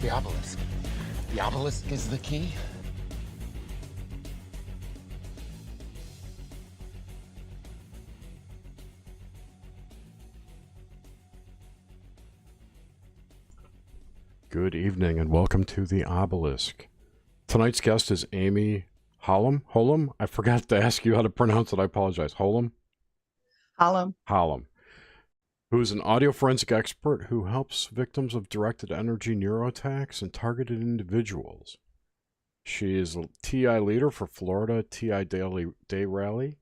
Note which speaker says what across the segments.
Speaker 1: The obelisk. The obelisk is the key.
Speaker 2: Good evening and welcome to the Obelisk. Tonight's guest is Amy Holem. I forgot to ask you how to pronounce it. I apologize. Holem, who's an audio forensic expert who helps victims of directed energy neuroattacks and targeted individuals. She is a TI leader for Florida TI Day Rally,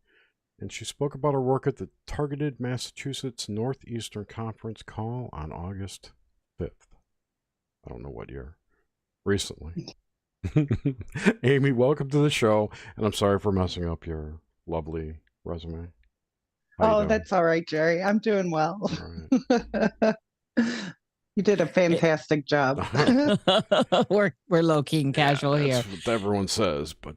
Speaker 2: and she spoke about her work at the Targeted Massachusetts Northeastern Conference call on August 5th. I don't know what year. Recently. Amy, welcome to the show, and I'm sorry for messing up your lovely resume.
Speaker 3: Oh, that's all right, Jerry. I'm doing well.
Speaker 2: All right.
Speaker 3: You did a fantastic job.
Speaker 4: We're low-key and casual here.
Speaker 2: That's what everyone says, but...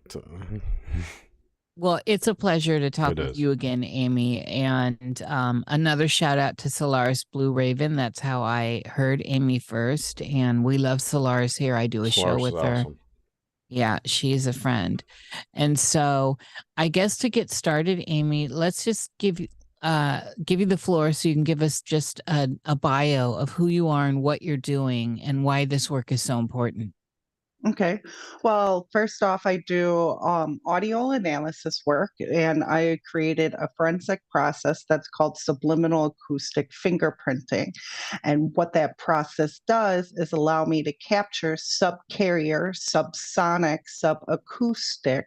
Speaker 4: Well, it's a pleasure to talk with you again, Amy. And another shout out to Solaris Blue Raven. That's how I heard Amy first. And we love Solaris here. I do a show with her. Awesome. Yeah, she's a friend. And so I guess to get started, Amy, let's just give you the floor so you can give us just a bio of who you are and what you're doing and why this work is so important.
Speaker 3: Okay. Well, first off, I do audio analysis work, and I created a forensic process that's called subliminal acoustic fingerprinting. And what that process does is allow me to capture subcarrier, subsonic, subacoustic,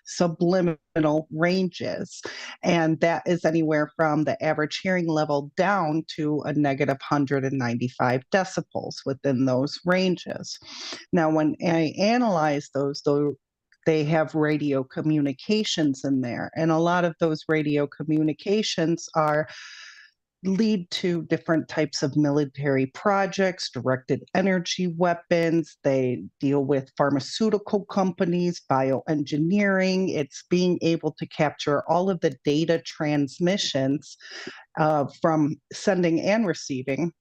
Speaker 3: subliminal ranges. And that is anywhere from the average hearing level down to a negative 195 decibels within those ranges. Now, when I analyze those, though, they have radio communications in there, and a lot of those radio communications lead to different types of military projects, directed energy weapons. They deal with pharmaceutical companies, bioengineering. It's being able to capture all of the data transmissions from sending and receiving.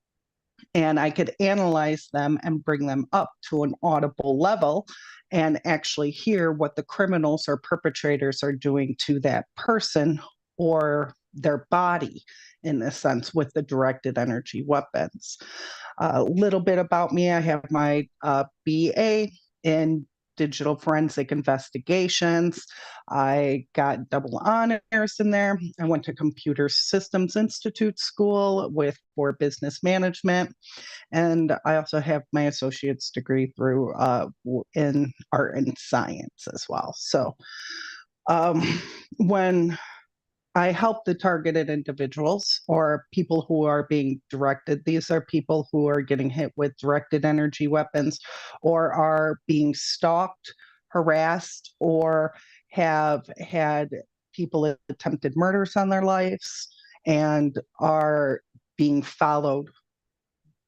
Speaker 3: And I could analyze them and bring them up to an audible level and actually hear what the criminals or perpetrators are doing to that person or their body, in a sense, with the directed energy weapons. A little bit about me. I have my BA in digital forensic investigations. I got double honors in there. I went to Computer Systems Institute School for business management. And I also have my associate's degree through in art and science as well. So when I help the targeted individuals or people who are being directed. These are people who are getting hit with directed energy weapons or are being stalked, harassed, or have had people attempted murders on their lives and are being followed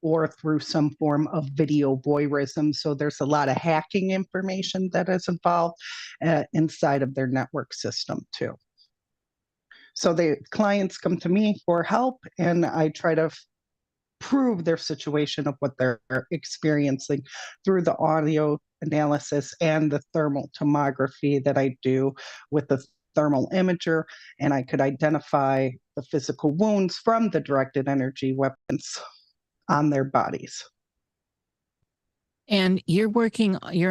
Speaker 3: or through some form of video voyeurism. So there's a lot of hacking information that is involved inside of their network system too. So the clients come to me for help, and I try to prove their situation of what they're experiencing through the audio analysis and the thermal tomography that I do with the thermal imager, and I could identify the physical wounds from the directed energy weapons on their bodies.
Speaker 4: And you're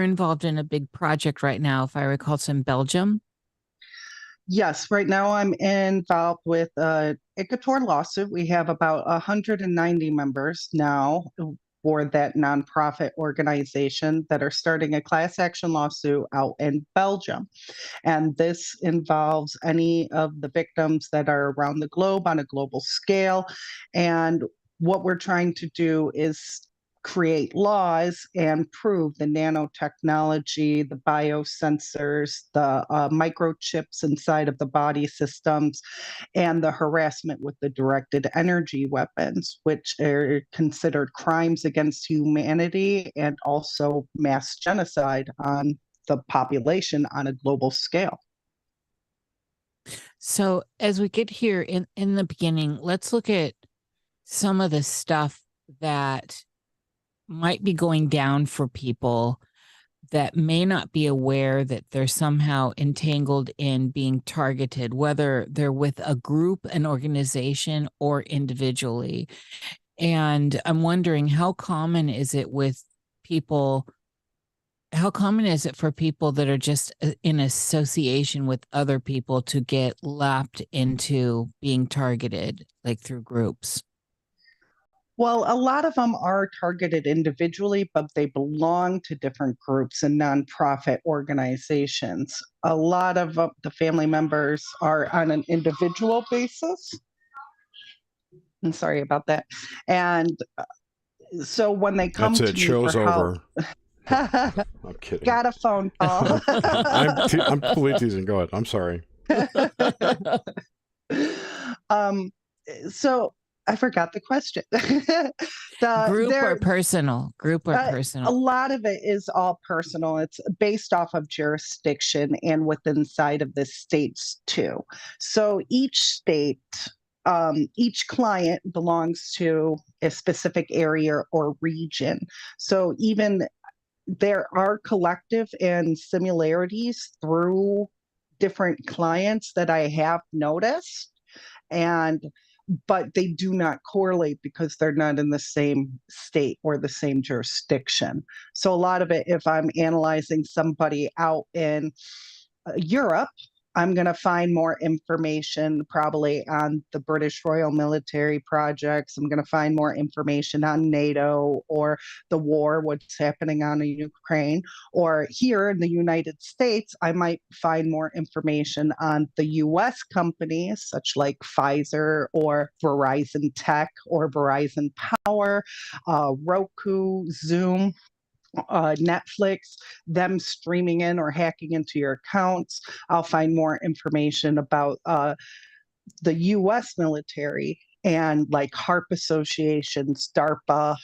Speaker 4: involved in a big project right now, if I recall, it's in Belgium.
Speaker 3: Yes, right now I'm involved with a ICATOR lawsuit. We have about 190 members now for that nonprofit organization that are starting a class action lawsuit out in Belgium. And this involves any of the victims that are around the globe on a global scale. And what we're trying to do is create laws and prove the nanotechnology, the biosensors, the microchips inside of the body systems, and the harassment with the directed energy weapons, which are considered crimes against humanity and also mass genocide on the population on a global scale.
Speaker 4: So as we get here in the beginning, let's look at some of the stuff that might be going down for people that may not be aware that they're somehow entangled in being targeted, whether they're with a group, an organization, or individually. And I'm wondering, how common is it for people that are just in association with other people to get lapped into being targeted, like through groups?
Speaker 3: Well, a lot of them are targeted individually, but they belong to different groups and nonprofit organizations. A lot of the family members are on an individual basis. I'm sorry about that. And so when they come to me
Speaker 2: show's
Speaker 3: for
Speaker 2: over.
Speaker 3: help,
Speaker 2: I'm kidding.
Speaker 3: Got a phone call.
Speaker 2: I'm completely teasing. Go ahead. I'm sorry.
Speaker 3: So I forgot the question.
Speaker 4: Group or personal?
Speaker 3: A lot of it is all personal. It's based off of jurisdiction and within side of the states too. So each state, each client belongs to a specific area or region. So even there are collective and similarities through different clients that I have noticed, but they do not correlate because they're not in the same state or the same jurisdiction. So a lot of it, if I'm analyzing somebody out in Europe, I'm going to find more information probably on the British Royal Military projects. I'm going to find more information on NATO or the war, what's happening on in Ukraine. Or here in the United States, I might find more information on the US companies, such like Pfizer or Verizon Tech or Verizon Power, Roku, Zoom, Netflix, them streaming in or hacking into your accounts. I'll find more information about the US military and like HARP associations, DARPA.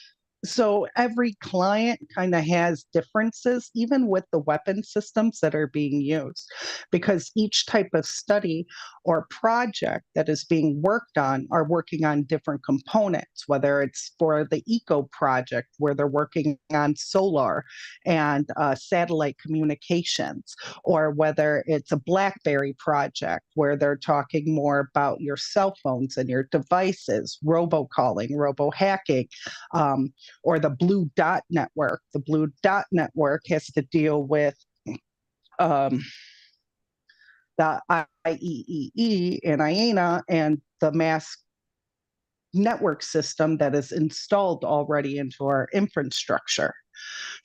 Speaker 3: So every client kind of has differences, even with the weapon systems that are being used, because each type of study or project that is being worked on are working on different components, whether it's for the ECO project, where they're working on solar and satellite communications, or whether it's a BlackBerry project, where they're talking more about your cell phones and your devices, robocalling, robo-hacking, or the Blue Dot Network. The Blue Dot Network has to deal with the IEEE and IANA and the mass network system that is installed already into our infrastructure.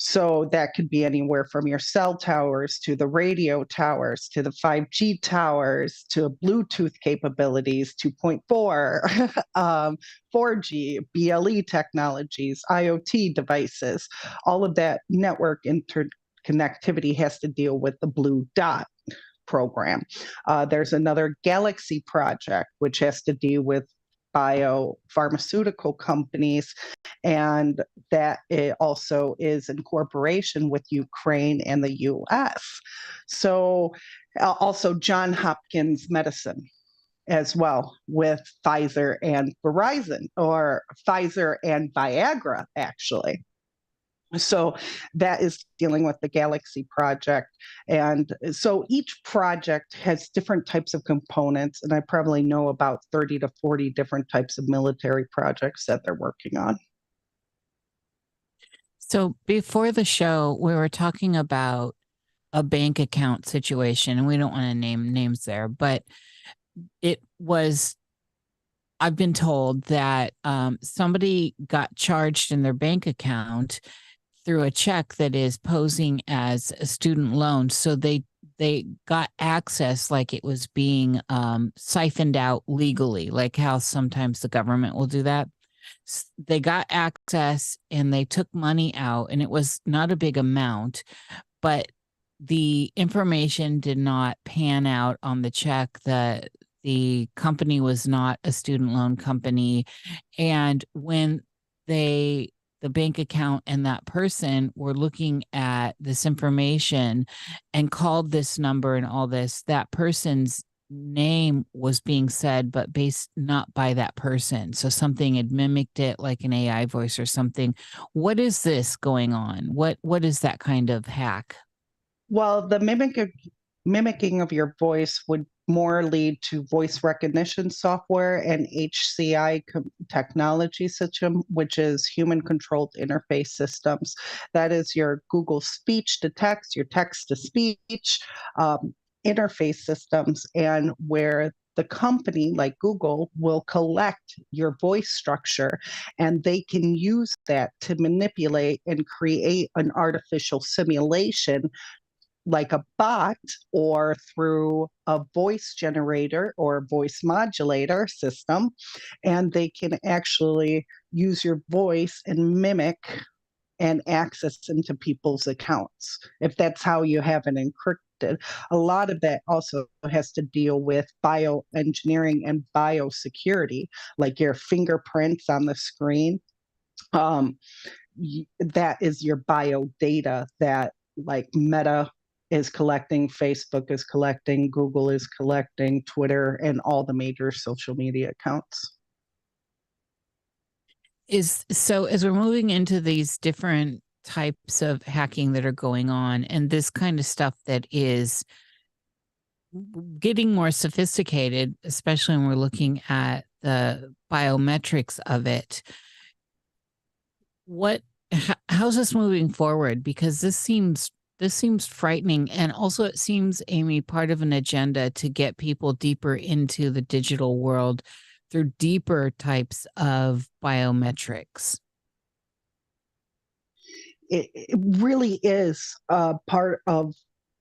Speaker 3: So that could be anywhere from your cell towers to the radio towers to the 5G towers to Bluetooth capabilities, 2.4, 4G, BLE technologies, IoT devices. All of that network interconnectivity has to deal with the Blue Dot program. There's another Galaxy project, which has to deal with biopharmaceutical companies, and that it also is in cooperation with Ukraine and the US. So also John Hopkins Medicine as well, with Pfizer and Verizon, or Pfizer and Viagra, actually. So that is dealing with the Galaxy project. And so each project has different types of components, and I probably know about 30 to 40 different types of military projects that they're working on.
Speaker 4: So before the show, we were talking about a bank account situation, and we don't want to name names there, but I've been told that somebody got charged in their bank account through a check that is posing as a student loan. So they got access like it was being siphoned out legally, like how sometimes the government will do that. They got access and they took money out, and it was not a big amount, but the information did not pan out on the check. The company was not a student loan company. And when the bank account and that person were looking at this information and called this number and all this, that person's name was being said, but based not by that person. So something had mimicked it, like an AI voice or something. What is this going on? What is that kind of hack?
Speaker 3: Well, the mimicking of your voice would more lead to voice recognition software and HCI technology system, which is human controlled interface systems. That is your Google speech to text, your text to speech interface systems, and where the company like Google will collect your voice structure and they can use that to manipulate and create an artificial simulation like a bot or through a voice generator or voice modulator system. And they can actually use your voice and mimic and access into people's accounts if that's how you have it encrypted. A lot of that also has to deal with bioengineering and biosecurity, like your fingerprints on the screen. That is your bio data that like Meta is collecting, Facebook is collecting, Google is collecting, Twitter, and all the major social media accounts.
Speaker 4: So as we're moving into these different types of hacking that are going on, and this kind of stuff that is getting more sophisticated, especially when we're looking at the biometrics of it, how's this moving forward? Because this seems frightening. And also it seems, Amy, part of an agenda to get people deeper into the digital world through deeper types of biometrics.
Speaker 3: It really is a part of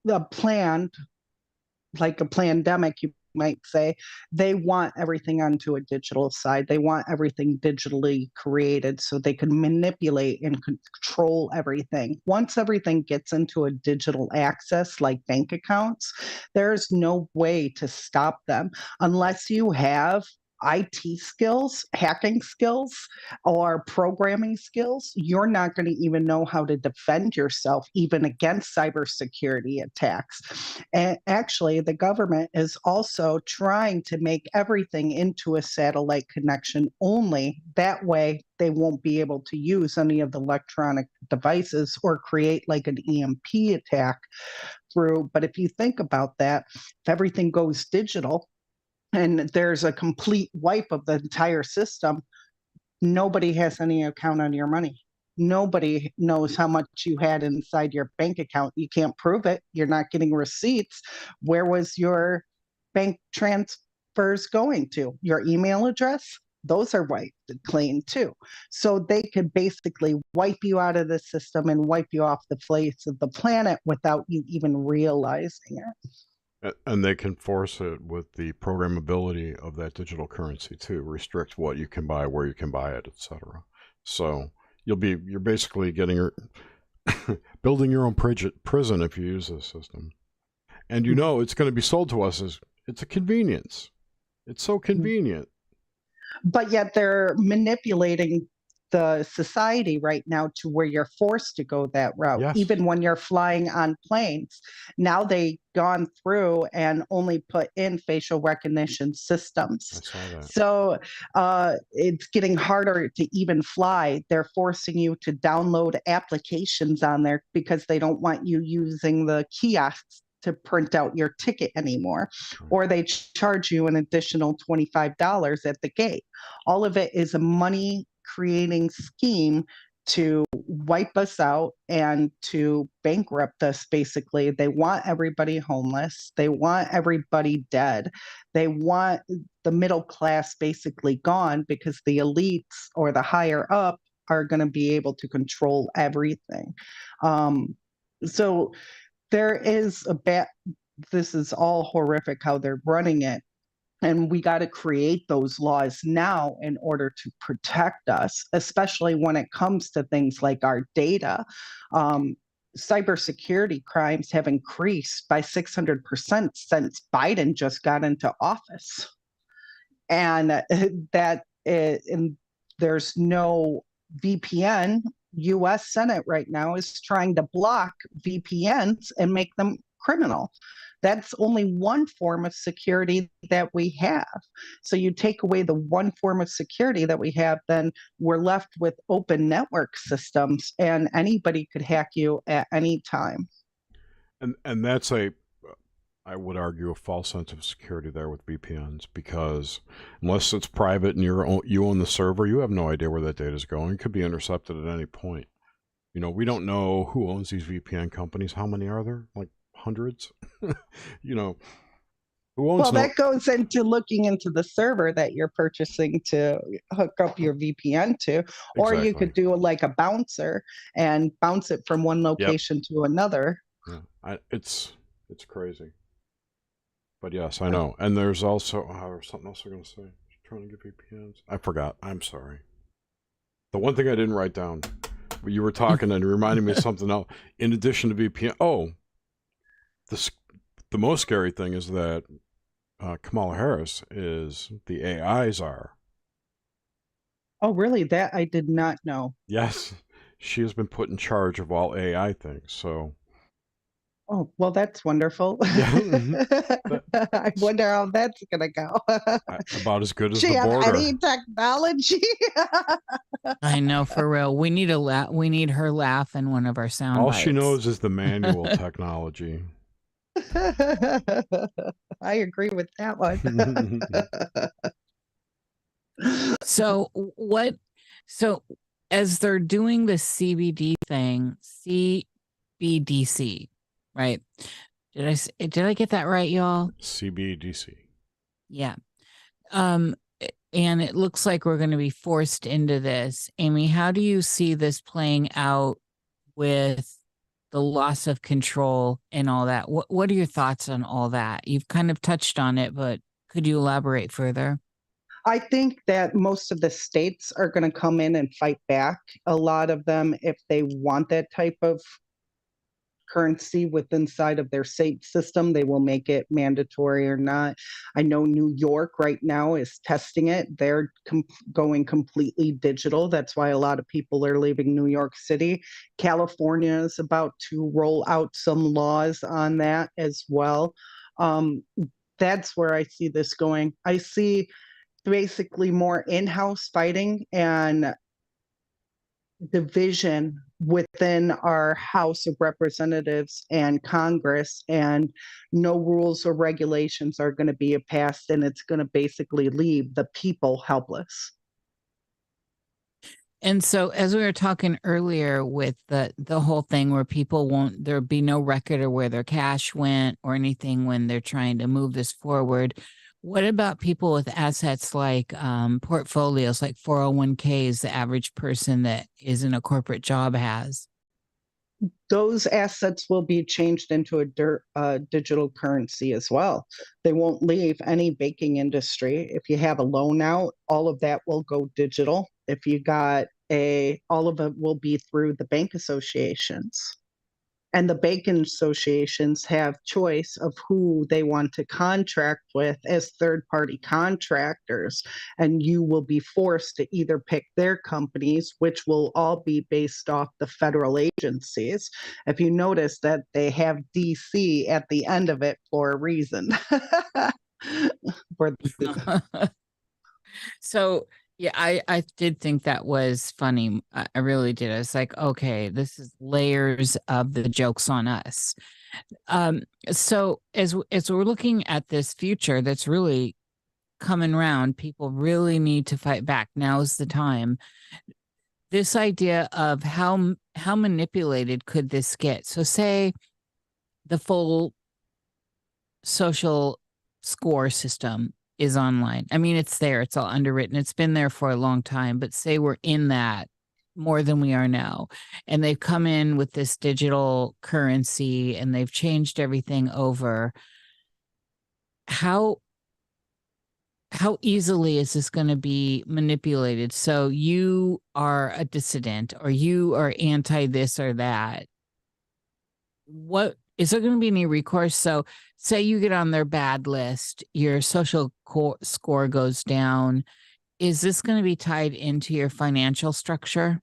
Speaker 3: the plan, like a pandemic, you might say. They want everything onto a digital side. They want everything digitally created so they can manipulate and control everything. Once everything gets into a digital access, like bank accounts, there's no way to stop them unless you have IT skills, hacking skills, or programming skills. You're not going to even know how to defend yourself, even against cybersecurity attacks. And actually, the government is also trying to make everything into a satellite connection only. That way, they won't be able to use any of the electronic devices or create like an EMP attack through. But if you think about that, if everything goes digital, and there's a complete wipe of the entire system, nobody has any account on your money. Nobody knows how much you had inside your bank account. You can't prove it. You're not getting receipts. Where was your bank transfers going to? Your email address? Those are wiped clean too. So they could basically wipe you out of the system and wipe you off the face of the planet without you even realizing it.
Speaker 2: And they can force it with the programmability of that digital currency too, restrict what you can buy, where you can buy it, etc. So you're basically getting building your own prison if you use this system. And you know it's going to be sold to us as it's a convenience. It's so convenient.
Speaker 3: But yet they're manipulating the society right now to where you're forced to go that route. Yes. Even when you're flying on planes, now they've gone through and only put in facial recognition systems.
Speaker 2: I saw that.
Speaker 3: So it's getting harder to even fly. They're forcing you to download applications on there because they don't want you using the kiosks to print out your ticket anymore, or they charge you an additional $25 at the gate. All of it is a money creating scheme to wipe us out and to bankrupt us. Basically, they want everybody homeless. They want everybody dead. They want the middle class basically gone because the elites or the higher up are going to be able to control everything. So there is this is all horrific how they're running it. And we got to create those laws now in order to protect us, especially when it comes to things like our data. Cybersecurity crimes have increased by 600% since Biden just got into office. And there's no VPN. U.S. Senate right now is trying to block VPNs and make them criminal. that's only one form of security that we have. So you take away the one form of security that we have, then we're left with open network systems, and anybody could hack you at any time.
Speaker 2: And that's I would argue, a false sense of security there with VPNs, because unless it's private and you own the server, you have no idea where that data is going. It could be intercepted at any point. You know, we don't know who owns these VPN companies. How many are there? Like hundreds? You know, who owns?
Speaker 3: Well, that goes into looking into the server that you're purchasing to hook up your VPN to, or
Speaker 2: Exactly.
Speaker 3: you could do like a bouncer and bounce it from one location to another.
Speaker 2: Yeah, it's crazy. But yes, I know. And there's also something else I'm going to say. Trying to get VPNs. I forgot. I'm sorry. The one thing I didn't write down. You were talking and it reminded me of something else. In addition to VPN, the most scary thing is that Kamala Harris is the AI's are.
Speaker 3: Oh, really? That I did not know.
Speaker 2: Yes, she has been put in charge of all AI things. So.
Speaker 3: Oh, well, that's wonderful.
Speaker 2: Yeah.
Speaker 3: I wonder how that's gonna go.
Speaker 2: About as good as
Speaker 3: she
Speaker 2: the border.
Speaker 3: Have any technology?
Speaker 4: I know, for real. We need we need her laugh in one of our sound
Speaker 2: All
Speaker 4: bites.
Speaker 2: she knows is the manual technology.
Speaker 3: I agree with that one.
Speaker 4: So as they're doing the CBD thing, CBDC, right? Did I get that right, y'all?
Speaker 2: CBDC.
Speaker 4: Yeah. And it looks like we're going to be forced into this. Amy, how do you see this playing out with the loss of control and all that? What are your thoughts on all that? You've kind of touched on it, but could you elaborate further?
Speaker 3: I think that most of the states are going to come in and fight back. A lot of them, if they want that type of currency inside of their state system, they will make it mandatory or not. I know New York right now is testing it. They're going completely digital. That's why a lot of people are leaving New York City. California is about to roll out some laws on that as well. That's where I see this going. I see basically more in-house fighting and division within our House of Representatives and Congress, and no rules or regulations are going to be passed, and it's going to basically leave the people helpless.
Speaker 4: And so, as we were talking earlier with the whole thing where there'll be no record of where their cash went or anything when they're trying to move this forward. What about people with assets like portfolios, like 401ks, the average person that is in a corporate job has?
Speaker 3: Those assets will be changed into a digital currency as well. They won't leave any banking industry. If you have a loan out, all of that will go digital. If you got all of it will be through the bank associations. And the banking associations have choice of who they want to contract with as third-party contractors. And you will be forced to either pick their companies, which will all be based off the federal agencies. If you notice that they have DC at the end of it for a reason.
Speaker 4: So, yeah, I did think that was funny. I really did. I was like, okay, this is layers of the jokes on us. So as we're looking at this future that's really coming around, people really need to fight back. Now's the time. This idea of how manipulated could this get? So say the full social score system is online. I mean, it's there. It's all underwritten. It's been there for a long time. But say we're in that more than we are now. And they've come in with this digital currency and they've changed everything over. How easily is this going to be manipulated? So you are a dissident or you are anti this or that. What is there going to be any recourse? So say you get on their bad list, your social score goes down. Is this going to be tied into your financial structure?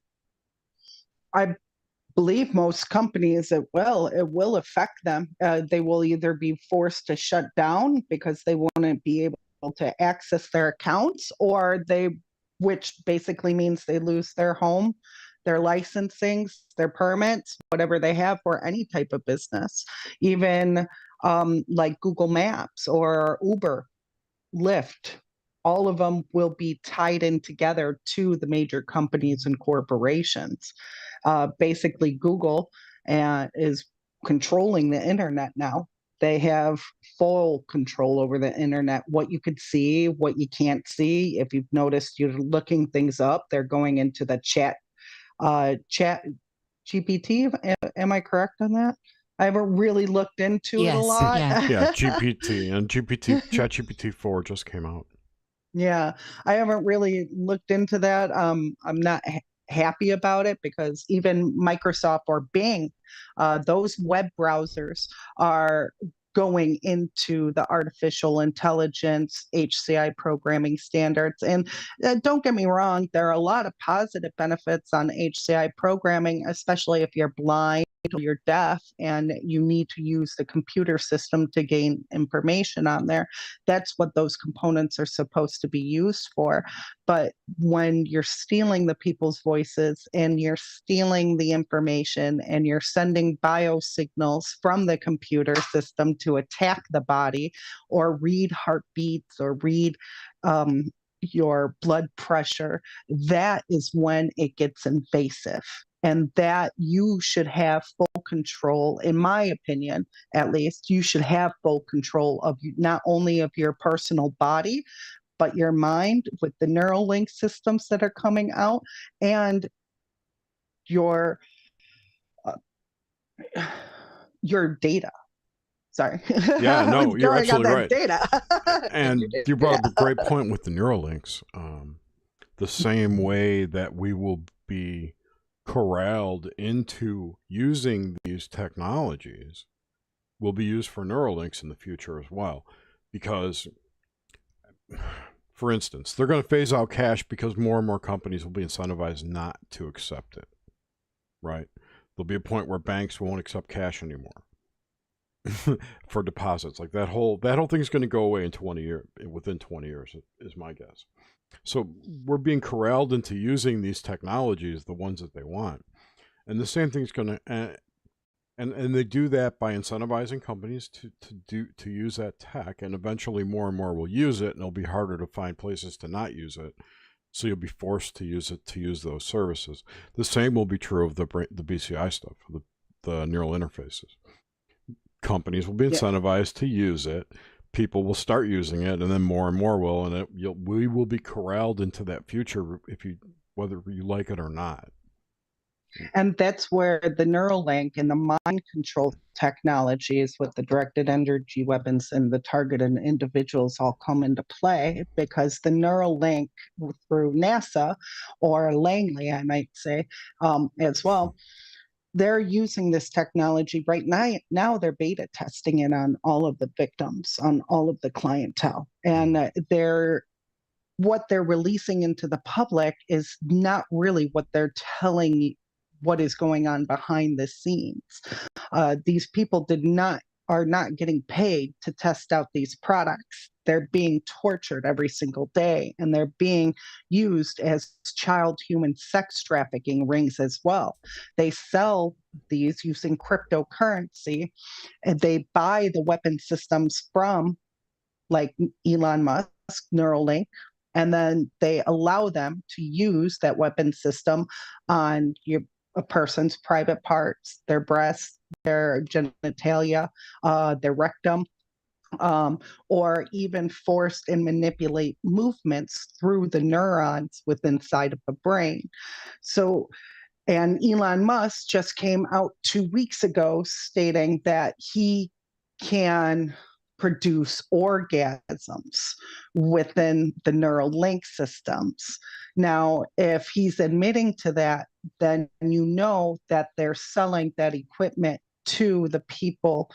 Speaker 3: I believe most companies it will affect them. They will either be forced to shut down because they won't be able to access their accounts, or which basically means they lose their home, their licensings, their permits, whatever they have for any type of business, even like Google Maps or Uber, Lyft. All of them will be tied in together to the major companies and corporations. Basically, Google is controlling the internet now. They have full control over the internet, what you could see, what you can't see. If you've noticed, you're looking things up, they're going into the chat GPT. Am I correct on that? I haven't really looked into it a lot.
Speaker 2: Yeah, GPT and ChatGPT 4 just came out.
Speaker 3: Yeah, I haven't really looked into that. I'm not happy about it because even Microsoft or Bing, those web browsers are going into the artificial intelligence HCI programming standards. And don't get me wrong, there are a lot of positive benefits on HCI programming, especially if you're blind or you're deaf and you need to use the computer system to gain information on there. That's what those components are supposed to be used for. But when you're stealing the people's voices and you're stealing the information and you're sending biosignals from the computer system to attack the body or read heartbeats or read your blood pressure, that is when it gets invasive. And that you should have full control, in my opinion, at least, you should have full control of not only of your personal body, but your mind with the neural link systems that are coming out and your data. Sorry.
Speaker 2: Yeah, no, you're absolutely right.
Speaker 3: Data.
Speaker 2: And you brought up a great point with the neural links. The same way that we will be corralled into using these technologies will be used for neural links in the future as well. Because, for instance, they're going to phase out cash because more and more companies will be incentivized not to accept it, right? There'll be a point where banks won't accept cash anymore for deposits. Like that whole thing is going to go away in 20 years, within 20 years is my guess. So we're being corralled into using these technologies, the ones that they want. And the same thing's going to, and they do that by incentivizing companies to use that tech, and eventually more and more will use it, and it'll be harder to find places to not use it. So you'll be forced to use it to use those services. The same will be true of the BCI stuff, the neural interfaces. Companies will be incentivized to use it. People will start using it, and then more and more will, and we will be corralled into that future whether you like it or not.
Speaker 3: And that's where the Neuralink and the mind control technologies with the directed energy weapons and the targeted individuals all come into play, because the Neuralink through NASA, or Langley, I might say, as well, they're using this technology right now. They're beta testing it on all of the victims, on all of the clientele. And what they're releasing into the public is not really what they're telling what is going on behind the scenes. These people are not getting paid to test out these products. They're being tortured every single day, and they're being used as child human sex trafficking rings as well. They sell these using cryptocurrency, and they buy the weapon systems from like Elon Musk, Neuralink, and then they allow them to use that weapon system on a person's private parts, their breasts, their genitalia, their rectum, or even force and manipulate movements through the neurons within inside of the brain. So, and Elon Musk just came out 2 weeks ago stating that he can produce orgasms within the neural link systems. Now, if he's admitting to that, then you know that they're selling that equipment to the people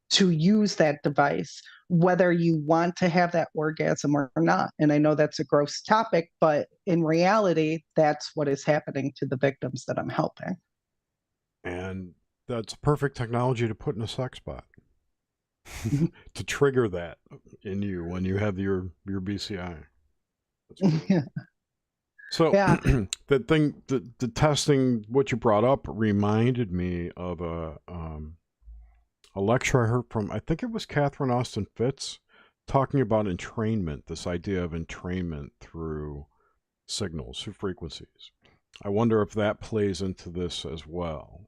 Speaker 3: to use that device, whether you want to have that orgasm or not. And I know that's a gross topic, but in reality, that's what is happening to the victims that I'm helping.
Speaker 2: And that's perfect technology to put in a sex bot to trigger that in you when you have your BCI.
Speaker 3: Yeah.
Speaker 2: So
Speaker 3: Yeah.
Speaker 2: the testing, what you brought up reminded me of a lecture I heard from, I think it was Catherine Austin Fitz, talking about entrainment, this idea of entrainment through signals, through frequencies. I wonder if that plays into this as well.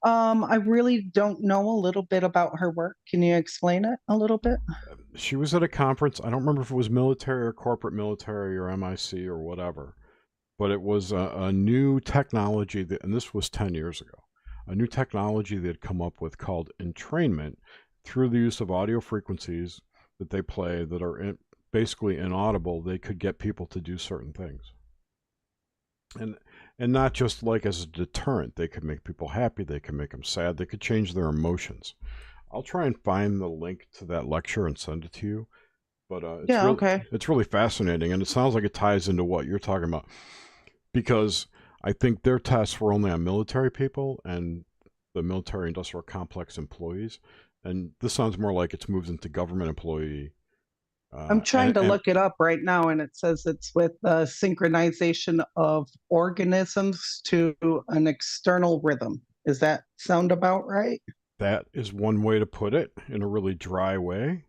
Speaker 3: I really don't know a little bit about her work. Can you explain it a little bit?
Speaker 2: She was at a conference. I don't remember if it was military or corporate military or MIC or whatever, but it was a new technology that, and this was 10 years ago, a new technology they had come up with called entrainment through the use of audio frequencies that they play that are basically inaudible. They could get people to do certain things. And not just like as a deterrent. They could make people happy. They could make them sad. They could change their emotions. I'll try and find the link to that lecture and send it to you. But it's really fascinating, and it sounds like it ties into what you're talking about, because I think their tests were only on military people and the military industrial complex employees, and this sounds more like it's moved into government employee.
Speaker 3: I'm trying to look it up right now, and it says it's with synchronization of organisms to an external rhythm. Does that sound about right?
Speaker 2: That is one way to put it in a really dry way.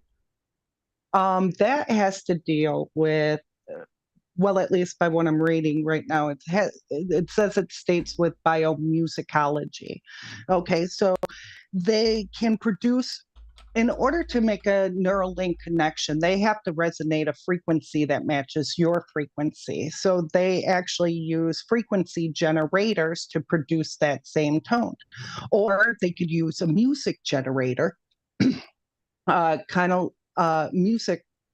Speaker 3: That has to deal with, well, at least by what I'm reading right now, it says it states with biomusicology. Okay, so they can produce, in order to make a neural link connection, they have to resonate a frequency that matches your frequency. So they actually use frequency generators to produce that same tone. Or they could use a music generator,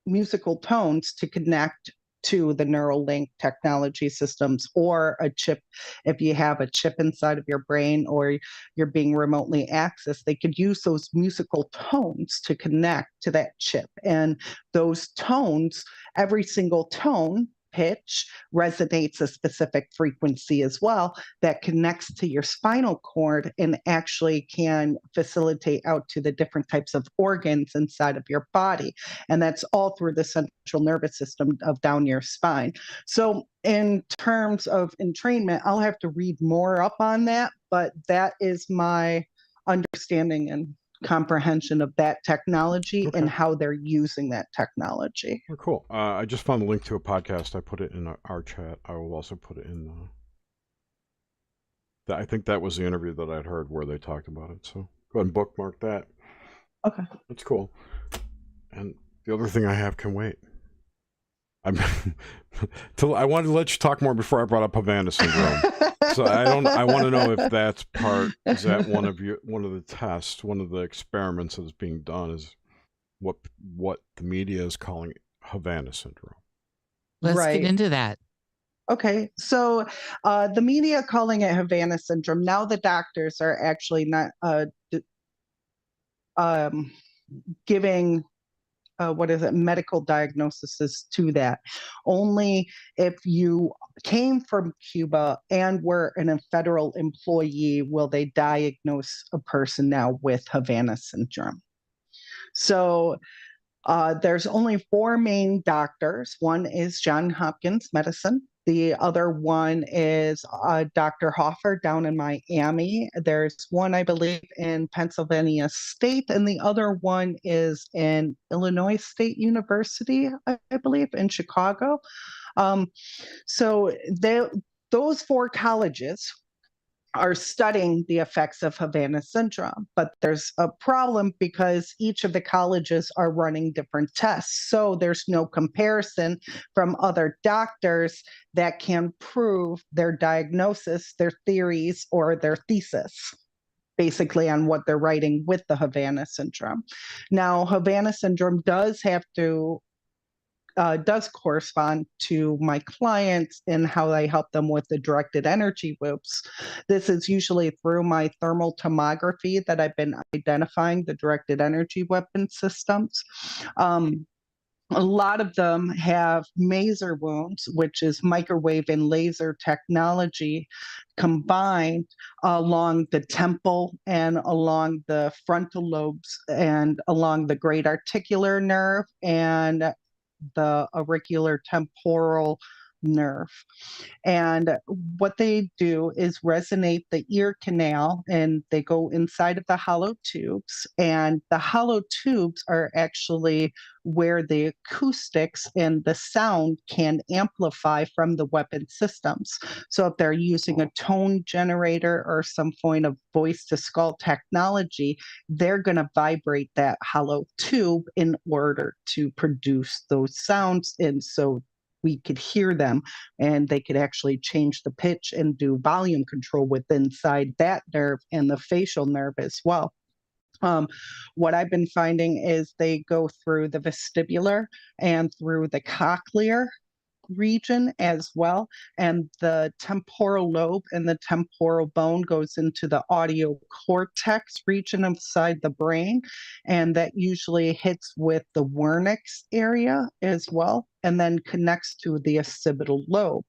Speaker 3: musical tones to connect to the neural link technology systems, or a chip. If you have a chip inside of your brain or you're being remotely accessed, they could use those musical tones to connect to that chip. And those tones, every single tone pitch resonates a specific frequency as well that connects to your spinal cord and actually can facilitate out to the different types of organs inside of your body. And that's all through the central nervous system of down your spine. So in terms of entrainment, I'll have to read more up on that, but that is my understanding and comprehension of that technology and how they're using that technology.
Speaker 2: Oh, cool. I just found the link to a podcast. I put it in our chat. I will also put it in I think that was the interview that I'd heard where they talked about it. So go ahead and bookmark that.
Speaker 3: Okay.
Speaker 2: That's cool. And the other thing I have can wait. I wanted to let you talk more before I brought up Havana syndrome. So I want to know if that's is that one of the tests, one of the experiments that is being done is what the media is calling Havana syndrome.
Speaker 4: Let's get into that.
Speaker 3: Okay, so the media calling it Havana syndrome. Now the doctors are actually not giving medical diagnoses to that. Only if you came from Cuba and were a federal employee will they diagnose a person now with Havana syndrome. So there's only 4 main doctors. One is Johns Hopkins Medicine. The other one is Dr. Hoffer down in Miami. There's one, I believe, in Pennsylvania State, and the other one is in Illinois State University, I believe, in Chicago. So those 4 colleges are studying the effects of Havana syndrome. But there's a problem because each of the colleges are running different tests. So there's no comparison from other doctors that can prove their diagnosis, their theories, or their thesis, basically on what they're writing with the Havana syndrome. Now, Havana syndrome does correspond to my clients and how I help them with the directed energy whoops. This is usually through my thermal tomography that I've been identifying the directed energy weapon systems. A lot of them have maser wounds, which is microwave and laser technology combined along the temple and along the frontal lobes and along the great articular nerve and the auricular temporal nerve. And what they do is resonate the ear canal, and they go inside of the hollow tubes. And the hollow tubes are actually where the acoustics and the sound can amplify from the weapon systems. So if they're using a tone generator or some point of voice to skull technology, they're going to vibrate that hollow tube in order to produce those sounds. And so we could hear them, and they could actually change the pitch and do volume control with inside that nerve and the facial nerve as well. What I've been finding is they go through the vestibular and through the cochlear region as well, and the temporal lobe and the temporal bone goes into the audio cortex region inside the brain, and that usually hits with the Wernicke's area as well, and then connects to the occipital lobe.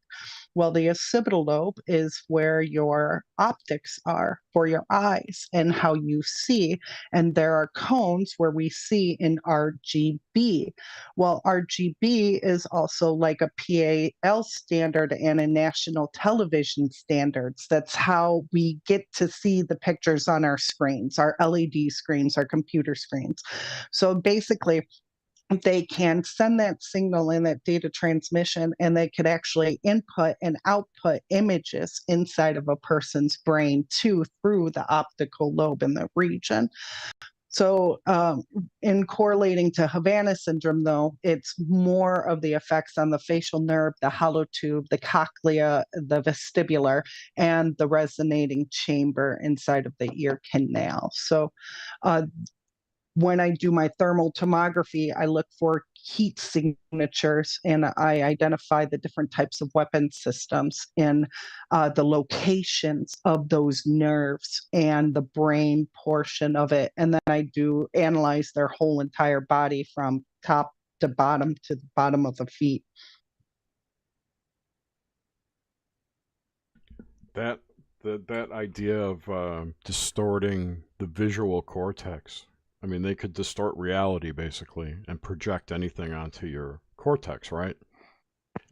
Speaker 3: Well, the occipital lobe is where your optics are for your eyes and how you see. And there are cones where we see in RGB. Well, RGB is also like a PAL standard and a national television standards. That's how we get to see the pictures on our screens, our LED screens, our computer screens. So basically, they can send that signal in that data transmission, and they could actually input and output images inside of a person's brain too through the optical lobe in the region. So in correlating to Havana syndrome, though, it's more of the effects on the facial nerve, the hollow tube, the cochlea, the vestibular, and the resonating chamber inside of the ear canal. So when I do my thermal tomography, I look for heat signatures, and I identify the different types of weapon systems and the locations of those nerves and the brain portion of it. And then I do analyze their whole entire body from top to the bottom of the feet.
Speaker 2: That idea of distorting the visual cortex. I mean, they could distort reality, basically, and project anything onto your cortex, right?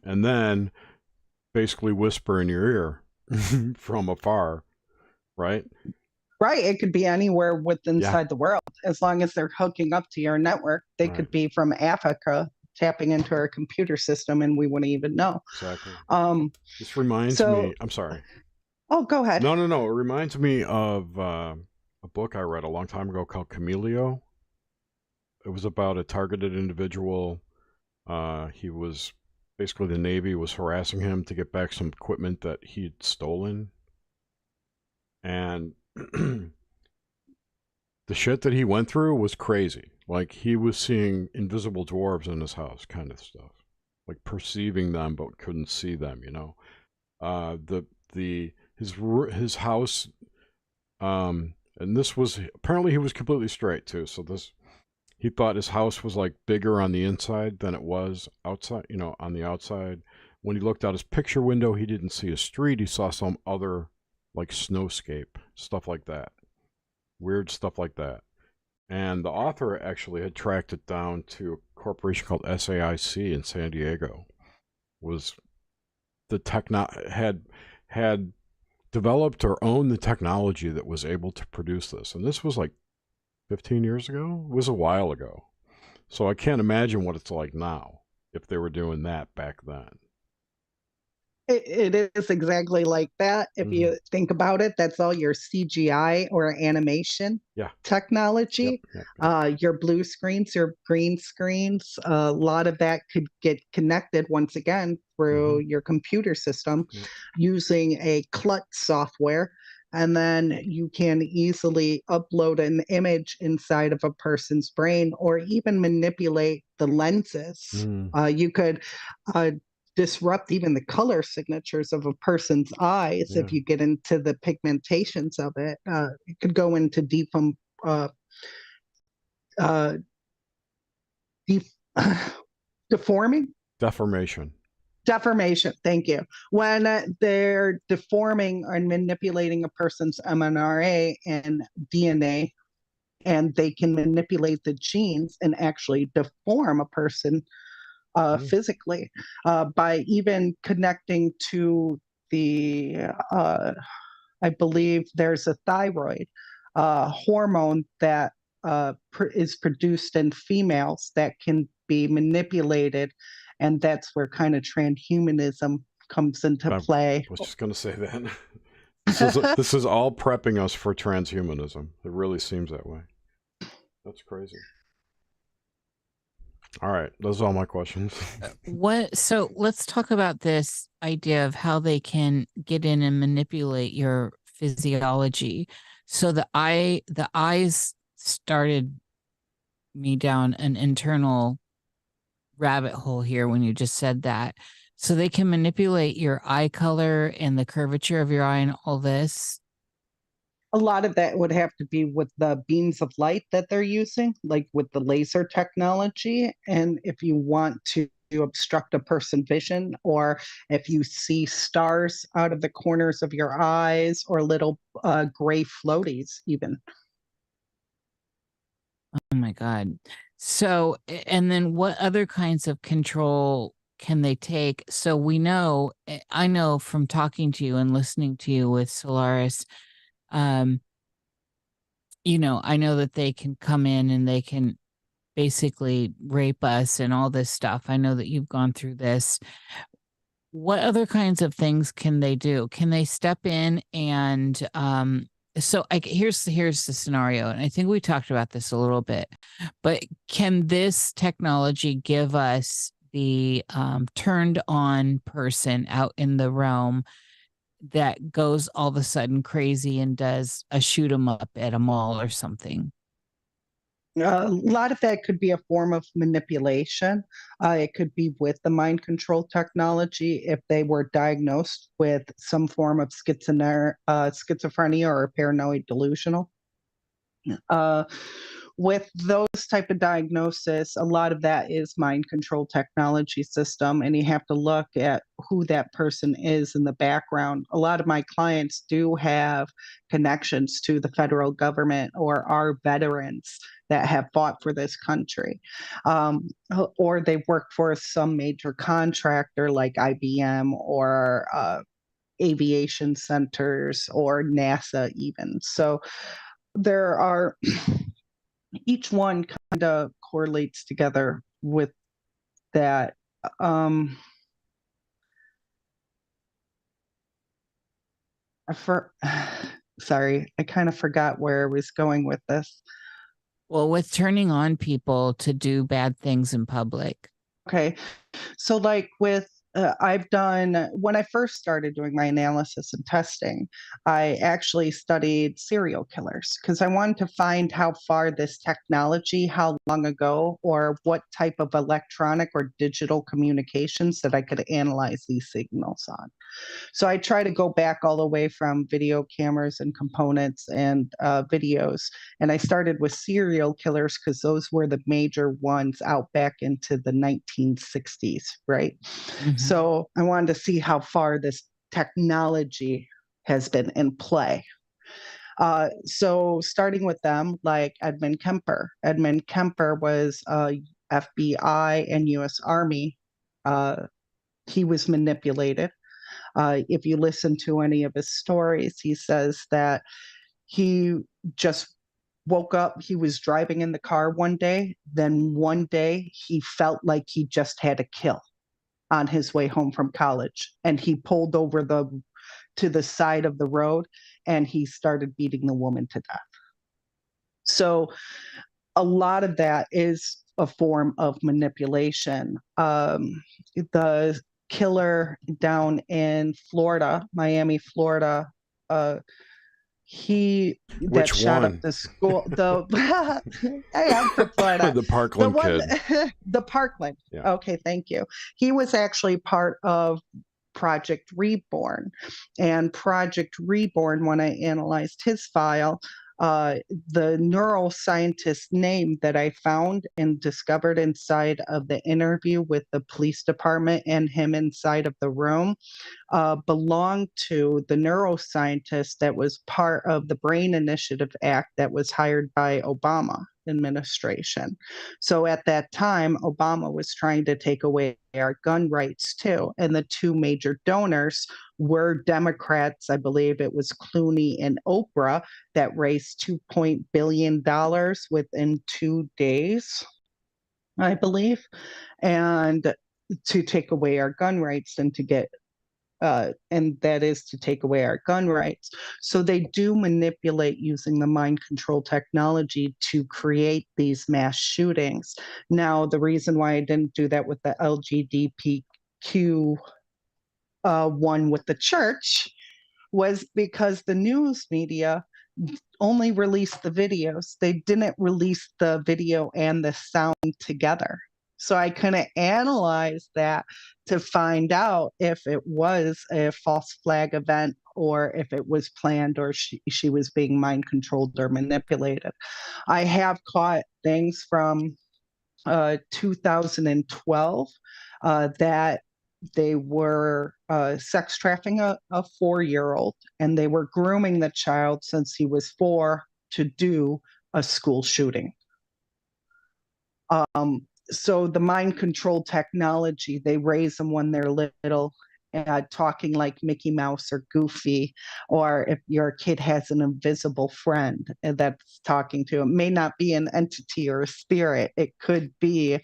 Speaker 2: And then basically whisper in your ear from afar, right?
Speaker 3: Right. It could be anywhere within inside the world. As long as they're hooking up to your network, they could be from Africa tapping into our computer system, and we wouldn't even know.
Speaker 2: Exactly. This reminds me, I'm sorry.
Speaker 3: Oh, go ahead.
Speaker 2: No. It reminds me of a book I read a long time ago called Chameleon. It was about a targeted individual. He was basically, the Navy was harassing him to get back some equipment that he'd stolen. And the shit that he went through was crazy. Like, he was seeing invisible dwarves in his house, kind of stuff. Like, perceiving them but couldn't see them, you know. His house, and this was, apparently he was completely straight too, so he thought his house was like bigger on the inside than it was outside, you know, on the outside. When he looked out his picture window, he didn't see a street, he saw some other, like, snowscape, stuff like that. Weird stuff like that. And the author actually had tracked it down to a corporation called SAIC in San Diego. Had developed or owned the technology that was able to produce this. And this was like 15 years ago? It was a while ago. So I can't imagine what it's like now if they were doing that back then.
Speaker 3: It is exactly like that. If you think about it, that's all your CGI or animation technology. Yep. Your blue screens, your green screens, a lot of that could get connected once again through your computer system using a CLUT software. And then you can easily upload an image inside of a person's brain, or even manipulate the lenses. You could disrupt even the color signatures of a person's eyes if you get into the pigmentations of it. It could go into Deforming?
Speaker 2: Deformation.
Speaker 3: Deformation. Thank you. When they're deforming and manipulating a person's mRNA and DNA, and they can manipulate the genes and actually deform a person physically by even connecting to the, I believe there's a thyroid hormone that is produced in females that can be manipulated. And that's where kind of transhumanism comes into play.
Speaker 2: I was just going to say that. This is all prepping us for transhumanism. It really seems that way. That's crazy. All right, those are all my questions.
Speaker 4: So let's talk about this idea of how they can get in and manipulate your physiology. So the eyes started me down an internal rabbit hole here when you just said that. So they can manipulate your eye color and the curvature of your eye and all this.
Speaker 3: A lot of that would have to be with the beams of light that they're using, like with the laser technology. And if you want to obstruct a person's vision, or if you see stars out of the corners of your eyes, or little gray floaties even.
Speaker 4: Oh my God. So, and then what other kinds of control can they take? So we know, I know from talking to you and listening to you with Solaris, you know, I know that they can come in and they can basically rape us and all this stuff. I know that you've gone through this. What other kinds of things can they do? Can they step in and, here's the scenario, and I think we talked about this a little bit, but can this technology give us the turned on person out in the realm that goes all of a sudden crazy and does a shoot 'em up at a mall or something?
Speaker 3: A lot of that could be a form of manipulation. It could be with the mind control technology if they were diagnosed with some form of schizophrenia or paranoid delusional. With those type of diagnosis, a lot of that is mind control technology system, and you have to look at who that person is in the background. A lot of my clients do have connections to the federal government or are veterans that have fought for this country, or they work for some major contractor like IBM or aviation centers or NASA even. So there are each one kind of correlates together with that. Sorry, I kind of forgot where I was going with this.
Speaker 4: Well, with turning on people to do bad things in public.
Speaker 3: Okay. So like with I've done, when I first started doing my analysis and testing, I actually studied serial killers because I wanted to find how far this technology, how long ago, or what type of electronic or digital communications that I could analyze these signals on. So I try to go back all the way from video cameras and components and videos. And I started with serial killers because those were the major ones out back into the 1960s, right? Mm-hmm. So I wanted to see how far this technology has been in play. So starting with them, like Edmund Kemper. Edmund Kemper was FBI and U.S. Army. He was manipulated. If you listen to any of his stories, he says that he just woke up, he was driving in the car one day, then one day he felt like he just had a kill on his way home from college. And he pulled over to the side of the road and he started beating the woman to death. So a lot of that is a form of manipulation. The killer down in Florida, Miami, Florida,
Speaker 2: Which
Speaker 3: shot
Speaker 2: one?
Speaker 3: up the school. I am from Florida.
Speaker 2: The Parkland kid.
Speaker 3: The Parkland.
Speaker 2: Yeah.
Speaker 3: Okay, thank you. He was actually part of Project Reborn. And Project Reborn, when I analyzed his file, The neuroscientist name that I found and discovered inside of the interview with the police department and him inside of the room belonged to the neuroscientist that was part of the Brain Initiative Act that was hired by Obama administration. So at that time, Obama was trying to take away our gun rights too. And the two major donors were Democrats. I believe it was Clooney and Oprah that raised $2 billion within 2 days, I believe, and to take away our gun rights and to get and that is to take away our gun rights. So they do manipulate using the mind control technology to create these mass shootings. Now, the reason why I didn't do that with the LGBTQ one with the church was because the news media only released the videos. They didn't release the video and the sound together. So I couldn't analyze that to find out if it was a false flag event or if it was planned or she was being mind controlled or manipulated. I have caught things from 2012 that they were sex trafficking a 4-year-old, and they were grooming the child since he was 4 to do a school shooting. So the mind control technology, they raise them when they're little, talking like Mickey Mouse or Goofy, or if your kid has an invisible friend that's talking to him, may not be an entity or a spirit. It could be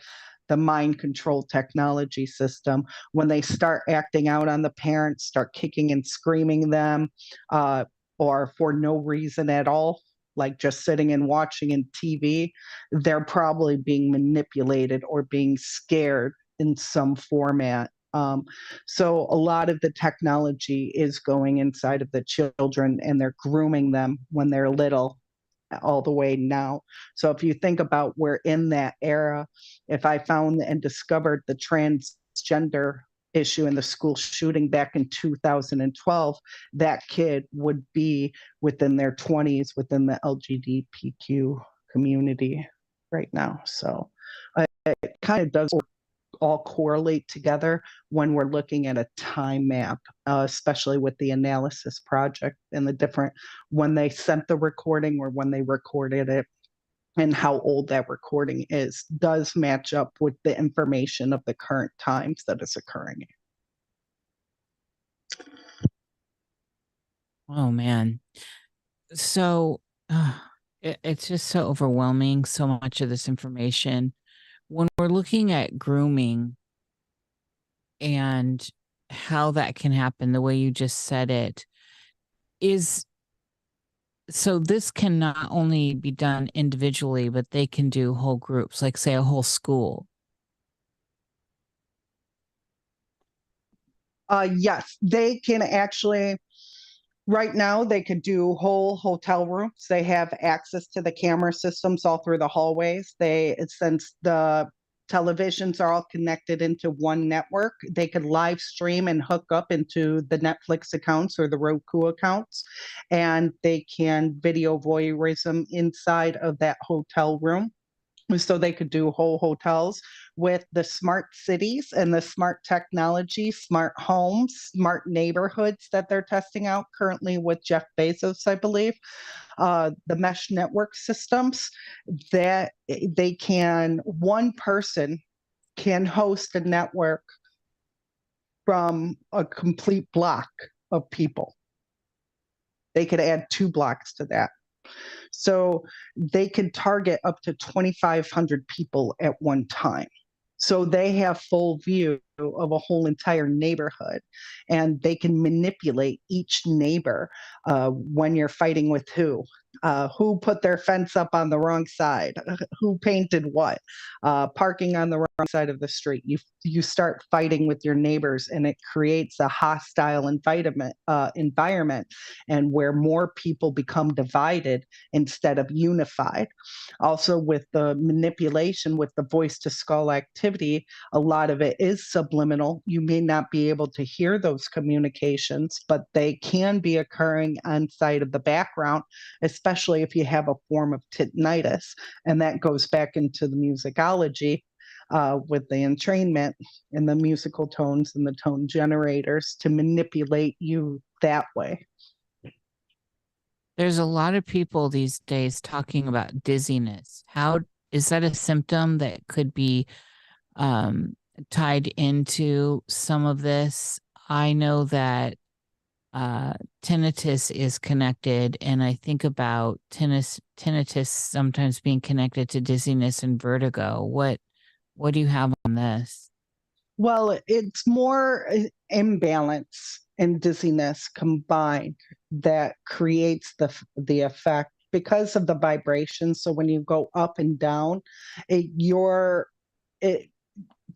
Speaker 3: the mind control technology system. When they start acting out on the parents, start kicking and screaming them, or for no reason at all, like just sitting and watching in TV, they're probably being manipulated or being scared in some format. So a lot of the technology is going inside of the children, and they're grooming them when they're little all the way now. So if you think about we're in that era, if I found and discovered the transgender issue in the school shooting back in 2012, that kid would be within their 20s within the LGBTQ community right now. So it kind of does all correlate together when we're looking at a time map, especially with the analysis project and the different, when they sent the recording or when they recorded it, and how old that recording is, does match up with the information of the current times that is occurring.
Speaker 4: Oh, man. So it's just so overwhelming, so much of this information. When we're looking at grooming and how that can happen, the way you just said it, is so this can not only be done individually, but they can do whole groups, like say a whole school.
Speaker 3: Yes, they can actually. Right now, they could do whole hotel rooms. They have access to the camera systems all through the hallways. Since the televisions are all connected into one network, they could live stream and hook up into the Netflix accounts or the Roku accounts, and they can video voyeurism inside of that hotel room. So they could do whole hotels with the smart cities and the smart technology, smart homes, smart neighborhoods that they're testing out currently with Jeff Bezos, I believe. The mesh network systems that one person can host a network from a complete block of people. They could add 2 blocks to that. So they can target up to 2,500 people at one time. So they have full view of a whole entire neighborhood, and they can manipulate each neighbor when you're fighting with who put their fence up on the wrong side, who painted what, parking on the wrong side of the street. You start fighting with your neighbors, and it creates a hostile environment, and where more people become divided instead of unified. Also, with the manipulation, with the voice to skull activity, a lot of it is subliminal. You may not be able to hear those communications, but they can be occurring on side of the background, especially especially if you have a form of tinnitus. And that goes back into the musicology with the entrainment and the musical tones and the tone generators to manipulate you that way.
Speaker 4: There's a lot of people these days talking about dizziness. How is that a symptom that could be tied into some of this? I know that tinnitus is connected, and I think about tinnitus sometimes being connected to dizziness and vertigo. What do you have on this?
Speaker 3: Well, it's more imbalance and dizziness combined that creates the effect because of the vibration. So when you go up and down,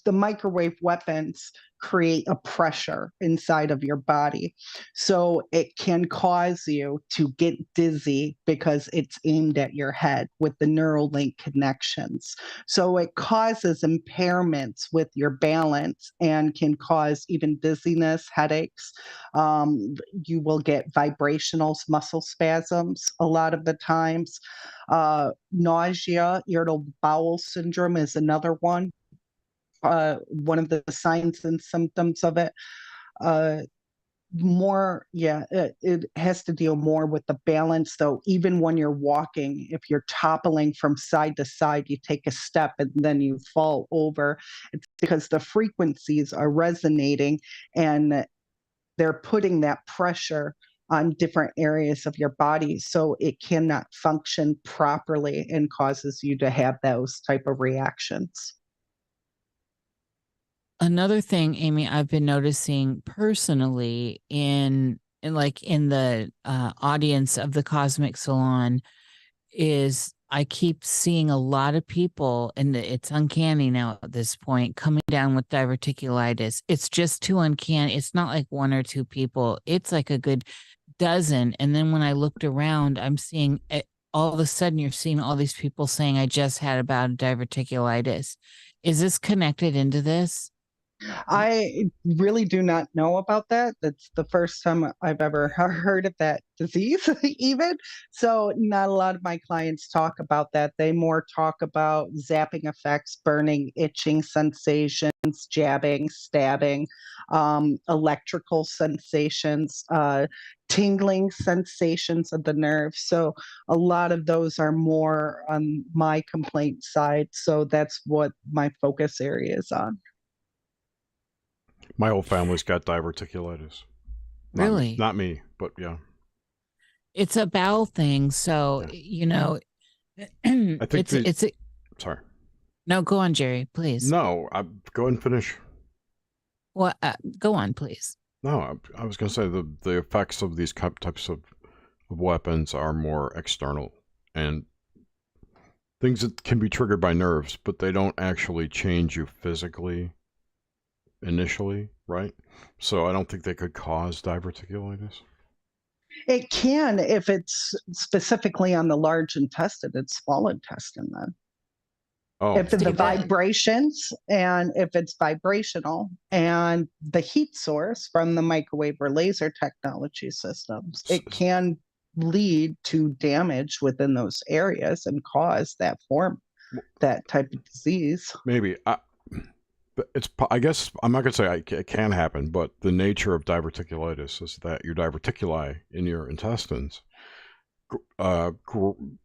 Speaker 3: the microwave weapons create a pressure inside of your body. So it can cause you to get dizzy because it's aimed at your head with the neural link connections. So it causes impairments with your balance and can cause even dizziness, headaches. You will get vibrational muscle spasms a lot of the times. Nausea, irritable bowel syndrome is another one. One of the signs and symptoms of it. It has to deal more with the balance, though. Even when you're walking, if you're toppling from side to side, you take a step and then you fall over. It's because the frequencies are resonating and they're putting that pressure on different areas of your body, so it cannot function properly and causes you to have those type of reactions.
Speaker 4: Another thing, Amy, I've been noticing personally in the audience of the Cosmic Salon is I keep seeing a lot of people, and it's uncanny now at this point, coming down with diverticulitis. It's just too uncanny. It's not like one or two people. It's like a good dozen. And then when I looked around, I'm seeing all of a sudden you're seeing all these people saying, I just had about diverticulitis. Is this connected into this?
Speaker 3: I really do not know about that. That's the first time I've ever heard of that disease, even. So, not a lot of my clients talk about that. They more talk about zapping effects, burning, itching sensations, jabbing, stabbing, electrical sensations, tingling sensations of the nerves. So, a lot of those are more on my complaint side. So, that's what my focus area is on.
Speaker 2: My whole family's got diverticulitis.
Speaker 4: Really?
Speaker 2: Not me, but yeah.
Speaker 4: It's a bowel thing, so I think
Speaker 2: sorry.
Speaker 4: No, go on, Jerry, please.
Speaker 2: No, go ahead and finish.
Speaker 4: Well, go on, please.
Speaker 2: No, I was going to say the effects of these types of weapons are more external and things that can be triggered by nerves, but they don't actually change you physically initially, right? So I don't think they could cause diverticulitis.
Speaker 3: It can if it's specifically on the large intestine, it's small intestine then.
Speaker 2: Oh,
Speaker 3: if the vibrations and if it's vibrational and the heat source from the microwave or laser technology systems, it can lead to damage within those areas and cause that type of disease.
Speaker 2: Maybe. I guess I'm not going to say it can happen, but the nature of diverticulitis is that your diverticuli in your intestines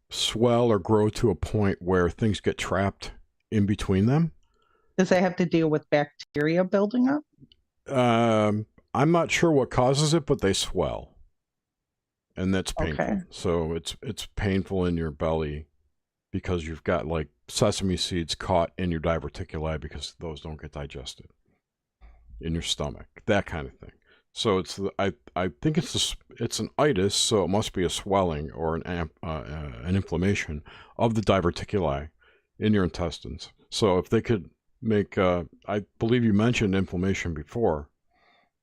Speaker 2: swell or grow to a point where things get trapped in between them.
Speaker 3: Does that have to deal with bacteria building up?
Speaker 2: I'm not sure what causes it, but they swell, and that's painful.
Speaker 3: Okay.
Speaker 2: So it's painful in your belly because you've got like sesame seeds caught in your diverticuli because those don't get digested in your stomach, that kind of thing. So I think it's an itis, so it must be a swelling or an inflammation of the diverticuli in your intestines. So if they could make, I believe you mentioned inflammation before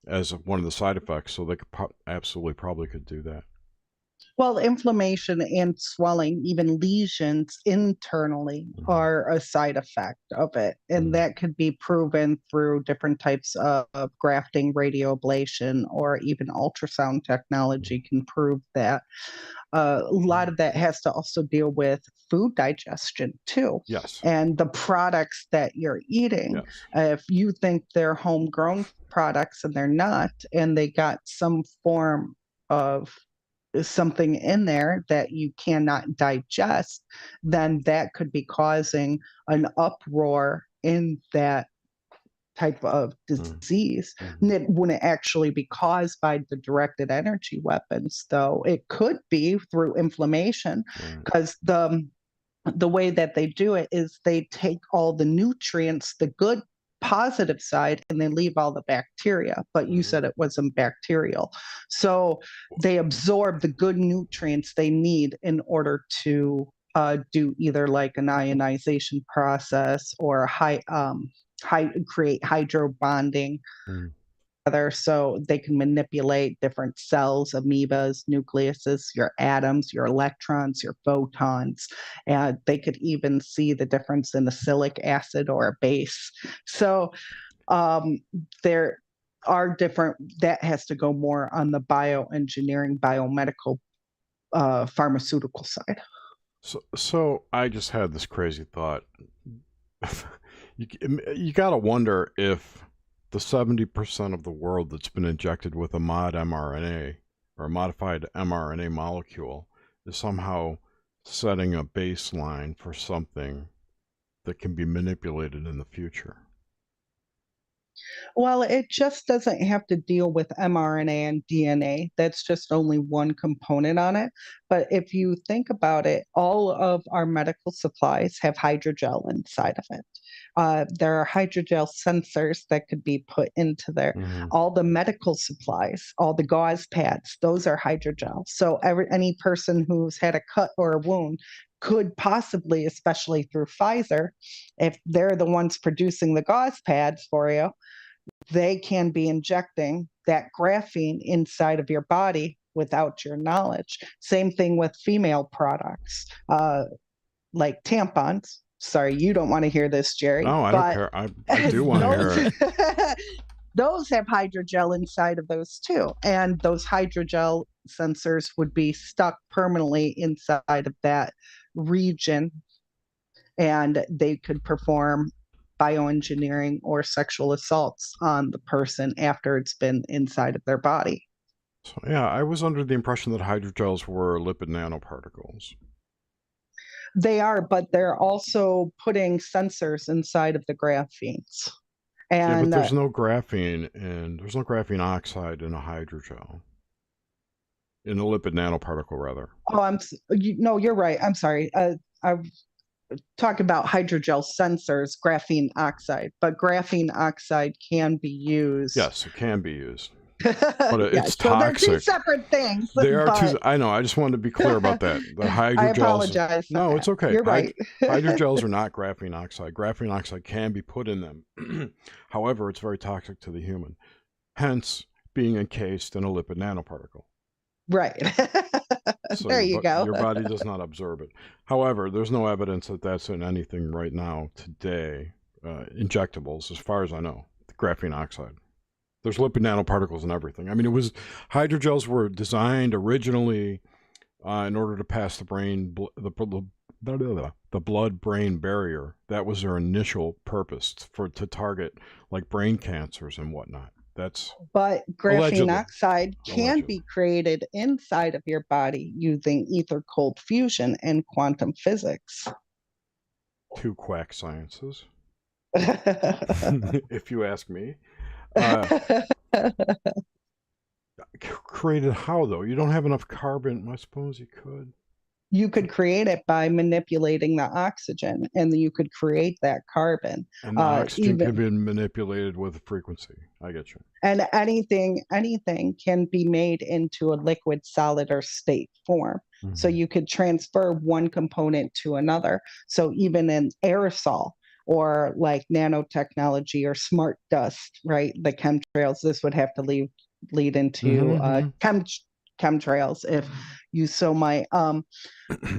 Speaker 2: as one of the side effects, so they could absolutely probably could do that.
Speaker 3: Well, inflammation and swelling, even lesions internally, are a side effect of it. And that could be proven through different types of grafting, radioablation, or even ultrasound technology can prove that. A lot of that has to also deal with food digestion too.
Speaker 2: Yes.
Speaker 3: And the products that you're eating.
Speaker 2: Yes.
Speaker 3: If you think they're homegrown products and they're not, and they got some form of something in there that you cannot digest, then that could be causing an uproar in that type of disease. And it wouldn't actually be caused by the directed energy weapons, though. It could be through inflammation, because the way that they do it is they take all the nutrients, the good positive side, and they leave all the bacteria. But you said it wasn't bacterial. So they absorb the good nutrients they need in order to do either like an ionization process or create hydro bonding. So they can manipulate different cells, amoebas, nucleuses, your atoms, your electrons, your photons, and they could even see the difference in a acylic acid or a base. So there are different, that has to go more on the bioengineering, biomedical, pharmaceutical side.
Speaker 2: So I just had this crazy thought. You got to wonder if the 70% of the world that's been injected with a mod mRNA or a modified mRNA molecule is somehow setting a baseline for something that can be manipulated in the future.
Speaker 3: Well, it just doesn't have to deal with mRNA and DNA. That's just only one component on it. But if you think about it, all of our medical supplies have hydrogel inside of it. There are hydrogel sensors that could be put into there. All the medical supplies, all the gauze pads, those are hydrogel. So any person who's had a cut or a wound could possibly, especially through Pfizer, if they're the ones producing the gauze pads for you, they can be injecting that graphene inside of your body without your knowledge. Same thing with female products, like tampons. Sorry, you don't want to hear this, Jerry.
Speaker 2: No, I don't care. I do want to hear it.
Speaker 3: Those have hydrogel inside of those too. And those hydrogel sensors would be stuck permanently inside of that region, and they could perform bioengineering or sexual assaults on the person after it's been inside of their body.
Speaker 2: So, yeah, I was under the impression that hydrogels were lipid nanoparticles.
Speaker 3: They are, but they're also putting sensors inside of the graphenes. And
Speaker 2: but there's no graphene, and there's no graphene oxide in a hydrogel. In a lipid nanoparticle, rather.
Speaker 3: Oh, no, you're right. I'm sorry. I'm talking about hydrogel sensors, graphene oxide, but graphene oxide can be used.
Speaker 2: Yes, it can be used. But it's toxic.
Speaker 3: So they're two separate things.
Speaker 2: They are two. I know. I just wanted to be clear about that. The hydrogels.
Speaker 3: I apologize.
Speaker 2: No, it's okay.
Speaker 3: You're right.
Speaker 2: Hydrogels are not graphene oxide. Graphene oxide can be put in them. However, it's very toxic to the human. Hence, being encased in a lipid nanoparticle.
Speaker 3: Right. So there you go.
Speaker 2: Your body does not absorb it. However, there's no evidence that that's in anything right now today. Injectables, as far as I know, the graphene oxide. There's lipid nanoparticles and everything. I mean, hydrogels were designed originally in order to pass the blood-brain barrier. That was their initial purpose, to target like brain cancers and whatnot.
Speaker 3: But graphene oxide can be created inside of your body using ether cold fusion and quantum physics.
Speaker 2: Two quack sciences, if you ask me. Created how, though? You don't have enough carbon. I suppose you could.
Speaker 3: You could create it by manipulating the oxygen, and you could create that carbon.
Speaker 2: And the oxygen can be manipulated with a frequency. I get you.
Speaker 3: And anything can be made into a liquid, solid, or state form. So you could transfer one component to another. So even in aerosol, or like nanotechnology or smart dust, right? The chemtrails, this would have to lead into chemtrails, if you so might.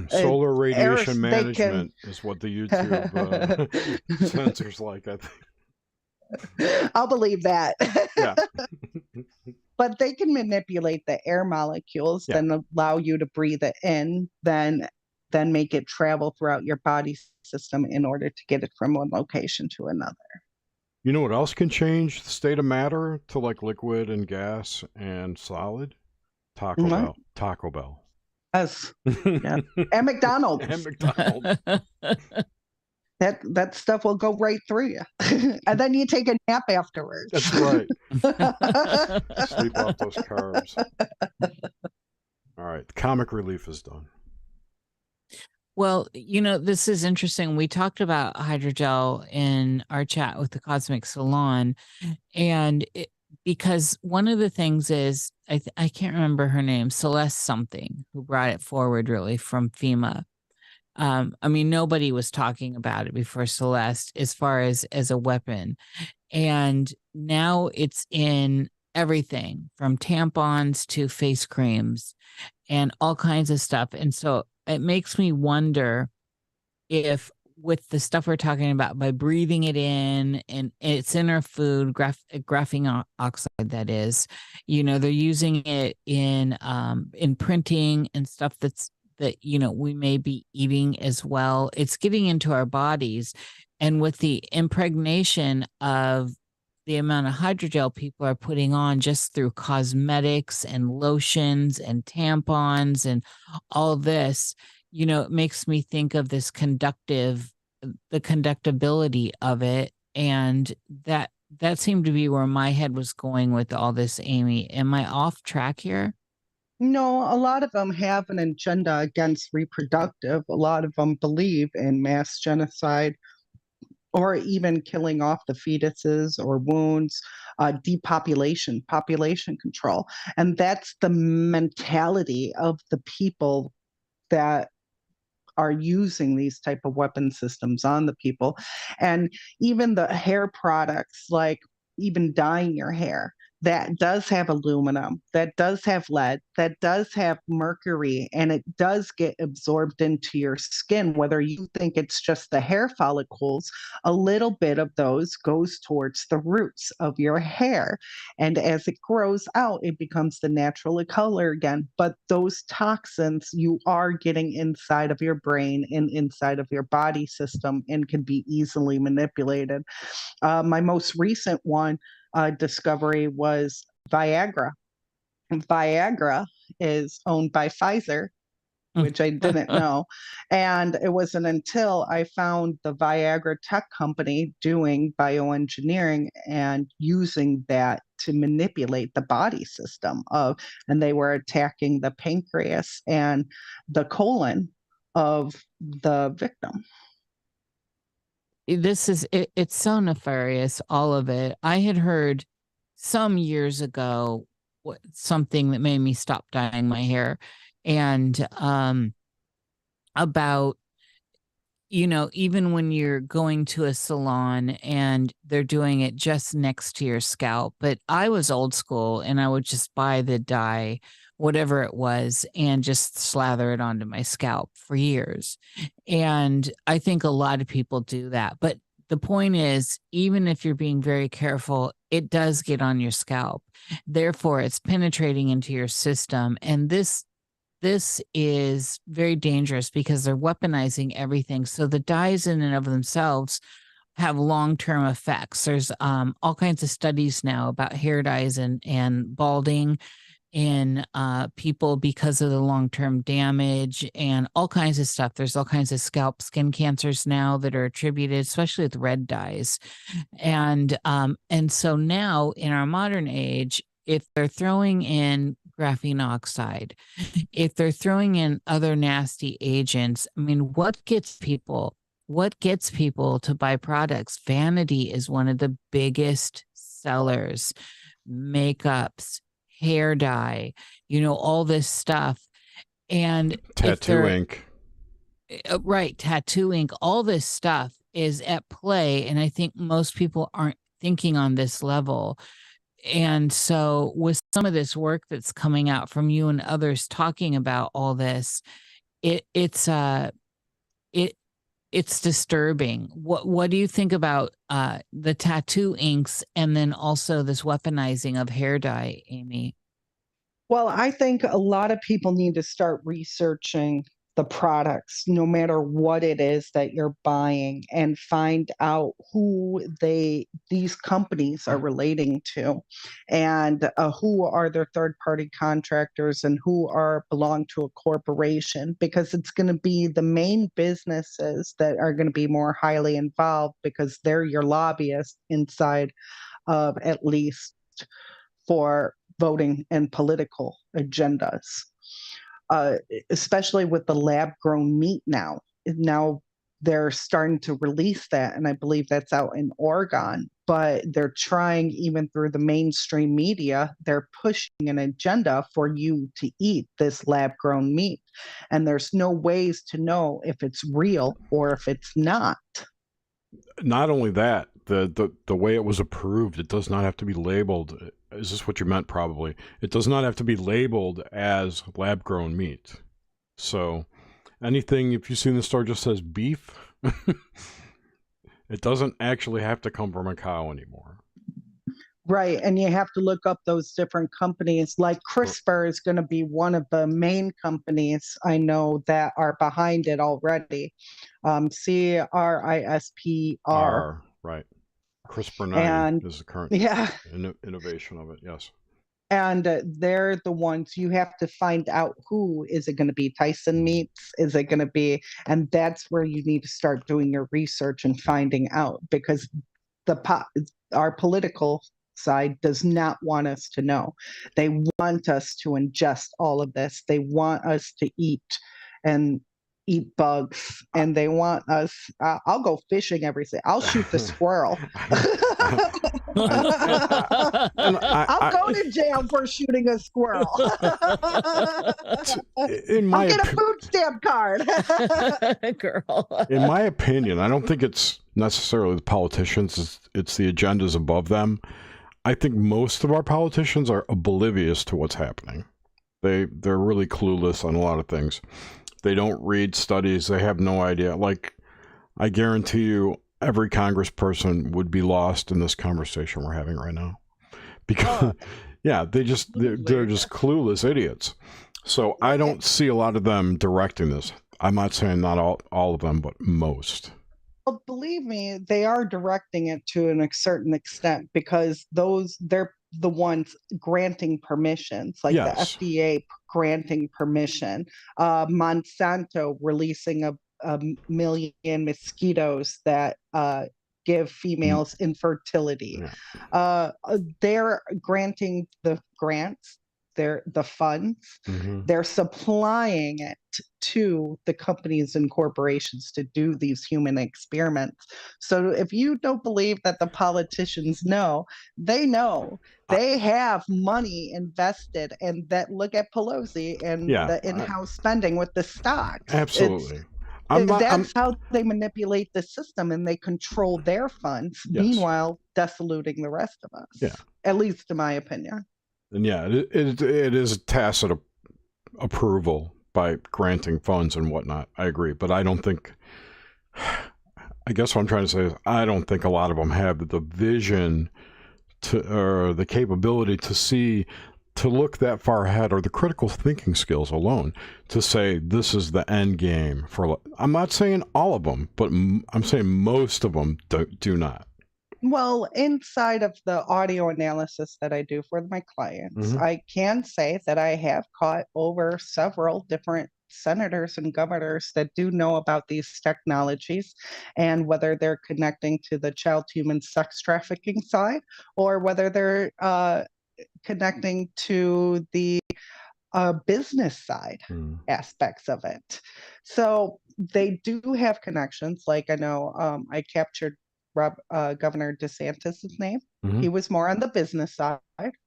Speaker 2: Solar radiation
Speaker 3: they can-
Speaker 2: management is what the YouTube censor's like, I think.
Speaker 3: I'll believe that.
Speaker 2: Yeah.
Speaker 3: But they can manipulate the air molecules,
Speaker 2: Yeah.
Speaker 3: then allow you to breathe it in, then make it travel throughout your body system in order to get it from one location to another.
Speaker 2: You know what else can change the state of matter to like liquid and gas and solid? Taco Bell. Taco Bell.
Speaker 3: Yes. Yeah. And McDonald's.
Speaker 2: And McDonald's.
Speaker 3: That stuff will go right through you. And then you take a nap afterwards.
Speaker 2: That's right. Sleep off those carbs. All right. The comic relief is done.
Speaker 4: Well, this is interesting. We talked about hydrogel in our chat with the Cosmic Salon, and because one of the things is, I can't remember her name, Celeste something, who brought it forward really from FEMA. I mean, nobody was talking about it before Celeste as far as a weapon. And now it's in everything from tampons to face creams and all kinds of stuff. And so it makes me wonder if with the stuff we're talking about, by breathing it in, and it's in our food, graphene oxide, that is, they're using it in printing and stuff that we may be eating as well. It's getting into our bodies. And with the impregnation of the amount of hydrogel people are putting on just through cosmetics and lotions and tampons and all this, it makes me think of this the conductibility of it. And that seemed to be where my head was going with all this, Amy. Am I off track here?
Speaker 3: No, a lot of them have an agenda against reproductive. A lot of them believe in mass genocide, or even killing off the fetuses or wounds, depopulation, population control. And that's the mentality of the people that are using these type of weapon systems on the people. And even the hair products, like even dyeing your hair, that does have aluminum, that does have lead, that does have mercury, and it does get absorbed into your skin. Whether you think it's just the hair follicles, a little bit of those goes towards the roots of your hair. And as it grows out, it becomes the natural color again. But those toxins you are getting inside of your brain and inside of your body system and can be easily manipulated. My most recent one discovery was Viagra. Viagra is owned by Pfizer, which I didn't know. And it wasn't until I found the Viagra tech company doing bioengineering and using that to manipulate the body system and they were attacking the pancreas and the colon of the victim.
Speaker 4: It's so nefarious, all of it. I had heard some years ago something that made me stop dyeing my hair, and about, even when you're going to a salon and they're doing it just next to your scalp. But I was old school and I would just buy the dye, whatever it was, and just slather it onto my scalp for years. And I think a lot of people do that. But the point is, even if you're being very careful, it does get on your scalp. Therefore, it's penetrating into your system. And this is very dangerous because they're weaponizing everything. So the dyes in and of themselves have long-term effects. There's all kinds of studies now about hair dyes and balding in people because of the long-term damage and all kinds of stuff. There's all kinds of scalp skin cancers now that are attributed, especially with red dyes. And so now in our modern age, if they're throwing in graphene oxide, if they're throwing in other nasty agents, I mean, what gets people to buy products? Vanity is one of the biggest sellers. Makeups, hair dye, all this stuff. And
Speaker 2: tattoo ink.
Speaker 4: Right, tattoo ink, all this stuff is at play. And I think most people aren't thinking on this level. And so with some of this work that's coming out from you and others talking about all this, it's disturbing. What do you think about the tattoo inks and then also this weaponizing of hair dye, Amy?
Speaker 3: Well, I think a lot of people need to start researching the products, no matter what it is that you're buying, and find out who these companies are relating to, and who are their third-party contractors, and who belong to a corporation, because it's going to be the main businesses that are going to be more highly involved, because they're your lobbyists inside of, at least for voting and political agendas. Especially with the lab-grown meat now. Now they're starting to release that, and I believe that's out in Oregon. But they're trying, even through the mainstream media, they're pushing an agenda for you to eat this lab-grown meat. And there's no ways to know if it's real or if it's not.
Speaker 2: Not only that, the way it was approved, it does not have to be labeled. Is this what you meant? Probably. It does not have to be labeled as lab-grown meat. So anything, if you see in the store, just says beef, it doesn't actually have to come from a cow anymore.
Speaker 3: Right. And you have to look up those different companies. Like CRISPR is going to be one of the main companies I know that are behind it already. CRISPR.
Speaker 2: Right. CRISPR-9 is the current innovation of it, yes.
Speaker 3: And they're the ones you have to find out who. Is it going to be Tyson Meats? Is it going to be? And that's where you need to start doing your research and finding out, because our political side does not want us to know. They want us to ingest all of this. They want us to eat bugs, and they want us. I'll go fishing every day. I'll shoot the squirrel. I'll go to jail for shooting a squirrel. I'll get a food stamp card.
Speaker 4: Girl.
Speaker 2: In my opinion, I don't think it's necessarily the politicians. It's the agendas above them. I think most of our politicians are oblivious to what's happening. They're really clueless on a lot of things. They don't read studies. They have no idea. Like, I guarantee you, every congressperson would be lost in this conversation we're having right now, because they're just clueless idiots. So I don't see a lot of them directing this. I'm not saying not all of them, but most.
Speaker 3: Well, believe me, they are directing it to a certain extent, because they're the ones granting permissions, like the FDA granting permission, Monsanto releasing a million mosquitoes that give females infertility. They're granting the grants, the funds, they're supplying it to the companies and corporations to do these human experiments. So if you don't believe that the politicians know, they know. They have money invested, and that, look at Pelosi and the in-house spending with the stocks.
Speaker 2: Absolutely.
Speaker 3: That's how they manipulate the system, and they control their funds, meanwhile diluting the rest of us.
Speaker 2: Yeah.
Speaker 3: At least in my opinion.
Speaker 2: And it is a tacit approval by granting funds and whatnot. I agree. But I don't think, I guess what I'm trying to say is, I don't think a lot of them have the vision or the capability to look that far ahead, or the critical thinking skills alone to say this is the end game for. I'm not saying all of them, but I'm saying most of them do not.
Speaker 3: Well, inside of the audio analysis that I do for my clients, I can say that I have caught over several different senators and governors that do know about these technologies, and whether they're connecting to the child human sex trafficking side, or whether they're connecting to the business side aspects of it. So they do have connections. Like, I know I captured Governor DeSantis' name. He was more on the business side.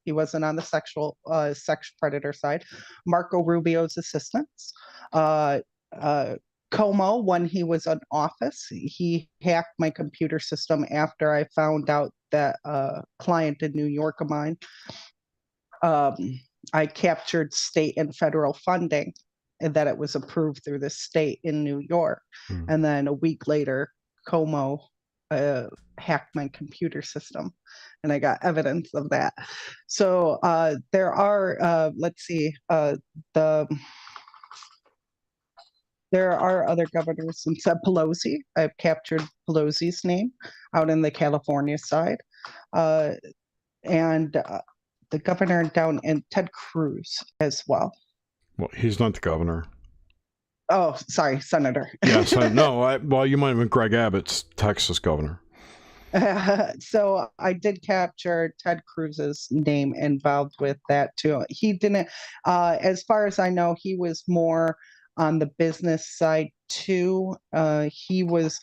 Speaker 3: He wasn't on the sexual sex predator side. Marco Rubio's assistants, Como, when he was in office, he hacked my computer system after I found out that a client in New York of mine, I captured state and federal funding and that it was approved through the state in New York. And then a week later, Como hacked my computer system, and I got evidence of that. So there are, there are other governors. Since Pelosi, I've captured Pelosi's name out in the California side, and the governor down in Ted Cruz as well.
Speaker 2: Well, he's not the governor.
Speaker 3: Oh, sorry, senator.
Speaker 2: Yes, well, you might have been Greg Abbott's Texas governor.
Speaker 3: So I did capture Ted Cruz's name involved with that too. He didn't, as far as I know, he was more on the business side too. He was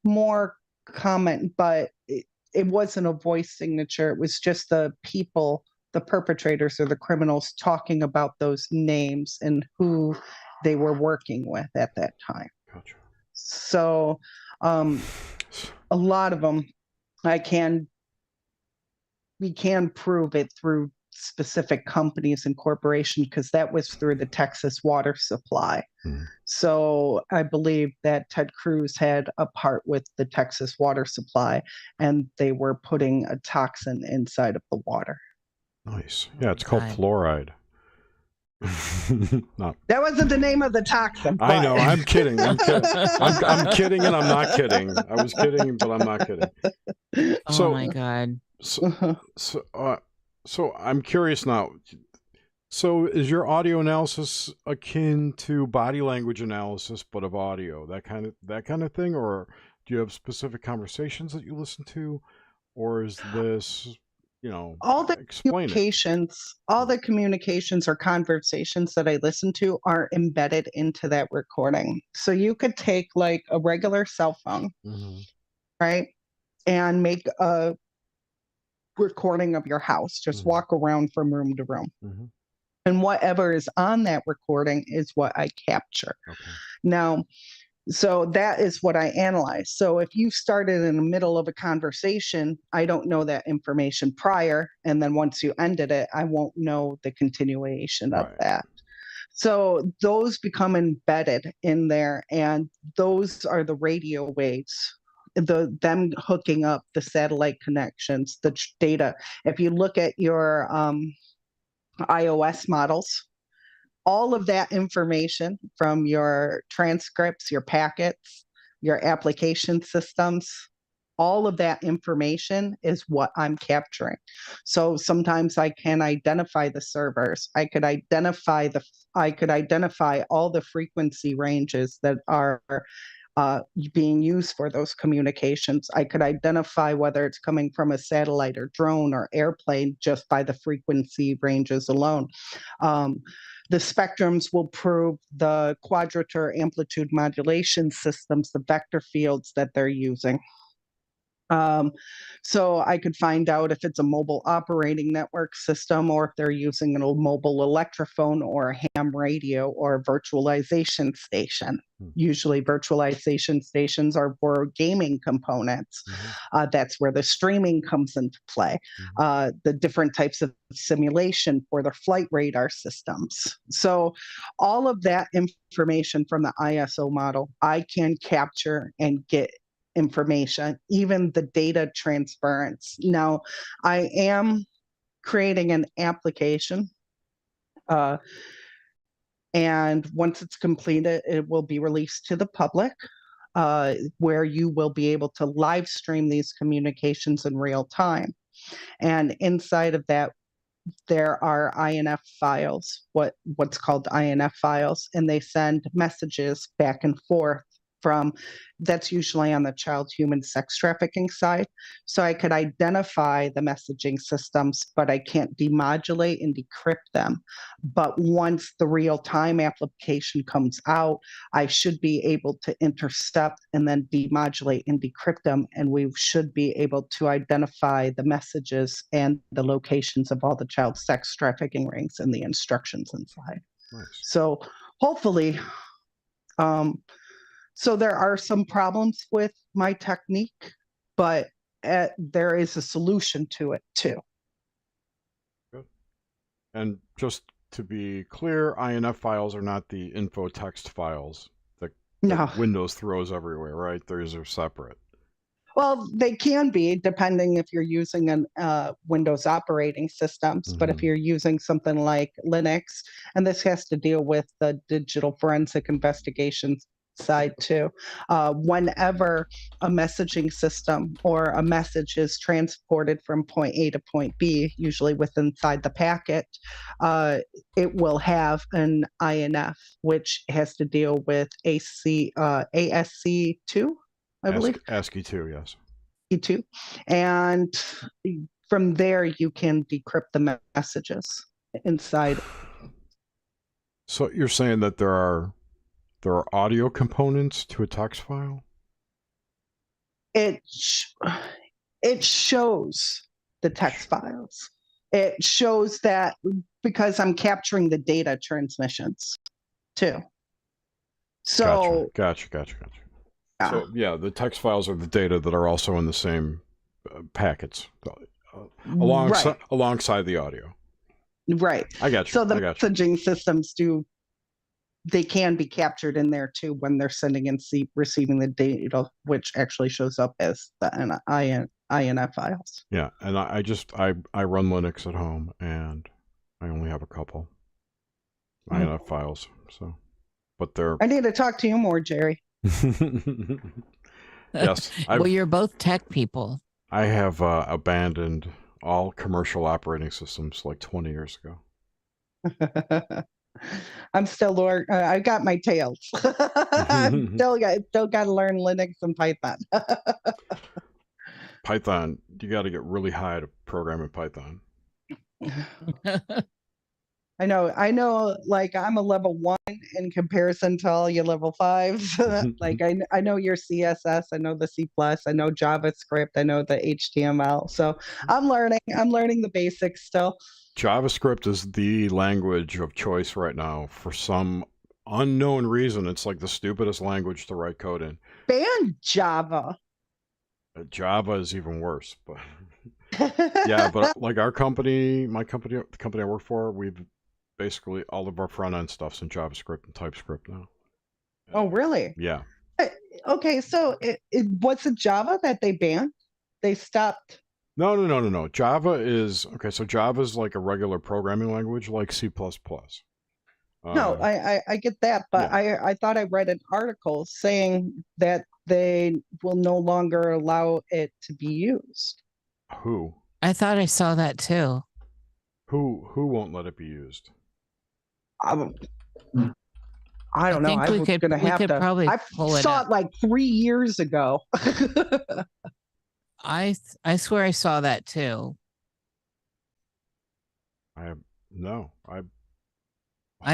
Speaker 3: more comment, but it wasn't a voice signature. It was just the people, the perpetrators or the criminals talking about those names and who they were working with at that time.
Speaker 2: Gotcha.
Speaker 3: So a lot of them, we can prove it through specific companies and corporations, because that was through the Texas water supply. So I believe that Ted Cruz had a part with the Texas water supply, and they were putting a toxin inside of the water.
Speaker 2: Nice. Yeah, it's called fluoride. No.
Speaker 3: That wasn't the name of the toxin. But...
Speaker 2: I know. I'm kidding. I'm kidding, and I'm not kidding. I was kidding, but I'm not kidding.
Speaker 4: Oh my God.
Speaker 2: So I'm curious now. So is your audio analysis akin to body language analysis, but of audio, that kind of thing, or do you have specific conversations that you listen to, or is this,
Speaker 3: all the communications or conversations that I listen to are embedded into that recording. So you could take like a regular cell phone, right, and make a recording of your house. Just walk around from room to room. And whatever is on that recording is what I capture. Now, so that is what I analyze. So if you started in the middle of a conversation, I don't know that information prior. And then once you ended it, I won't know the continuation of that. So those become embedded in there. And those are the radio waves, them hooking up the satellite connections, the data. If you look at your iOS models, all of that information from your transcripts, your packets, your application systems, all of that information is what I'm capturing. So sometimes I can identify the servers. I could identify all the frequency ranges that are being used for those communications. I could identify whether it's coming from a satellite or drone or airplane just by the frequency ranges alone. The spectrums will prove the quadrature amplitude modulation systems, the vector fields that they're using. So I could find out if it's a mobile operating network system, or if they're using a mobile electrophone or a ham radio or a virtualization station. Usually virtualization stations are for gaming components. That's where the streaming comes into play. The different types of simulation for their flight radar systems. So all of that information from the ISO model, I can capture and get information, even the data transference. Now, I am creating an application, and once it's completed, it will be released to the public, where you will be able to live stream these communications in real time. And inside of that, there are INF files, what's called INF files, and they send messages back and forth that's usually on the child human sex trafficking side. So I could identify the messaging systems, but I can't demodulate and decrypt them. But once the real-time application comes out, I should be able to intercept and then demodulate and decrypt them, and we should be able to identify the messages and the locations of all the child sex trafficking rings and the instructions inside. So hopefully, So there are some problems with my technique, but there is a solution to it too.
Speaker 2: Good. And just to be clear, INF files are not the info text files that Windows throws everywhere, right? Those are separate.
Speaker 3: Well, they can be, depending if you're using an Windows operating systems. But if you're using something like Linux, and this has to deal with the digital forensic investigations side too, whenever a messaging system or a message is transported from point A to point B, usually inside the packet, it will have an INF, which has to deal with ASC2. I believe.
Speaker 2: ASCII 2, yes.
Speaker 3: ASCII 2. And from there, you can decrypt the messages inside.
Speaker 2: So you're saying that there are audio components to a text file?
Speaker 3: It shows the text files. It shows that because I'm capturing the data transmissions too. So
Speaker 2: Gotcha. So yeah, the text files are the data that are also in the same packets alongside the audio.
Speaker 3: Right.
Speaker 2: I got you.
Speaker 3: So the messaging systems they can be captured in there too when they're sending and receiving the data, which actually shows up as the INF files.
Speaker 2: Yeah, and I run Linux at home, and I only have a couple INF files. So, but I
Speaker 3: need to talk to you more, Jerry.
Speaker 2: Yes.
Speaker 4: Well, you're both tech people.
Speaker 2: I have abandoned all commercial operating systems like 20 years ago.
Speaker 3: I'm still I got my tails. I'm still got to learn Linux and Python.
Speaker 2: Python, you got to get really high to program in Python.
Speaker 3: I know, like I'm a level 1 in comparison to all you level 5s. Like I know your CSS, I know the C++, I know JavaScript, I know the HTML. So I'm learning the basics still.
Speaker 2: JavaScript is the language of choice right now for some unknown reason. It's like the stupidest language to write code in.
Speaker 3: Ban Java.
Speaker 2: Java is even worse, but yeah, but like my company, the company I work for, we've basically all of our front end stuff's in JavaScript and TypeScript now.
Speaker 3: Oh, really?
Speaker 2: Yeah.
Speaker 3: Okay, so what's the Java that they banned? They stopped.
Speaker 2: No. Java is so Java is like a regular programming language like C++.
Speaker 3: No, I get that, but yeah. I thought I read an article saying that they will no longer allow it to be used.
Speaker 2: Who?
Speaker 4: I thought I saw that too.
Speaker 2: Who won't let it be used?
Speaker 3: I don't know. I saw it like 3 years ago.
Speaker 4: I swear I saw that too.
Speaker 2: I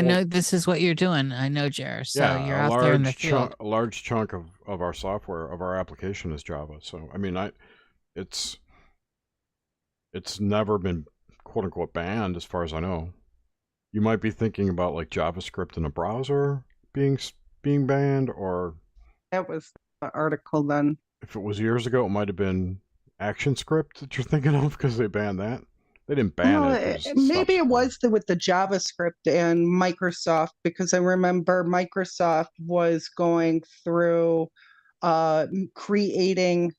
Speaker 4: know this is what you're doing. I know, Jer. So you're out there in the field.
Speaker 2: A large chunk of our software, of our application is Java. So I mean, it's never been quote unquote banned as far as I know. You might be thinking about like JavaScript in a browser being banned, or
Speaker 3: that was the article then.
Speaker 2: If it was years ago, it might have been ActionScript that you're thinking of because they banned that. They didn't ban it.
Speaker 3: Maybe it was with the JavaScript and Microsoft, because I remember Microsoft was going through creating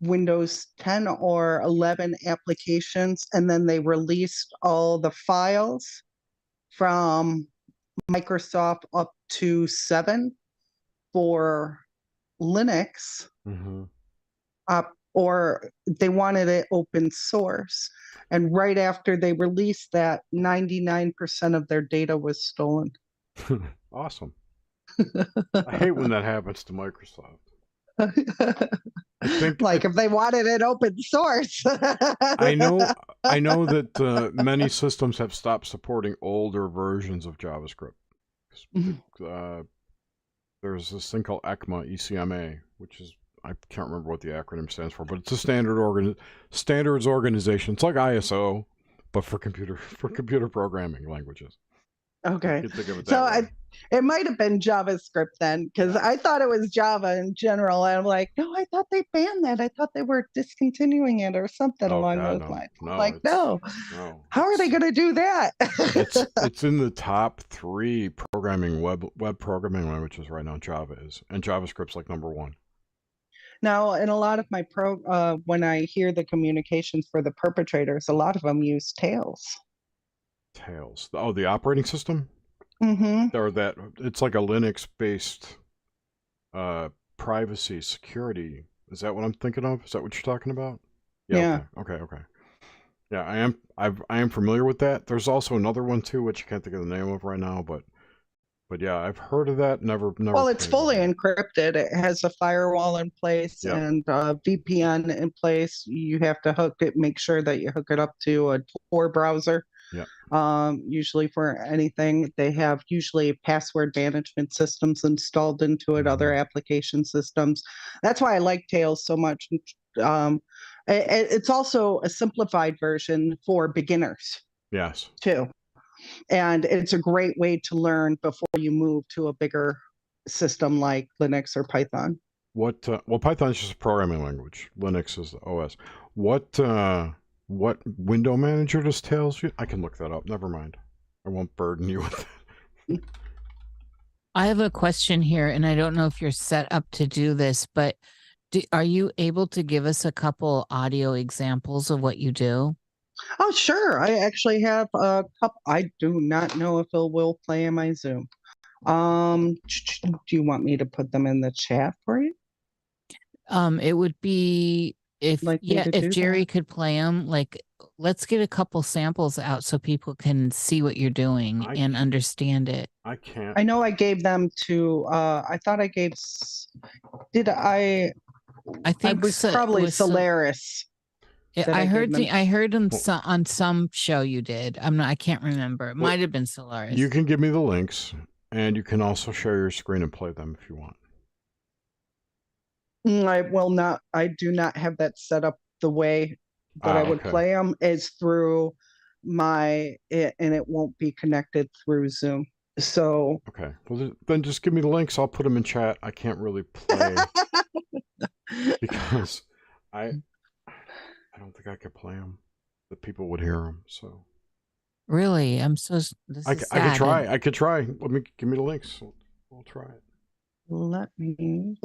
Speaker 3: Windows 10 or 11 applications, and then they released all the files from Microsoft up to 7 for Linux. Or they wanted it open source. And right after they released that, 99% of their data was stolen.
Speaker 2: Awesome. I hate when that happens to Microsoft.
Speaker 3: If they wanted it open source.
Speaker 2: I know that many systems have stopped supporting older versions of JavaScript. There's this thing called ECMA, which is, I can't remember what the acronym stands for, but it's a standards organization. It's like ISO, but for computer programming languages.
Speaker 3: Okay.
Speaker 2: You think of it
Speaker 3: So
Speaker 2: that way.
Speaker 3: it might have been JavaScript then, because I thought it was Java in general. And I'm like, no, I thought they banned that. I thought they were discontinuing it or something
Speaker 2: Oh
Speaker 3: along
Speaker 2: God,
Speaker 3: those
Speaker 2: no,
Speaker 3: lines. I'm
Speaker 2: no,
Speaker 3: like,
Speaker 2: it's
Speaker 3: no.
Speaker 2: no.
Speaker 3: How are they going to do that?
Speaker 2: It's in the top 3 programming web programming languages right now. Java is, and JavaScript's like #1.
Speaker 3: Now, in a lot of my when I hear the communications for the perpetrators, a lot of them use Tails.
Speaker 2: Tails. Oh, the operating system.
Speaker 3: Mm-hmm.
Speaker 2: Or that it's like a Linux-based privacy security. Is that what I'm thinking of? Is that what you're talking about?
Speaker 3: Yeah.
Speaker 2: Okay. Yeah, I am familiar with that. There's also another one too, which I can't think of the name of right now, but yeah, I've heard of that. Never.
Speaker 3: Well, it's fully encrypted. It has a firewall in place and VPN in place. You have to make sure that you hook it up to a Tor browser.
Speaker 2: Yeah.
Speaker 3: Usually for anything, they have usually password management systems installed into it, other application systems. That's why I like Tails so much. It's also a simplified version for beginners.
Speaker 2: Yes.
Speaker 3: Too. And it's a great way to learn before you move to a bigger system like Linux or Python.
Speaker 2: Well, Python is just a programming language. Linux is the OS. What window manager does Tails use? I can look that up. Never mind. I won't burden you with it.
Speaker 4: I have a question here, and I don't know if you're set up to do this, but are you able to give us a couple audio examples of what you do?
Speaker 3: Oh, sure. I actually have a couple. I do not know if it will play in my Zoom. Do you want me to put them in the chat for you?
Speaker 4: It would be if Jerry could play them. Like, let's get a couple samples out so people can see what you're doing and understand it.
Speaker 2: I can't.
Speaker 3: I know I gave them to. I thought I gave. Did I?
Speaker 4: I think
Speaker 3: it was probably Solaris.
Speaker 4: I heard him on some show you did. I can't remember. It might have been Solaris.
Speaker 2: You can give me the links, and you can also share your screen and play them if you want.
Speaker 3: I will not. I do not have that set up. The way that I would play them is through and it won't be connected through Zoom. So
Speaker 2: okay, well then just give me the links. I'll put them in chat. I can't really play because I don't think I could play them. The people would hear them. So
Speaker 4: really, I'm so.
Speaker 2: I could try. I could try. Give me the links. We'll try it.
Speaker 3: Let me.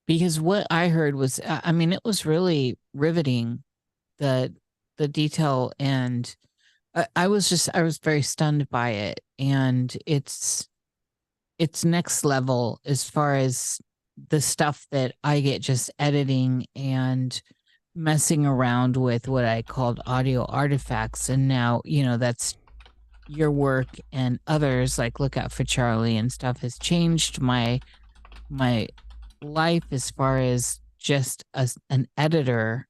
Speaker 4: Because what I heard was, it was really riveting, the detail, and I was very stunned by it, and it's next level as far as the stuff that I get just editing and messing around with what I called audio artifacts, and now that's your work and others like Look Out for Charlie and stuff has changed my life as far as just an editor.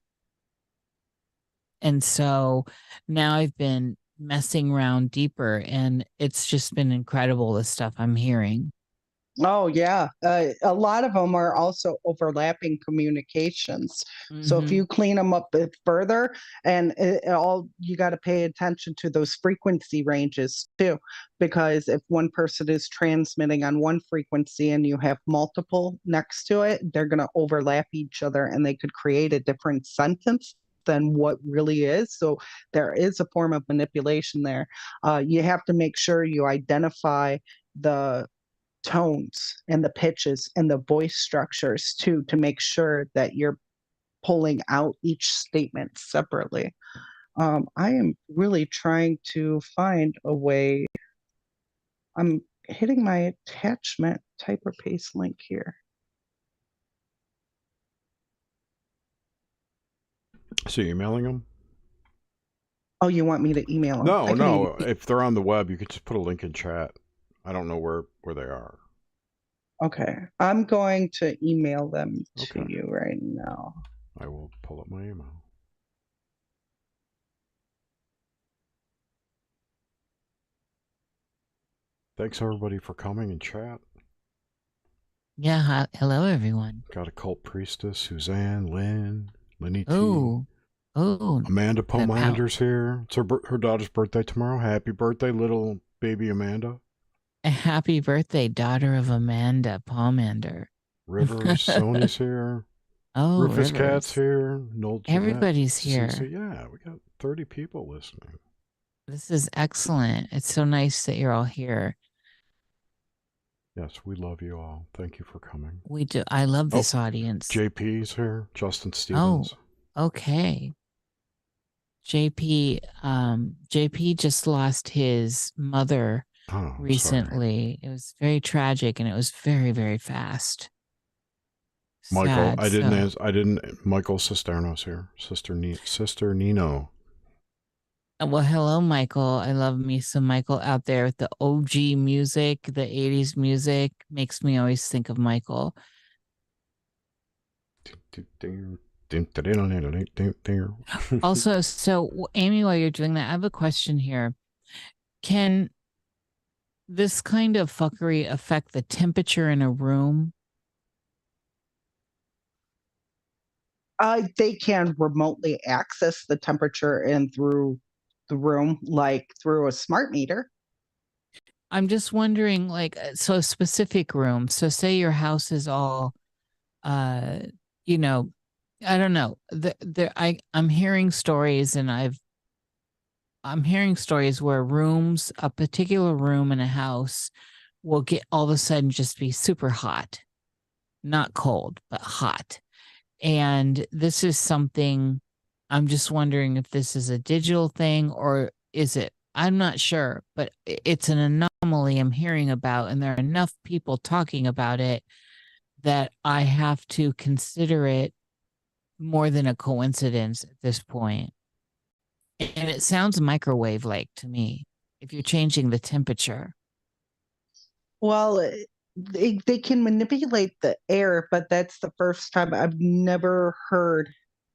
Speaker 4: And so now I've been messing around deeper, and it's just been incredible, the stuff I'm hearing.
Speaker 3: Oh, yeah. A lot of them are also overlapping communications. So if you clean them up further, and you got to pay attention to those frequency ranges too, because if one person is transmitting on one frequency and you have multiple next to it, they're going to overlap each other and they could create a different sentence than what really is. So there is a form of manipulation there. You have to make sure you identify the tones and the pitches and the voice structures too, to make sure that you're pulling out each statement separately. I am really trying to find a way. I'm hitting my attachment, type or paste link here.
Speaker 2: So you're emailing them?
Speaker 3: Oh, you want me to email them?
Speaker 2: No. If they're on the web, you could just put a link in chat. I don't know where they are.
Speaker 3: Okay. I'm going to email them to you right now.
Speaker 2: I will pull up my email. Thanks everybody for coming in chat.
Speaker 4: Yeah. Hello, everyone.
Speaker 2: Got a cult priestess, Suzanne, Lynn, Lenny T.
Speaker 4: Oh, Oh,
Speaker 2: Amanda Pomander's here. It's her daughter's birthday tomorrow. Happy birthday, little baby Amanda.
Speaker 4: Happy birthday, daughter of Amanda Pomander.
Speaker 2: Rivers, Sony's here.
Speaker 4: Oh,
Speaker 2: Rufus Cat's here. Noel
Speaker 4: Everybody's here.
Speaker 2: Cece. Yeah, we got 30 people listening.
Speaker 4: This is excellent. It's so nice that you're all here.
Speaker 2: Yes, we love you all. Thank you for coming.
Speaker 4: We do. I love this audience.
Speaker 2: JP's here. Justin Stevens.
Speaker 4: Oh, okay. JP just lost his mother recently. It was very tragic and it was very, very fast.
Speaker 2: Michael, Michael Cisterno's here. Sister Nino.
Speaker 4: Well, hello, Michael. I love me some Michael out there with the OG music, the 80s music. Makes me always think of Michael. Also, so Amy, while you're doing that, I have a question here. Can this kind of fuckery affect the temperature in a room?
Speaker 3: They can remotely access the temperature and through the room, like through a smart meter.
Speaker 4: I'm just wondering, like, so a specific room. So say your house is all, you know, I don't know. I'm hearing stories, and I'm hearing stories where a particular room in a house will get all of a sudden just be super hot, not cold, but hot. And this is something, I'm just wondering if this is a digital thing or is it, I'm not sure, but it's an anomaly I'm hearing about, and there are enough people talking about it that I have to consider it more than a coincidence at this point. And it sounds microwave-like to me, if you're changing the temperature.
Speaker 3: Well, they can manipulate the air, but that's the first time. I've never heard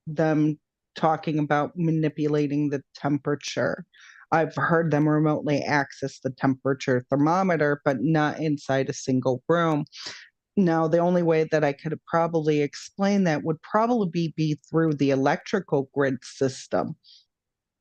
Speaker 3: them talking about manipulating the temperature. I've heard them remotely access the temperature thermometer, but not inside a single room. Now, the only way that I could probably explain that would probably be through the electrical grid system.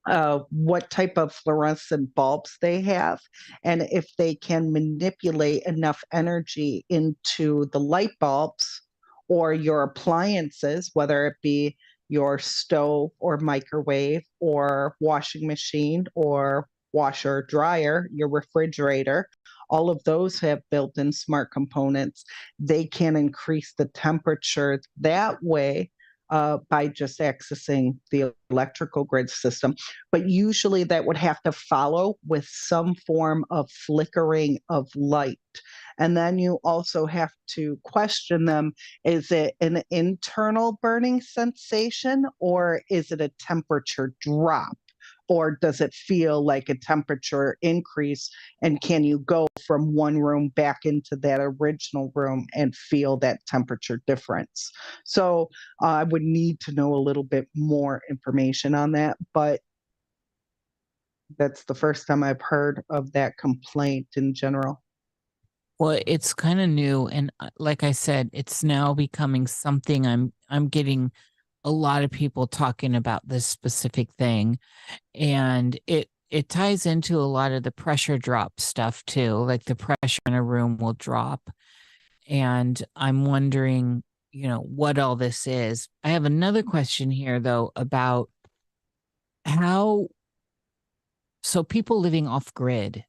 Speaker 3: What type of fluorescent bulbs they have, and if they can manipulate enough energy into the light bulbs or your appliances, whether it be your stove or microwave or washing machine or washer dryer, your refrigerator. All of those have built-in smart components. They can increase the temperature that way by just accessing the electrical grid system. But usually that would have to follow with some form of flickering of light. And then you also have to question them. Is it an internal burning sensation, or is it a temperature drop? Or does it feel like a temperature increase? And can you go from one room back into that original room and feel that temperature difference? So I would need to know a little bit more information on that. But that's the first time I've heard of that complaint in general.
Speaker 4: Well, it's kind of new, and like I said, it's now becoming something I'm getting a lot of people talking about this specific thing, and it ties into a lot of the pressure drop stuff too. Like the pressure in a room will drop, and I'm wondering, what all this is. I have another question here though about so people living off grid.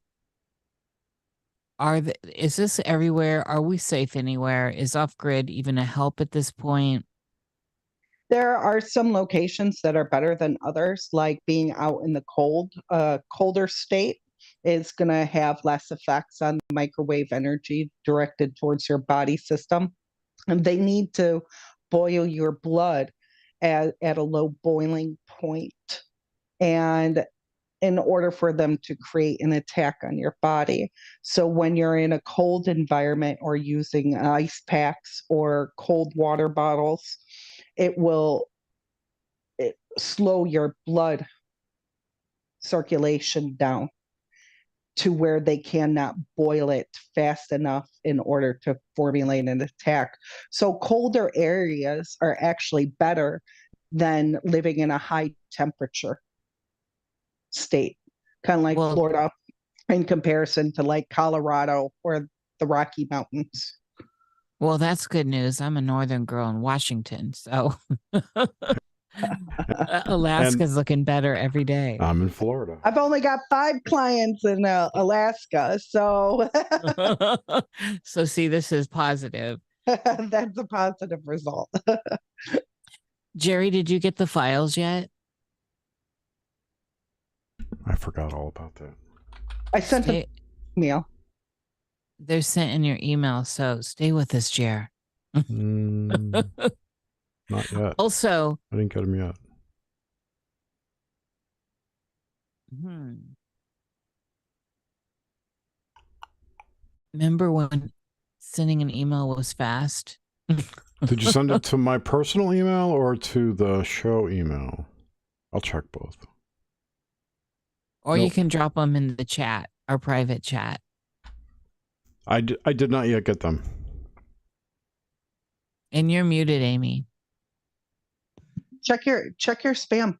Speaker 4: Is this everywhere? Are we safe anywhere? Is off-grid even a help at this point?
Speaker 3: There are some locations that are better than others, like being out in the colder state is going to have less effects on the microwave energy directed towards your body system. And they need to boil your blood at a low boiling point. And in order for them to create an attack on your body. So when you're in a cold environment or using ice packs or cold water bottles, it will slow your blood circulation down to where they cannot boil it fast enough in order to formulate an attack. So colder areas are actually better than living in a high temperature state, kind of like Florida in comparison to like Colorado or the Rocky Mountains.
Speaker 4: Well, that's good news. I'm a northern girl in Washington, so Alaska's looking better every day.
Speaker 2: I'm in Florida.
Speaker 3: I've only got 5 clients in Alaska, so
Speaker 4: so see, this is positive.
Speaker 3: That's a positive result.
Speaker 4: Jerry, did you get the files yet?
Speaker 2: I forgot all about that.
Speaker 3: I sent an email.
Speaker 4: They're sent in your email, so stay with us, Jer.
Speaker 2: Not yet.
Speaker 4: Also,
Speaker 2: I didn't get them yet.
Speaker 4: Remember when sending an email was fast?
Speaker 2: Did you send it to my personal email or to the show email? I'll check both.
Speaker 4: Or you can drop them in the chat, our private chat.
Speaker 2: I did not yet get them.
Speaker 4: And you're muted, Amy.
Speaker 3: Check your spam.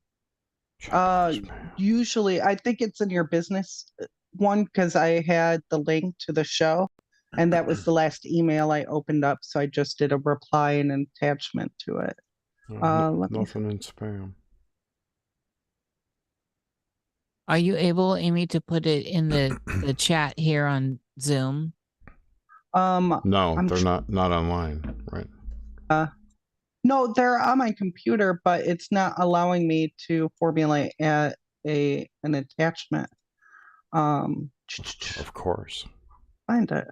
Speaker 3: Usually, I think it's in your business one because I had the link to the show, and that was the last email I opened up. So I just did a reply and an attachment to it.
Speaker 2: Nothing in spam.
Speaker 4: Are you able, Amy, to put it in the chat here on Zoom?
Speaker 2: No, they're not online, right?
Speaker 3: No, they're on my computer, but it's not allowing me to formulate an attachment.
Speaker 2: Of course.
Speaker 3: Find it.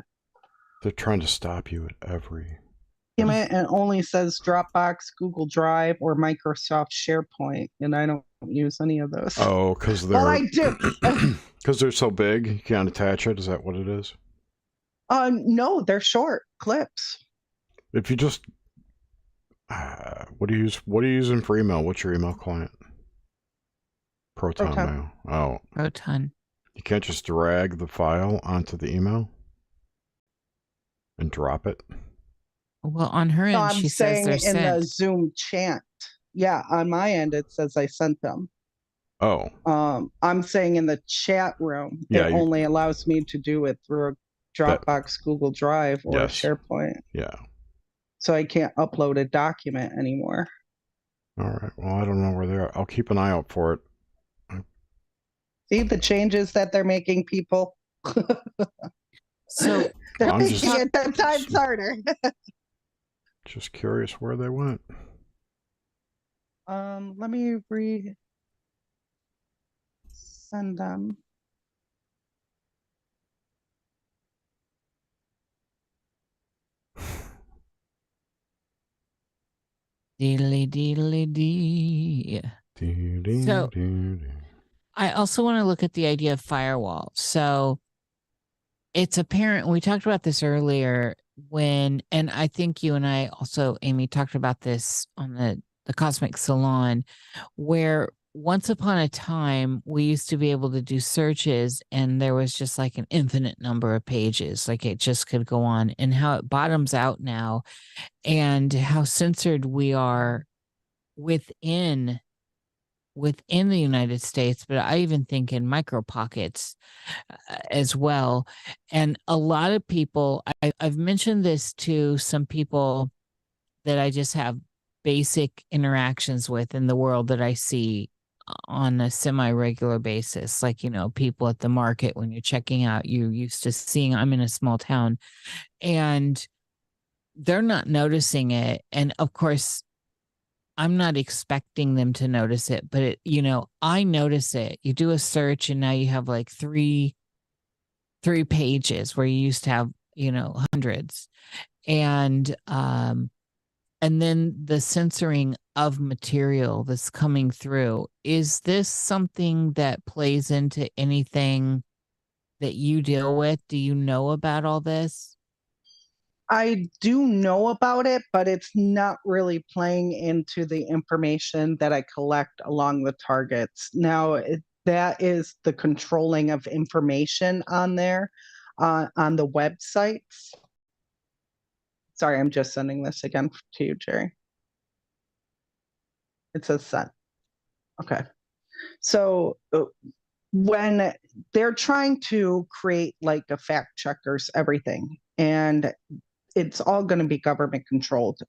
Speaker 2: They're trying to stop you at every.
Speaker 3: Damn it! It only says Dropbox, Google Drive, or Microsoft SharePoint, and I don't use any of those.
Speaker 2: Oh, because they're.
Speaker 3: Well, I do.
Speaker 2: Because they're so big, you can't attach it. Is that what it is?
Speaker 3: No, they're short clips.
Speaker 2: If you just, what are you using for email? What's your email client? Proton Mail. Oh,
Speaker 4: Proton.
Speaker 2: You can't just drag the file onto the email and drop it.
Speaker 4: Well, on her end, she says they're sent.
Speaker 3: In the Zoom chat. Yeah, on my end, it says I sent them.
Speaker 2: Oh.
Speaker 3: I'm saying in the chat room, it only allows me to do it through a Dropbox, Google Drive, or SharePoint.
Speaker 2: Yeah.
Speaker 3: So I can't upload a document anymore.
Speaker 2: All right. Well, I don't know where they are. I'll keep an eye out for it.
Speaker 3: See the changes that they're making, people?
Speaker 4: So
Speaker 3: they're making it 10 times harder.
Speaker 2: Just curious where they went.
Speaker 3: Let me send them.
Speaker 4: Deedly deedly dee. So I also want to look at the idea of firewall. So it's apparent, we talked about this earlier and I think you and I also, Amy, talked about this on the Cosmic Salon, where once upon a time, we used to be able to do searches and there was just like an infinite number of pages, like it just could go on, and how it bottoms out now and how censored we are within the United States, but I even think in micro pockets as well. And a lot of people, I've mentioned this to some people that I just have basic interactions with in the world that I see on a semi-regular basis, like, people at the market when you're checking out, you're used to seeing. I'm in a small town and they're not noticing it. And of course, I'm not expecting them to notice it, but I notice it. You do a search and now you have like three pages where you used to have, hundreds. And then the censoring of material that's coming through. Is this something that plays into anything that you deal with? Do you know about all this?
Speaker 3: I do know about it, but it's not really playing into the information that I collect along the targets. Now, that is the controlling of information on there, on the websites. Sorry, I'm just sending this again to you, Jerry. It says sent. Okay. So when they're trying to create like a fact checkers, everything, and it's all going to be government controlled.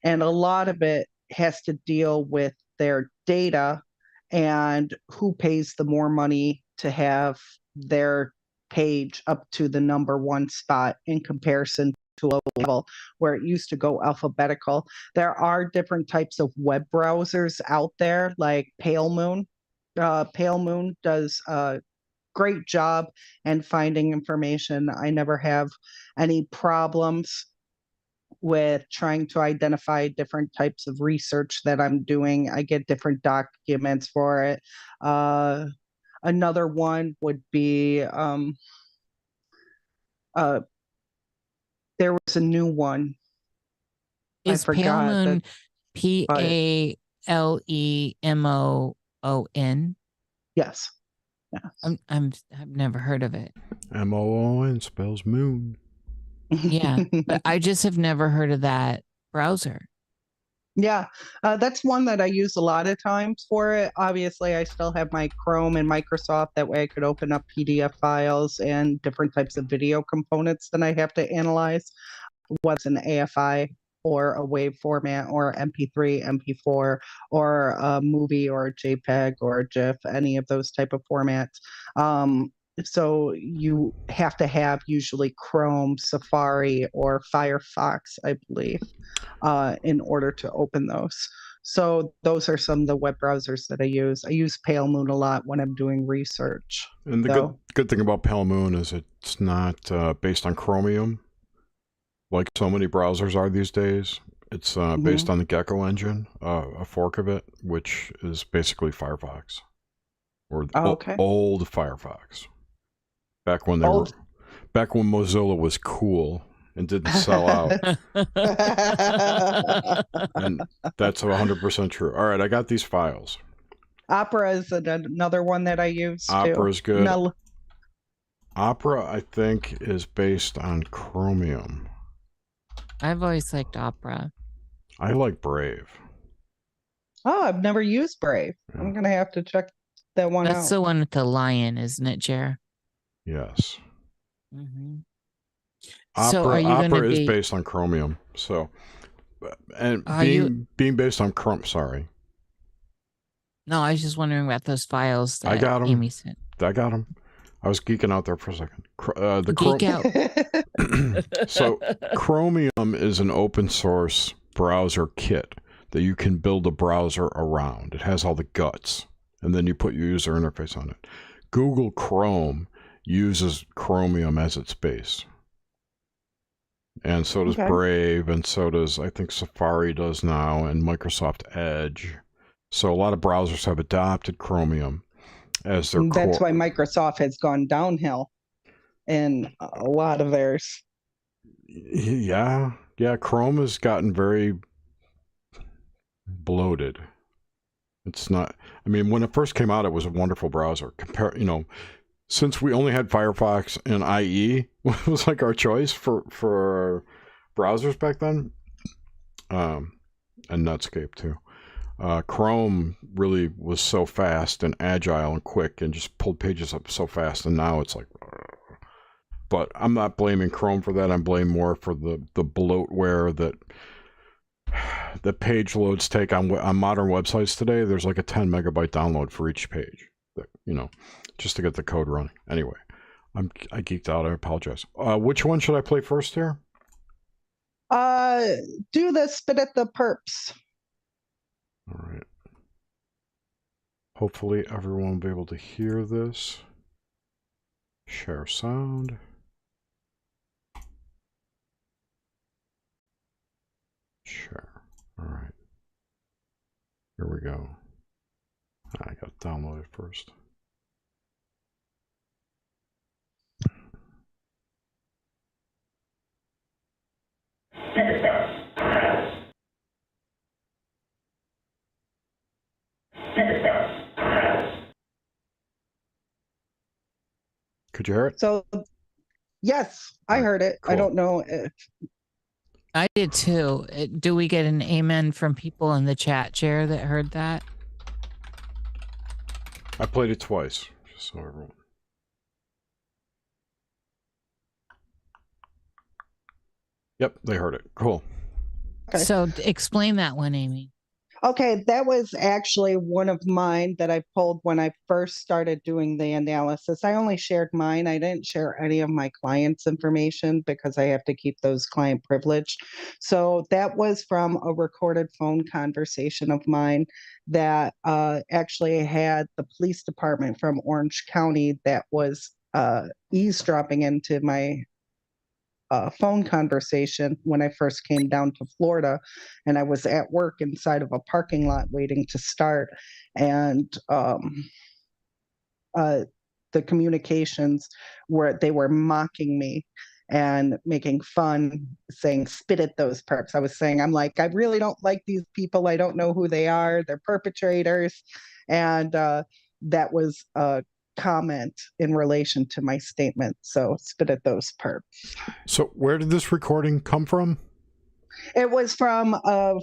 Speaker 3: And a lot of it has to deal with their data and who pays the more money to have their page up to the number one spot in comparison to a level where it used to go alphabetical. There are different types of web browsers out there, like Pale Moon. Pale Moon does a great job in finding information. I never have any problems with trying to identify different types of research that I'm doing. I get different documents for it. Another one would be there was a new one.
Speaker 4: Is
Speaker 3: I
Speaker 4: Pale
Speaker 3: forgot
Speaker 4: Moon
Speaker 3: that,
Speaker 4: PALEMON?
Speaker 3: yes. Yes.
Speaker 4: I've never heard of it.
Speaker 2: MOON spells moon.
Speaker 4: Yeah, but I just have never heard of that browser.
Speaker 3: Yeah, that's one that I use a lot of times for it. Obviously, I still have my Chrome and Microsoft. That way I could open up PDF files and different types of video components that I have to analyze. What's an AFI or a WAV format or MP3, MP4, or a movie or a JPEG or a GIF, any of those type of formats. So you have to have usually Chrome, Safari, or Firefox, I believe, in order to open those. So those are some of the web browsers that I use. I use Pale Moon a lot when I'm doing research.
Speaker 2: And the good thing about Pale Moon is it's not based on Chromium, like so many browsers are these days. It's based on the Gecko engine, a fork of it, which is basically Firefox, or old Firefox. Back when back when Mozilla was cool and didn't sell out. And that's 100% true. All right, I got these files.
Speaker 3: Opera is another one that I use too.
Speaker 2: Opera is good. Opera, I think, is based on Chromium.
Speaker 4: I've always liked Opera.
Speaker 2: I like Brave.
Speaker 3: Oh, I've never used Brave. Yeah. I'm going to have to check that one out.
Speaker 4: That's the one with the lion, isn't it, Jer?
Speaker 2: Yes.
Speaker 4: Mm-hmm.
Speaker 2: Opera is based on Chromium. So, and being based on Chrome, sorry.
Speaker 4: No, I was just wondering about those files that
Speaker 2: I got them.
Speaker 4: Amy sent.
Speaker 2: I got them. I was geeking out there for a second.
Speaker 4: Geek out.
Speaker 2: So Chromium is an open source browser kit that you can build a browser around. It has all the guts, and then you put your user interface on it. Google Chrome uses Chromium as its base. And so does Brave, and so does, I think, Safari does now, and Microsoft Edge. So a lot of browsers have adopted Chromium as their core.
Speaker 3: That's why Microsoft has gone downhill in a lot of theirs.
Speaker 2: Yeah. Chrome has gotten very bloated. It's not. I mean, when it first came out, it was a wonderful browser. Since we only had Firefox and IE was like our choice for browsers back then, and Netscape too. Chrome really was so fast and agile and quick and just pulled pages up so fast, and now it's like, but I'm not blaming Chrome for that. I'm blaming more for the bloatware that the page loads take on modern websites today. There's like a 10 megabyte download for each page, just to get the code running. Anyway, I geeked out. I apologize. Which one should I play first here?
Speaker 3: Do the Spit at the Perps.
Speaker 2: All right. Hopefully everyone will be able to hear this. Share sound. Share. All right. Here we go. I got to download it first. Could you hear it?
Speaker 3: So, yes, I heard it. Cool. I don't know if
Speaker 4: I did too. Do we get an amen from people in the chat chair that heard that?
Speaker 2: I played it twice, just so everyone. Yep, they heard it. Cool.
Speaker 3: Okay.
Speaker 4: So explain that one, Amy.
Speaker 3: Okay, that was actually one of mine that I pulled when I first started doing the analysis. I only shared mine. I didn't share any of my clients' information because I have to keep those client privileged. So that was from a recorded phone conversation of mine that actually had the police department from Orange County that was eavesdropping into my phone conversation when I first came down to Florida, and I was at work inside of a parking lot waiting to start, and the communications they were mocking me and making fun, saying spit at those perps. I was saying, I'm like, I really don't like these people. I don't know who they are. They're perpetrators. And that was a comment in relation to my statement. So spit at those perps.
Speaker 2: So where did this recording come from?
Speaker 3: It was from a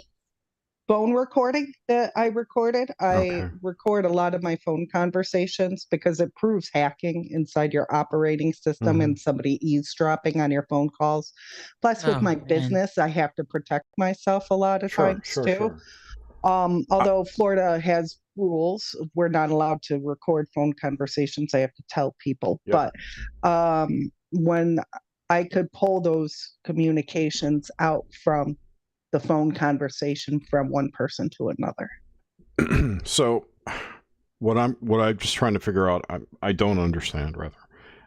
Speaker 3: phone recording that I recorded. I record a lot of my phone conversations because it proves hacking inside your operating system and somebody eavesdropping on your phone calls. Plus, with my business, I have to protect myself a lot of times too. Sure. Although Florida has rules, we're not allowed to record phone conversations. I have to tell people. Yep. But when I could pull those communications out from the phone conversation from one person to another.
Speaker 2: So what I'm just trying to figure out, I don't understand rather,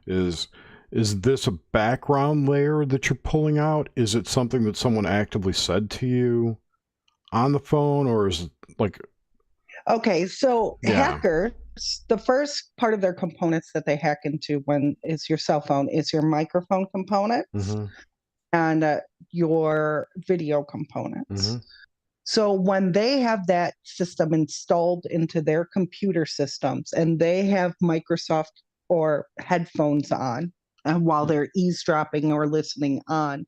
Speaker 2: is this a background layer that you're pulling out? Is it something that someone actively said to you on the phone, or is it like...
Speaker 3: Okay, so hackers, the first part of their components that they hack into when is your cell phone is your microphone components and your video components. So when they have that system installed into their computer systems and they have Microsoft or headphones on while they're eavesdropping or listening on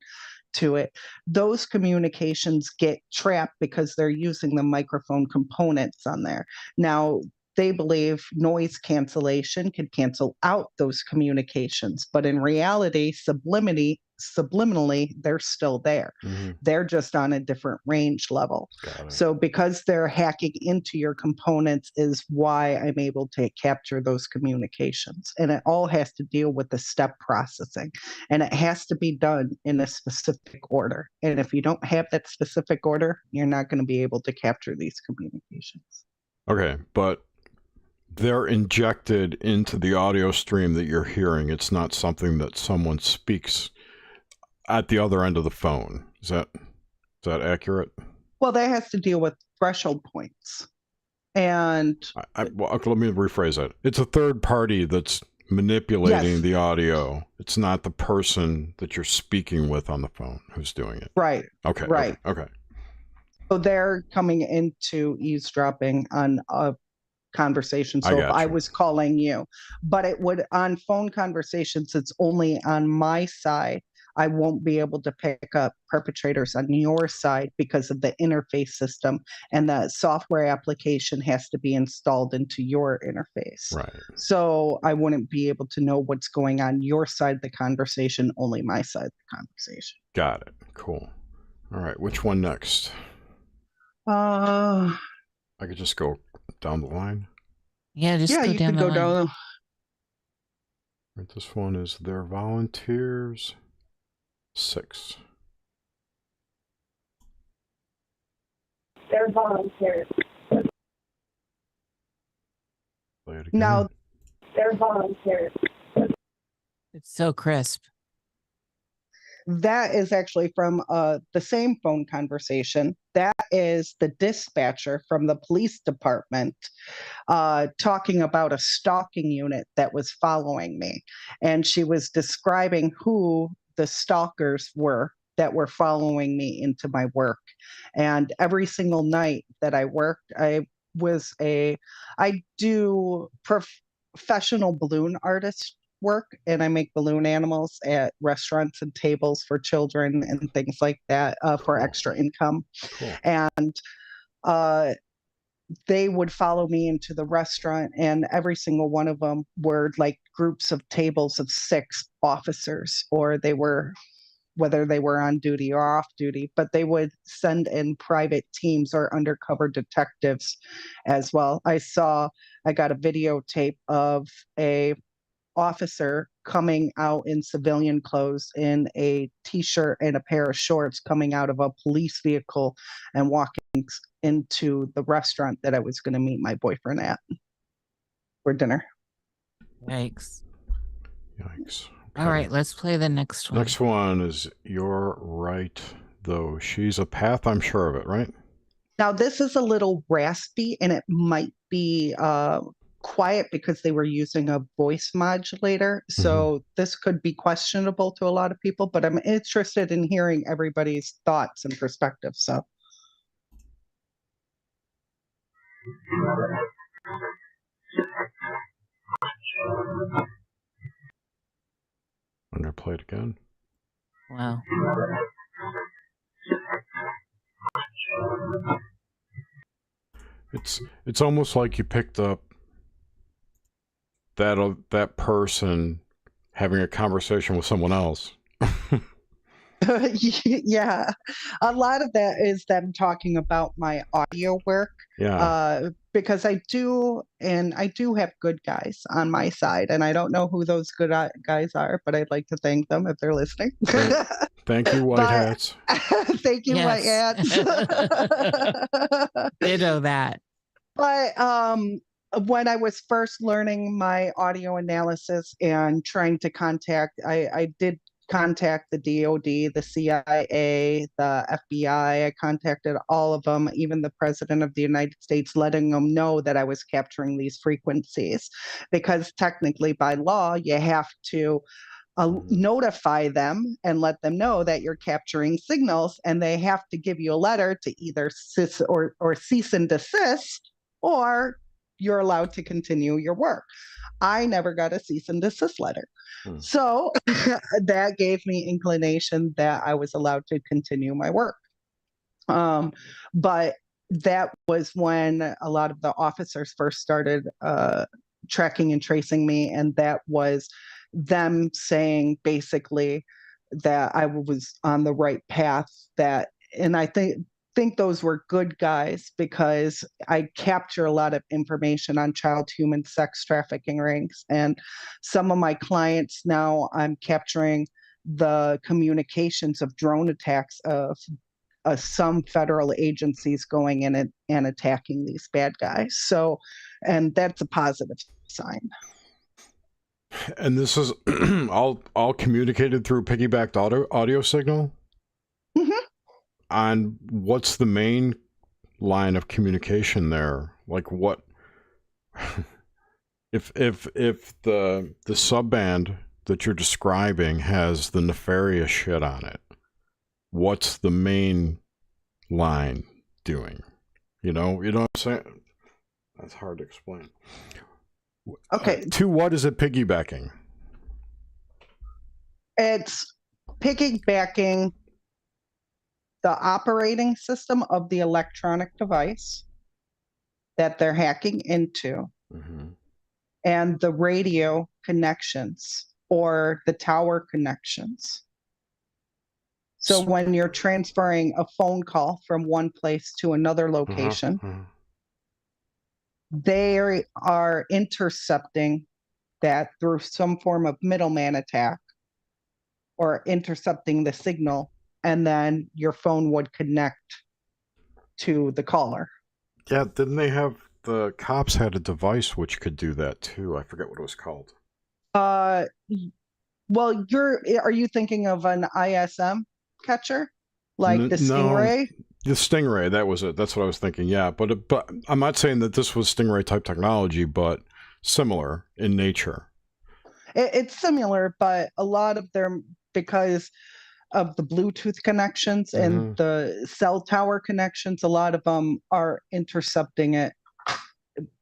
Speaker 3: to it, those communications get trapped because they're using the microphone components on there. Now, they believe noise cancellation could cancel out those communications, but in reality, subliminally, they're still there. They're just on a different range level. So because they're hacking into your components is why I'm able to capture those communications. And it all has to deal with the step processing. And it has to be done in a specific order. And if you don't have that specific order, you're not going to be able to capture these communications.
Speaker 2: Okay, but they're injected into the audio stream that you're hearing. It's not something that someone speaks at the other end of the phone. Is that accurate?
Speaker 3: Well, that has to deal with threshold points. And
Speaker 2: well, let me rephrase that. It's a third party that's manipulating the audio. It's not the person that you're speaking with on the phone who's doing it.
Speaker 3: Right.
Speaker 2: Okay.
Speaker 3: Right.
Speaker 2: Okay.
Speaker 3: So they're coming into eavesdropping on a conversation. So if I was calling you, but it would on phone conversations, it's only on my side. I won't be able to pick up perpetrators on your side because of the interface system, and the software application has to be installed into your interface.
Speaker 2: Right.
Speaker 3: So I wouldn't be able to know what's going on your side of the conversation, only my side of the conversation.
Speaker 2: Got it. Cool. All right. Which one next?
Speaker 3: I
Speaker 2: could just go down the line.
Speaker 4: Yeah, just go down the line. Down.
Speaker 2: Right, this one is their volunteers. 6.
Speaker 5: They're volunteers.
Speaker 2: Play it again.
Speaker 3: Now,
Speaker 5: they're volunteers.
Speaker 4: It's so crisp.
Speaker 3: That is actually from the same phone conversation. That is the dispatcher from the police department talking about a stalking unit that was following me. And she was describing who the stalkers were that were following me into my work. And every single night that I worked, I do professional balloon artist work, and I make balloon animals at restaurants and tables for children and things like that for extra income.
Speaker 2: Cool.
Speaker 3: And they would follow me into the restaurant, and every single one of them were like groups of tables of 6 officers, or they were, whether they were on duty or off duty, but they would send in private teams or undercover detectives as well. I got a videotape of a officer coming out in civilian clothes in a t-shirt and a pair of shorts, coming out of a police vehicle and walking into the restaurant that I was going to meet my boyfriend at for dinner.
Speaker 4: Yikes.
Speaker 2: Yikes. Okay.
Speaker 4: All right, let's play the next one.
Speaker 2: Next one is You're Right, Though. She's a path, I'm sure of it, right?
Speaker 3: Now, this is a little raspy, and it might be quiet because they were using a voice modulator. So this could be questionable to a lot of people, but I'm interested in hearing everybody's thoughts and perspectives. So.
Speaker 2: I'm going to play it again.
Speaker 4: Wow.
Speaker 2: It's almost like you picked up that person having a conversation with someone else.
Speaker 3: Yeah, a lot of that is them talking about my audio work.
Speaker 2: Yeah.
Speaker 3: Because I do have good guys on my side, and I don't know who those good guys are, but I'd like to thank them if they're listening.
Speaker 2: Thank you, white hats.
Speaker 3: Thank you, white hats.
Speaker 4: Ditto that.
Speaker 3: But when I was first learning my audio analysis and trying to contact, I did contact the DOD, the CIA, the FBI. I contacted all of them, even the President of the United States, letting them know that I was capturing these frequencies. Because technically, by law, you have to notify them and let them know that you're capturing signals, and they have to give you a letter to either cease and desist, or you're allowed to continue your work. I never got a cease and desist letter. So that gave me inclination that I was allowed to continue my work. But that was when a lot of the officers first started tracking and tracing me, and that was them saying basically that I was on the right path. And I think those were good guys, because I capture a lot of information on child human sex trafficking rings. And some of my clients now, I'm capturing the communications of drone attacks of some federal agencies going in and attacking these bad guys. So, and that's a positive sign.
Speaker 2: And this is all communicated through piggybacked audio signal? And what's the main line of communication there? Like what if the subband that you're describing has the nefarious shit on it, what's the main line doing? You know what I'm saying? That's hard to explain.
Speaker 3: Okay.
Speaker 2: To what is it piggybacking?
Speaker 3: It's piggybacking the operating system of the electronic device that they're hacking into, and the radio connections or the tower connections. So when you're transferring a phone call from one place to another location, they are intercepting that through some form of middleman attack, or intercepting the signal, and then your phone would connect to the caller.
Speaker 2: Yeah, didn't they have, the cops had a device which could do that too? I forget what it was called.
Speaker 3: Well, are you thinking of an ISM catcher? Like the Stingray?
Speaker 2: The Stingray, that was it. That's what I was thinking. Yeah, but I'm not saying that this was Stingray type technology, but similar in nature.
Speaker 3: It's similar, but a lot of them, because of the Bluetooth connections and the cell tower connections, a lot of them are intercepting it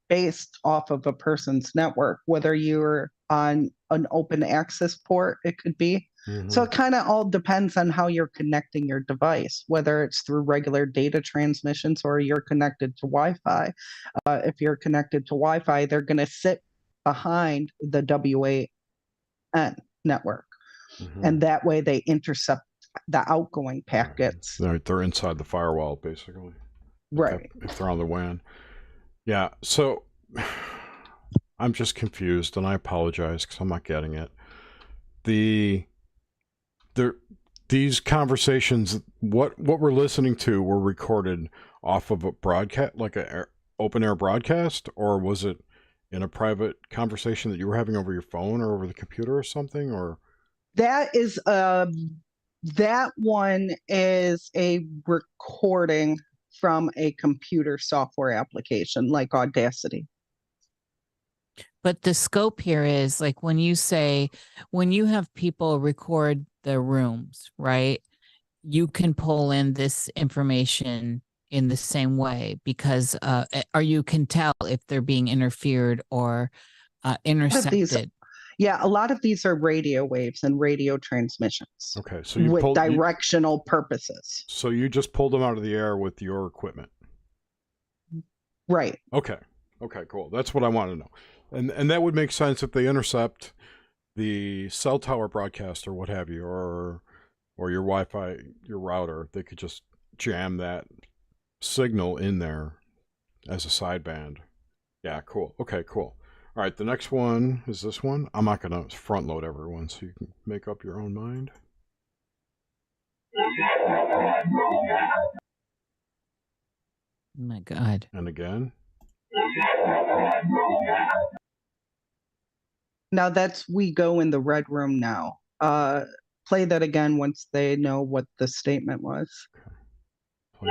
Speaker 3: based off of a person's network, whether you're on an open access port, it could be. So it kind of all depends on how you're connecting your device, whether it's through regular data transmissions or you're connected to Wi-Fi. If you're connected to Wi-Fi, they're going to sit behind the WAN network. And that way they intercept the outgoing packets.
Speaker 2: They're inside the firewall, basically.
Speaker 3: Right.
Speaker 2: If they're on the WAN. Yeah, so I'm just confused, and I apologize because I'm not getting it. These conversations, what we're listening to, were recorded off of a broadcast, like a open air broadcast, or was it in a private conversation that you were having over your phone or over the computer or something? Or
Speaker 3: that one is a recording from a computer software application like Audacity.
Speaker 4: But the scope here is like when you have people record the rooms, right? You can pull in this information in the same way because or you can tell if they're being interfered or intercepted.
Speaker 3: A lot of these are radio waves and radio transmissions.
Speaker 2: Okay, so you
Speaker 3: with directional purposes.
Speaker 2: So you just pulled them out of the air with your equipment.
Speaker 3: Right.
Speaker 2: Okay, cool. That's what I want to know. And that would make sense if they intercept the cell tower broadcast or what have you, or your Wi-Fi, your router. They could just jam that signal in there as a sideband. Yeah, cool. Okay, cool. All right, the next one is this one. I'm not going to front load everyone, so you can make up your own mind.
Speaker 4: Oh my God.
Speaker 2: And again.
Speaker 3: Now we go in the red room now. Play that again once they know what the statement was.
Speaker 2: Okay.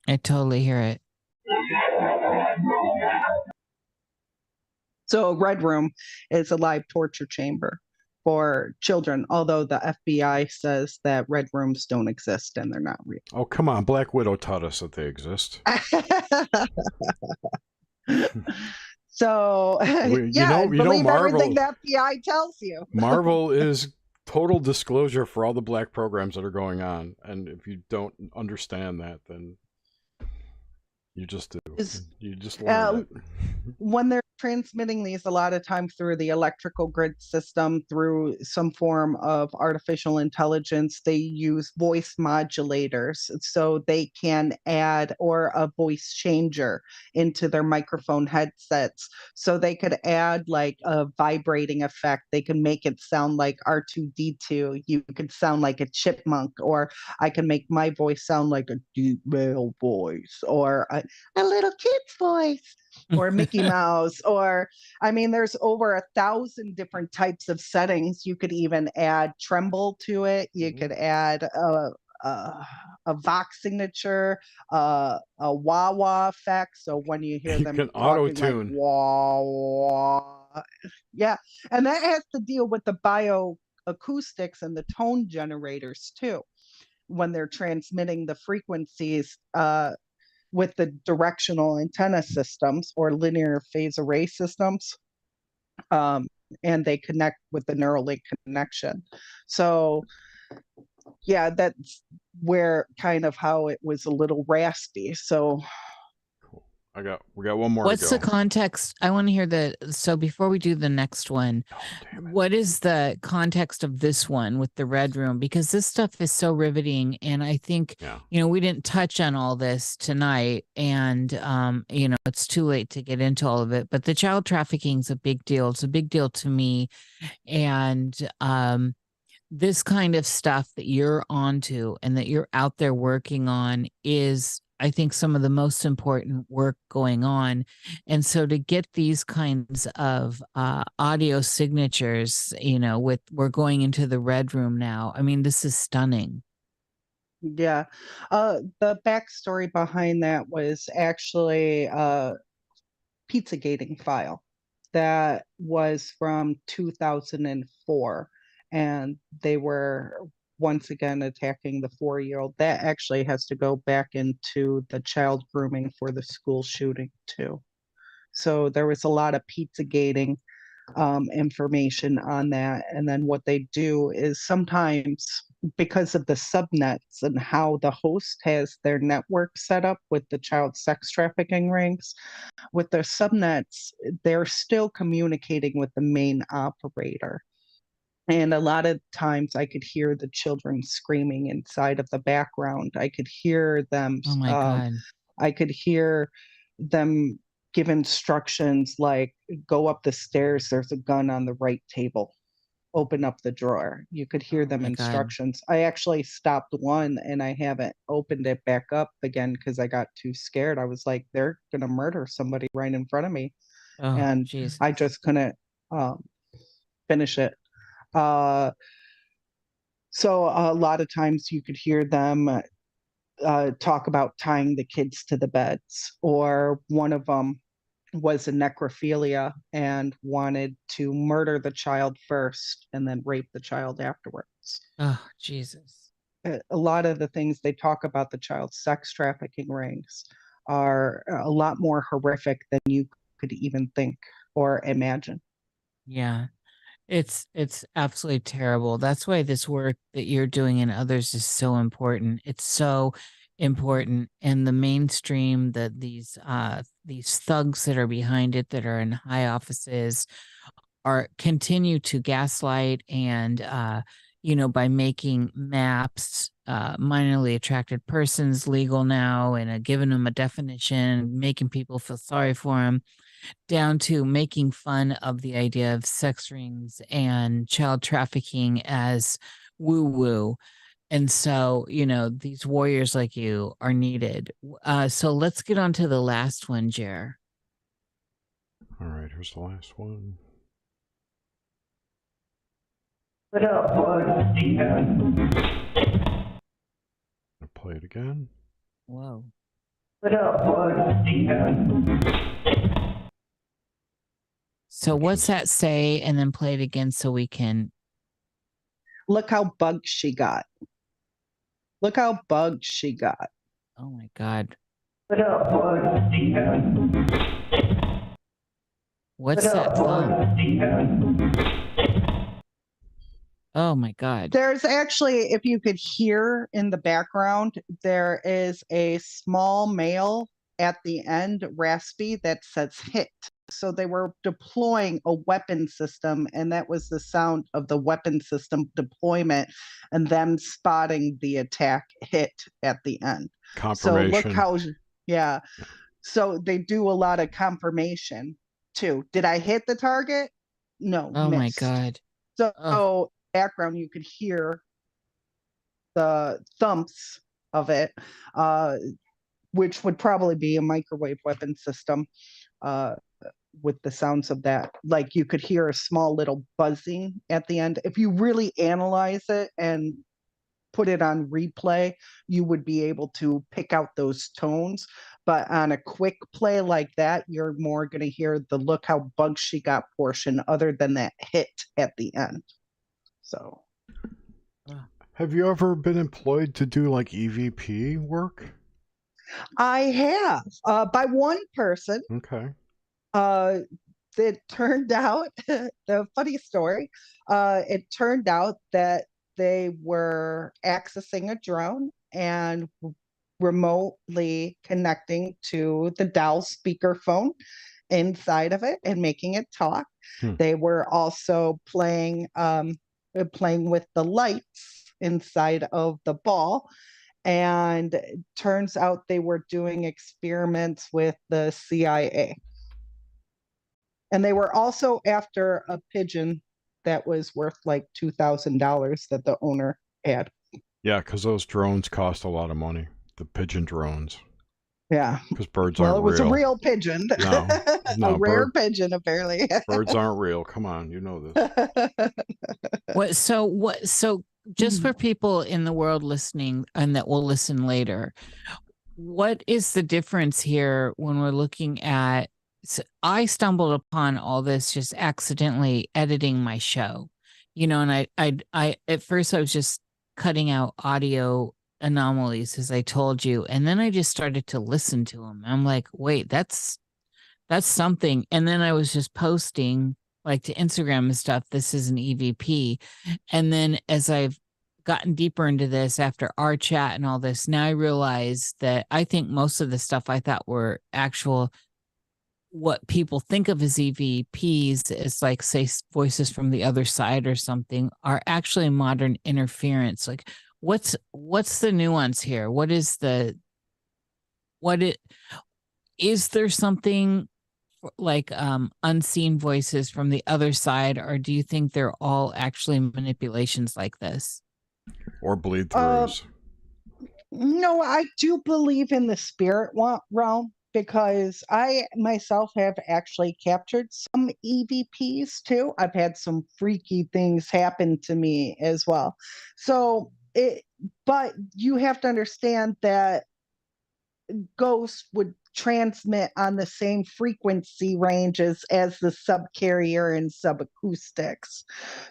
Speaker 4: I totally hear it.
Speaker 3: So a red room is a live torture chamber for children, although the FBI says that red rooms don't exist and they're not real.
Speaker 2: Oh, come on. Black Widow taught us that they exist.
Speaker 3: So, believe
Speaker 2: Marvel,
Speaker 3: everything the FBI tells you.
Speaker 2: Marvel is total disclosure for all the black programs that are going on. And if you don't understand that, then you just do. You just learn it.
Speaker 3: When they're transmitting these, a lot of times through the electrical grid system, through some form of artificial intelligence, they use voice modulators so they can add, or a voice changer into their microphone headsets. So they could add like a vibrating effect. They can make it sound like R2-D2. You could sound like a chipmunk, or I can make my voice sound like a deep male voice, or a little kid's voice, or Mickey Mouse, or there's over 1,000 different types of settings. You could even add tremble to it. You could add a Vox signature, a wah-wah effect. So when you hear them,
Speaker 2: you can auto-tune.
Speaker 3: Like, wah, wah. Yeah, and that has to deal with the bioacoustics and the tone generators too, when they're transmitting the frequencies with the directional antenna systems or linear phase array systems, and they connect with the Neuralink connection. So yeah, that's where kind of how it was a little raspy. So
Speaker 2: cool. We got one more.
Speaker 4: What's the context? I want to hear so before we do the next one, what is the context of this one with the red room? Because this stuff is so riveting. And I think, we didn't touch on all this tonight, and, it's too late to get into all of it, but the child trafficking is a big deal. It's a big deal to me. And, this kind of stuff that you're onto and that you're out there working on is, I think, some of the most important work going on. And so to get these kinds of audio signatures, we're going into the red room now. This is stunning.
Speaker 3: Yeah. The backstory behind that was actually a Pizzagating file that was from 2004. And they were once again attacking the 4-year-old. That actually has to go back into the child grooming for the school shooting too. So there was a lot of Pizzagating information on that. And then what they do is sometimes, because of the subnets and how the host has their network set up with the child sex trafficking rings, with their subnets, they're still communicating with the main operator. And a lot of times I could hear the children screaming inside of the background. I could hear them.
Speaker 4: Oh my God.
Speaker 3: I could hear them give instructions like, go up the stairs, there's a gun on the right table, open up the drawer. You could hear them instructions. I actually stopped one and I haven't opened it back up again because I got too scared. I was like, they're gonna murder somebody right in front of me. And
Speaker 4: Jesus.
Speaker 3: I just couldn't finish it. So a lot of times you could hear them talk about tying the kids to the beds, or one of them was a necrophilia and wanted to murder the child first and then rape the child afterwards.
Speaker 4: Oh, Jesus.
Speaker 3: A lot of the things they talk about the child sex trafficking rings are a lot more horrific than you could even think or imagine.
Speaker 4: Yeah. It's absolutely terrible. That's why this work that you're doing and others is so important. It's so important. And the mainstream, that these thugs that are behind it, that are in high offices, are continue to gaslight and by making maps, minorly attracted persons legal now, and giving them a definition, making people feel sorry for them, down to making fun of the idea of sex rings and child trafficking as woo-woo. And so, these warriors like you are needed. So let's get on to the last one, Jer.
Speaker 2: All right, here's the last one.
Speaker 5: What up, boy?
Speaker 2: I'll play it again.
Speaker 4: Whoa.
Speaker 5: What up, boy?
Speaker 4: So what's that say? And then play it again so we can.
Speaker 3: Look how bugged she got. Look how bugged she got.
Speaker 4: Oh my God.
Speaker 5: What up, boy?
Speaker 4: What's that thumb? Oh my God.
Speaker 3: There's actually, if you could hear in the background, there is a small male at the end, raspy, that says hit. So they were deploying a weapon system, and that was the sound of the weapon system deployment and them spotting the attack hit at the end.
Speaker 2: Confirmation.
Speaker 3: So look how, yeah. So they do a lot of confirmation too. Did I hit the target? No.
Speaker 4: Oh
Speaker 3: missed.
Speaker 4: my God.
Speaker 3: So background, you could hear the thumps of it, which would probably be a microwave weapon system. With the sounds of that, like you could hear a small little buzzing at the end. If you really analyze it and put it on replay, you would be able to pick out those tones. But on a quick play like that, you're more going to hear the look how bugged she got portion, other than that hit at the end. So
Speaker 2: have you ever been employed to do like EVP work?
Speaker 3: I have, by one person.
Speaker 2: Okay.
Speaker 3: It turned out, the funny story, it turned out that they were accessing a drone and remotely connecting to the Dell speakerphone inside of it and making it talk. They were also playing with the lights inside of the ball. And it turns out they were doing experiments with the CIA. And they were also after a pigeon that was worth like $2,000 that the owner had.
Speaker 2: Yeah, because those drones cost a lot of money. The pigeon drones.
Speaker 3: Yeah.
Speaker 2: Because birds aren't real.
Speaker 3: Well, it was a real pigeon.
Speaker 2: No,
Speaker 3: a rare pigeon, apparently.
Speaker 2: Birds aren't real. Come on, you know this.
Speaker 4: So just for people in the world listening and that will listen later, what is the difference here when we're looking at? So I stumbled upon all this just accidentally editing my show, and I at first I was just cutting out audio anomalies, as I told you, and then I just started to listen to them. I'm like, wait, that's That's something. And then I was just posting like to Instagram and stuff. This is an EVP. And then as I've gotten deeper into this after our chat and all this, now I realize that I think most of the stuff I thought were actual, what people think of as EVPs is like, say, voices from the other side or something, are actually modern interference. Like what's the nuance here? Is there something like unseen voices from the other side, or do you think they're all actually manipulations like this?
Speaker 2: Or bleed throughs?
Speaker 3: No, I do believe in the spirit realm, because I myself have actually captured some EVPs too. I've had some freaky things happen to me as well. But you have to understand that ghosts would transmit on the same frequency ranges as the subcarrier and subacoustics.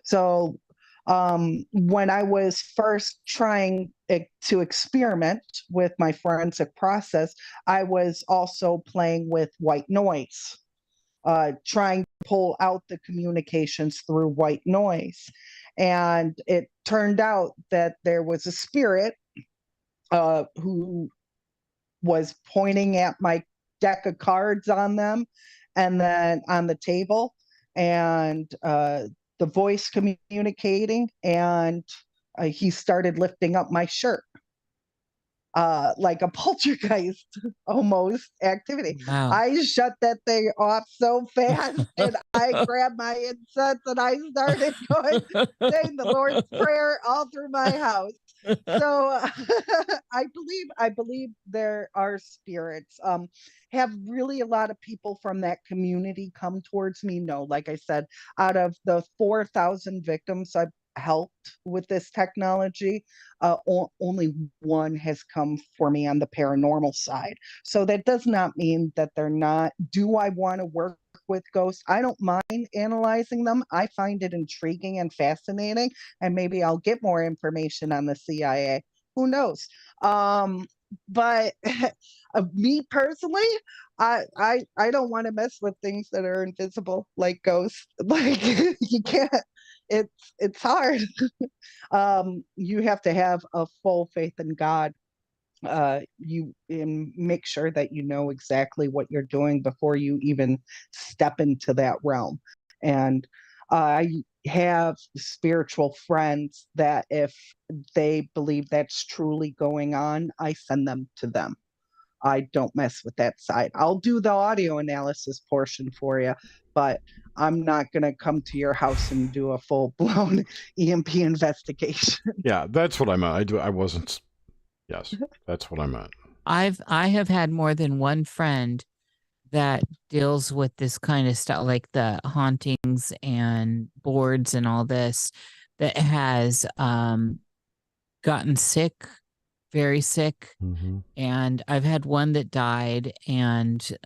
Speaker 3: So when I was first trying to experiment with my forensic process, I was also playing with white noise, trying to pull out the communications through white noise. And it turned out that there was a spirit who was pointing at my deck of cards on them and then on the table, and the voice communicating, and he started lifting up my shirt like a poltergeist almost activity.
Speaker 4: Wow.
Speaker 3: I shut that thing off so fast, and I grabbed my incense and I started saying the Lord's Prayer all through my house. So I believe there are spirits. Have really a lot of people from that community come towards me? No, like I said, out of the 4,000 victims I've helped with this technology, only one has come for me on the paranormal side. So that does not mean that they're not. Do I want to work with ghosts? I don't mind analyzing them. I find it intriguing and fascinating, and maybe I'll get more information on the CIA. Who knows? But me personally, I don't want to mess with things that are invisible, like ghosts. Like you can't. It's hard. You have to have a full faith in God. You and make sure that you know exactly what you're doing before you even step into that realm. And I have spiritual friends that if they believe that's truly going on, I send them to them. I don't mess with that side. I'll do the audio analysis portion for you, but I'm not going to come to your house and do a full-blown EMP investigation.
Speaker 2: Yeah, that's what I meant. I wasn't. Yes, that's what I meant.
Speaker 4: I have had more than one friend that deals with this kind of stuff, like the hauntings and boards and all this, that has gotten sick, very sick.
Speaker 2: Mm-hmm.
Speaker 4: And I've had one that died, and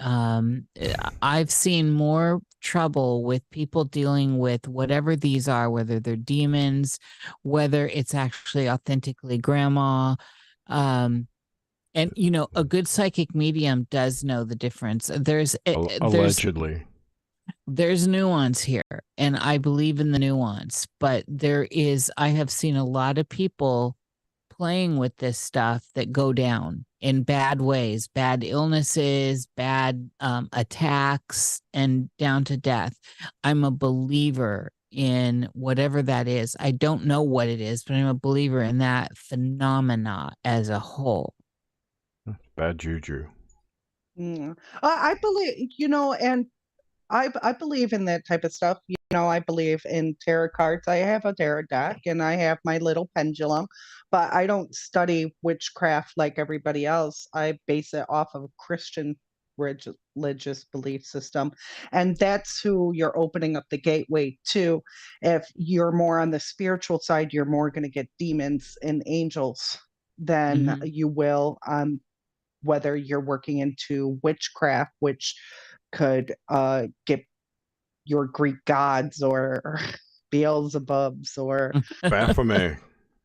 Speaker 4: I've seen more trouble with people dealing with whatever these are, whether they're demons, whether it's actually authentically grandma. And you know, a good psychic medium does know the difference.
Speaker 2: Allegedly.
Speaker 4: There's nuance here, and I believe in the nuance, but I have seen a lot of people playing with this stuff that go down in bad ways, bad illnesses, bad attacks, and down to death. I'm a believer in whatever that is. I don't know what it is, but I'm a believer in that phenomena as a whole.
Speaker 2: Bad juju.
Speaker 3: I believe, and I believe in that type of stuff. I believe in tarot cards. I have a tarot deck and I have my little pendulum, but I don't study witchcraft like everybody else. I base it off of a Christian religious belief system. And that's who you're opening up the gateway to. If you're more on the spiritual side, you're more going to get demons and angels than you will on whether you're working into witchcraft, which could get your Greek gods or Beelzebubs or
Speaker 2: Baphomet.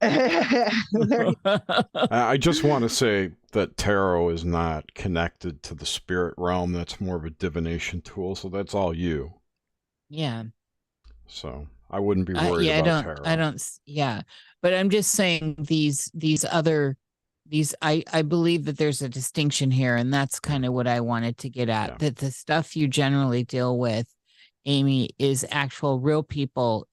Speaker 3: There-
Speaker 2: I just want to say that tarot is not connected to the spirit realm. That's more of a divination tool. So that's all you.
Speaker 4: Yeah.
Speaker 2: So I wouldn't be worried
Speaker 4: Yeah,
Speaker 2: about tarot.
Speaker 4: Yeah, but I'm just saying these I believe that there's a distinction here, and that's kind of what I wanted to get at.
Speaker 2: Yeah.
Speaker 4: That the stuff you generally deal with, Amy, is actual real people,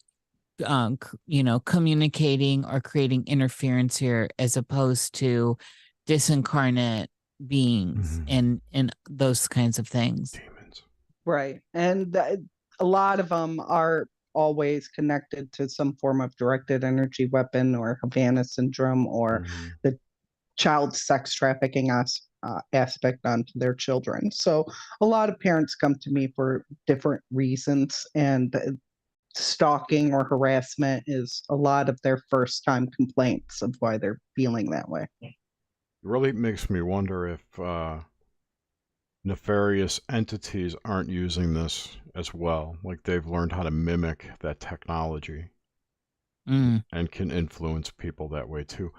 Speaker 4: communicating or creating interference here, as opposed to disincarnate beings and those kinds of things.
Speaker 2: Demons.
Speaker 3: Right. And a lot of them are always connected to some form of directed energy weapon or Havana syndrome or the child sex trafficking aspect onto their children. So a lot of parents come to me for different reasons, and stalking or harassment is a lot of their first time complaints of why they're feeling that way.
Speaker 2: It really makes me wonder if nefarious entities aren't using this as well. Like they've learned how to mimic that technology and can influence people that way too.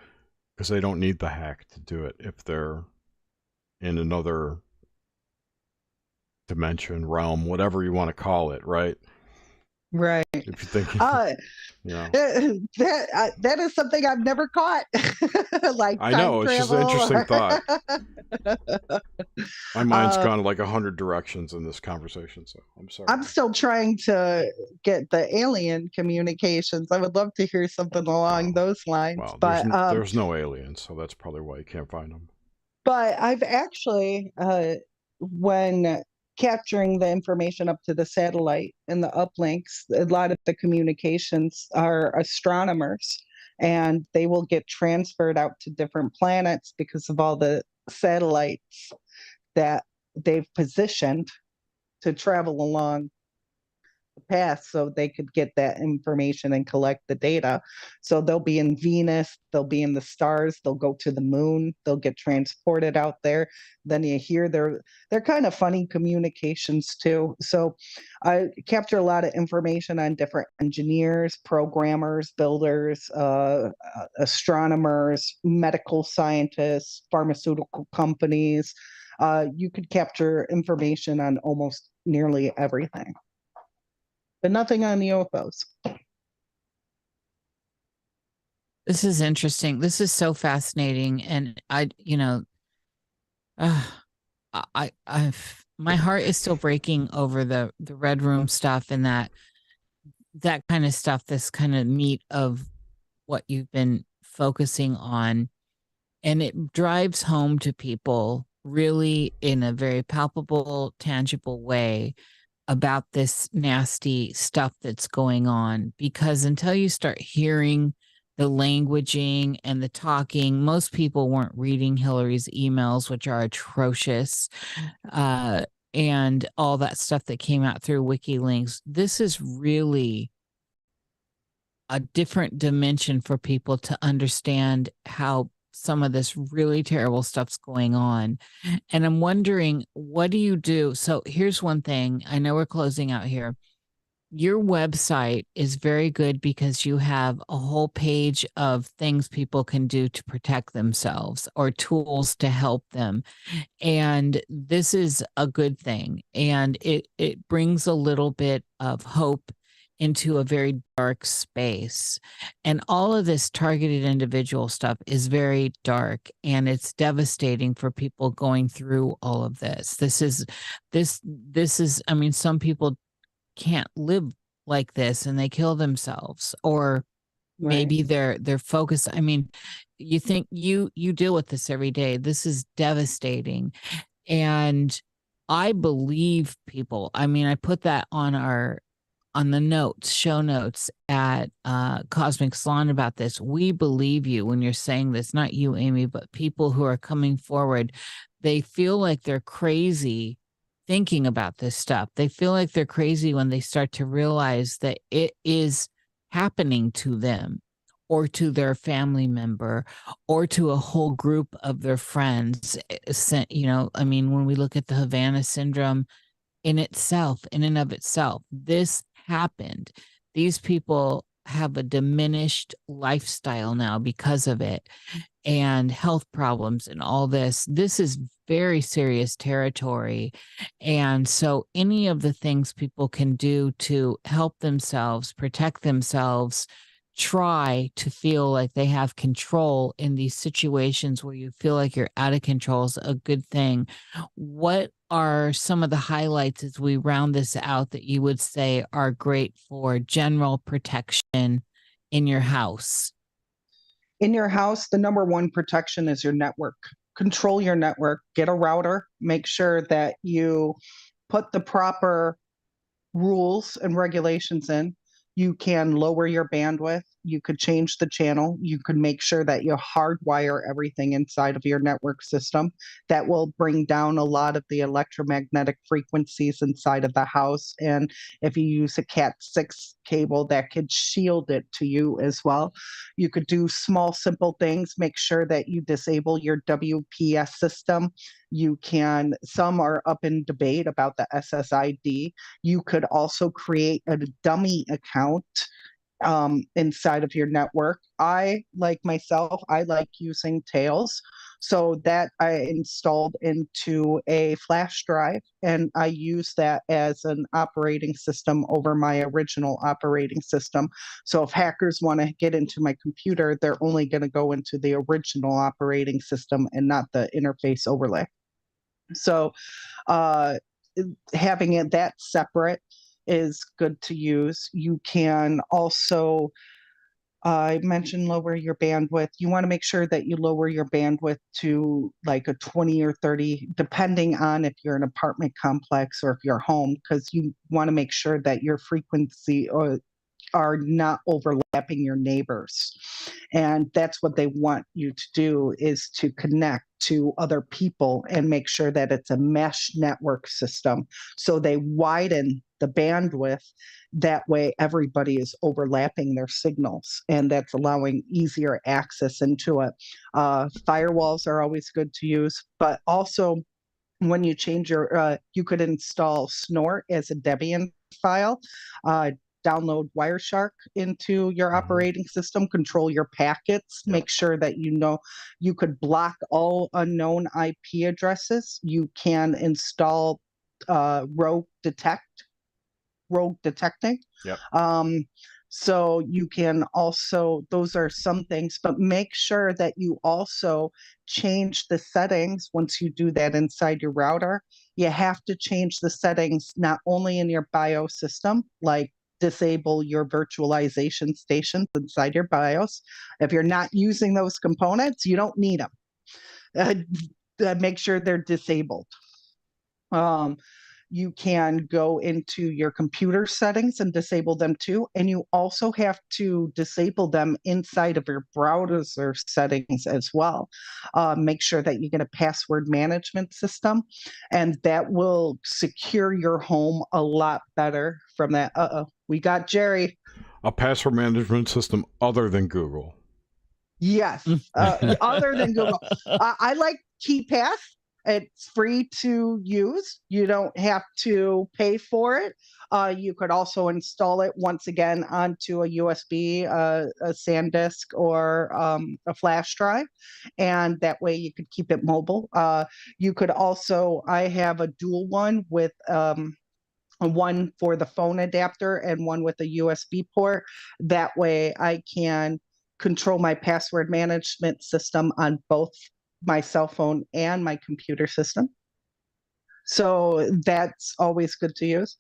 Speaker 2: Because they don't need the hack to do it if they're in another dimension, realm, whatever you want to call it, right?
Speaker 3: Right.
Speaker 2: If you're thinking,
Speaker 3: that is something I've never caught. Like
Speaker 2: I know, it's just an interesting thought. My mind's gone like 100 directions in this conversation, so I'm sorry.
Speaker 3: I'm still trying to get the alien communications. I would love to hear something along those lines.
Speaker 2: Well,
Speaker 3: but
Speaker 2: there's no aliens, so that's probably why you can't find them.
Speaker 3: But I've actually, when capturing the information up to the satellite and the uplinks, a lot of the communications are astronomers, and they will get transferred out to different planets because of all the satellites that they've positioned to travel along the path so they could get that information and collect the data. So they'll be in Venus, they'll be in the stars, they'll go to the moon, they'll get transported out there. Then you hear they're kind of funny communications too. So I capture a lot of information on different engineers, programmers, builders, astronomers, medical scientists, pharmaceutical companies. You could capture information on almost nearly everything, but nothing on the UFOs.
Speaker 4: This is interesting. This is so fascinating. And my heart is still breaking over the Red Room stuff and that kind of stuff, this kind of meat of what you've been focusing on. And it drives home to people really in a very palpable, tangible way about this nasty stuff that's going on, because until you start hearing the languaging and the talking, most people weren't reading Hillary's emails, which are atrocious, and all that stuff that came out through WikiLeaks. This is really a different dimension for people to understand how some of this really terrible stuff's going on. And I'm wondering, what do you do? So here's one thing. I know we're closing out here. Your website is very good because you have a whole page of things people can do to protect themselves or tools to help them. And this is a good thing. And it brings a little bit of hope into a very dark space. And all of this targeted individual stuff is very dark, and it's devastating for people going through all of this. This is, I mean, some people can't live like this and they kill themselves, or maybe they're focused. I mean, you think you deal with this every day. This is devastating. And I believe people. I mean, I put that on the show notes at Cosmic Salon about this. We believe you when you're saying this, not you, Amy, but people who are coming forward. They feel like they're crazy thinking about this stuff. They feel like they're crazy when they start to realize that it is happening to them or to their family member or to a whole group of their friends. I mean, when we look at the Havana syndrome in and of itself, this happened. These people have a diminished lifestyle now because of it, and health problems and all this. This is very serious territory. And so any of the things people can do to help themselves, protect themselves, try to feel like they have control in these situations where you feel like you're out of control is a good thing. What are some of the highlights as we round this out that you would say are great for general protection in your house?
Speaker 3: In your house, the number one protection is your network. Control your network, get a router, make sure that you put the proper rules and regulations in. You can lower your bandwidth. You could change the channel. You could make sure that you hardwire everything inside of your network system. That will bring down a lot of the electromagnetic frequencies inside of the house. And if you use a Cat6 cable, that could shield it to you as well. You could do small, simple things. Make sure that you disable your WPS system. You can, some are up in debate about the SSID. You could also create a dummy account inside of your network. I like using Tails. So that I installed into a flash drive, and I use that as an operating system over my original operating system. So if hackers want to get into my computer, they're only going to go into the original operating system and not the interface overlay. So having it that separate is good to use. You can also, I mentioned lower your bandwidth. You want to make sure that you lower your bandwidth to like a 20 or 30, depending on if you're an apartment complex or if you're home, because you want to make sure that your frequency are not overlapping your neighbors. And that's what they want you to do, is to connect to other people and make sure that it's a mesh network system. So they widen the bandwidth. That way everybody is overlapping their signals, and that's allowing easier access into it. Firewalls are always good to use, but also when you change your, you could install Snort as a Debian file, download Wireshark into your operating system, control your packets, make sure that you know you could block all unknown IP addresses. You can install rogue detecting.
Speaker 2: Yep.
Speaker 3: So you can also, those are some things, but make sure that you also change the settings once you do that inside your router. You have to change the settings not only in your BIOS system, like disable your virtualization stations inside your BIOS. If you're not using those components, you don't need them. Make sure they're disabled. You can go into your computer settings and disable them too. And you also have to disable them inside of your browser settings as well. Make sure that you get a password management system, and that will secure your home a lot better from that. We got Jerry.
Speaker 2: A password management system other than Google.
Speaker 3: Yes, other than Google. I like KeePass. It's free to use. You don't have to pay for it. You could also install it once again onto a USB, a SanDisk, or a flash drive, and that way you could keep it mobile. You could also, I have a dual one with one for the phone adapter and one with a USB port. That way I can control my password management system on both my cell phone and my computer system. So that's always good to use.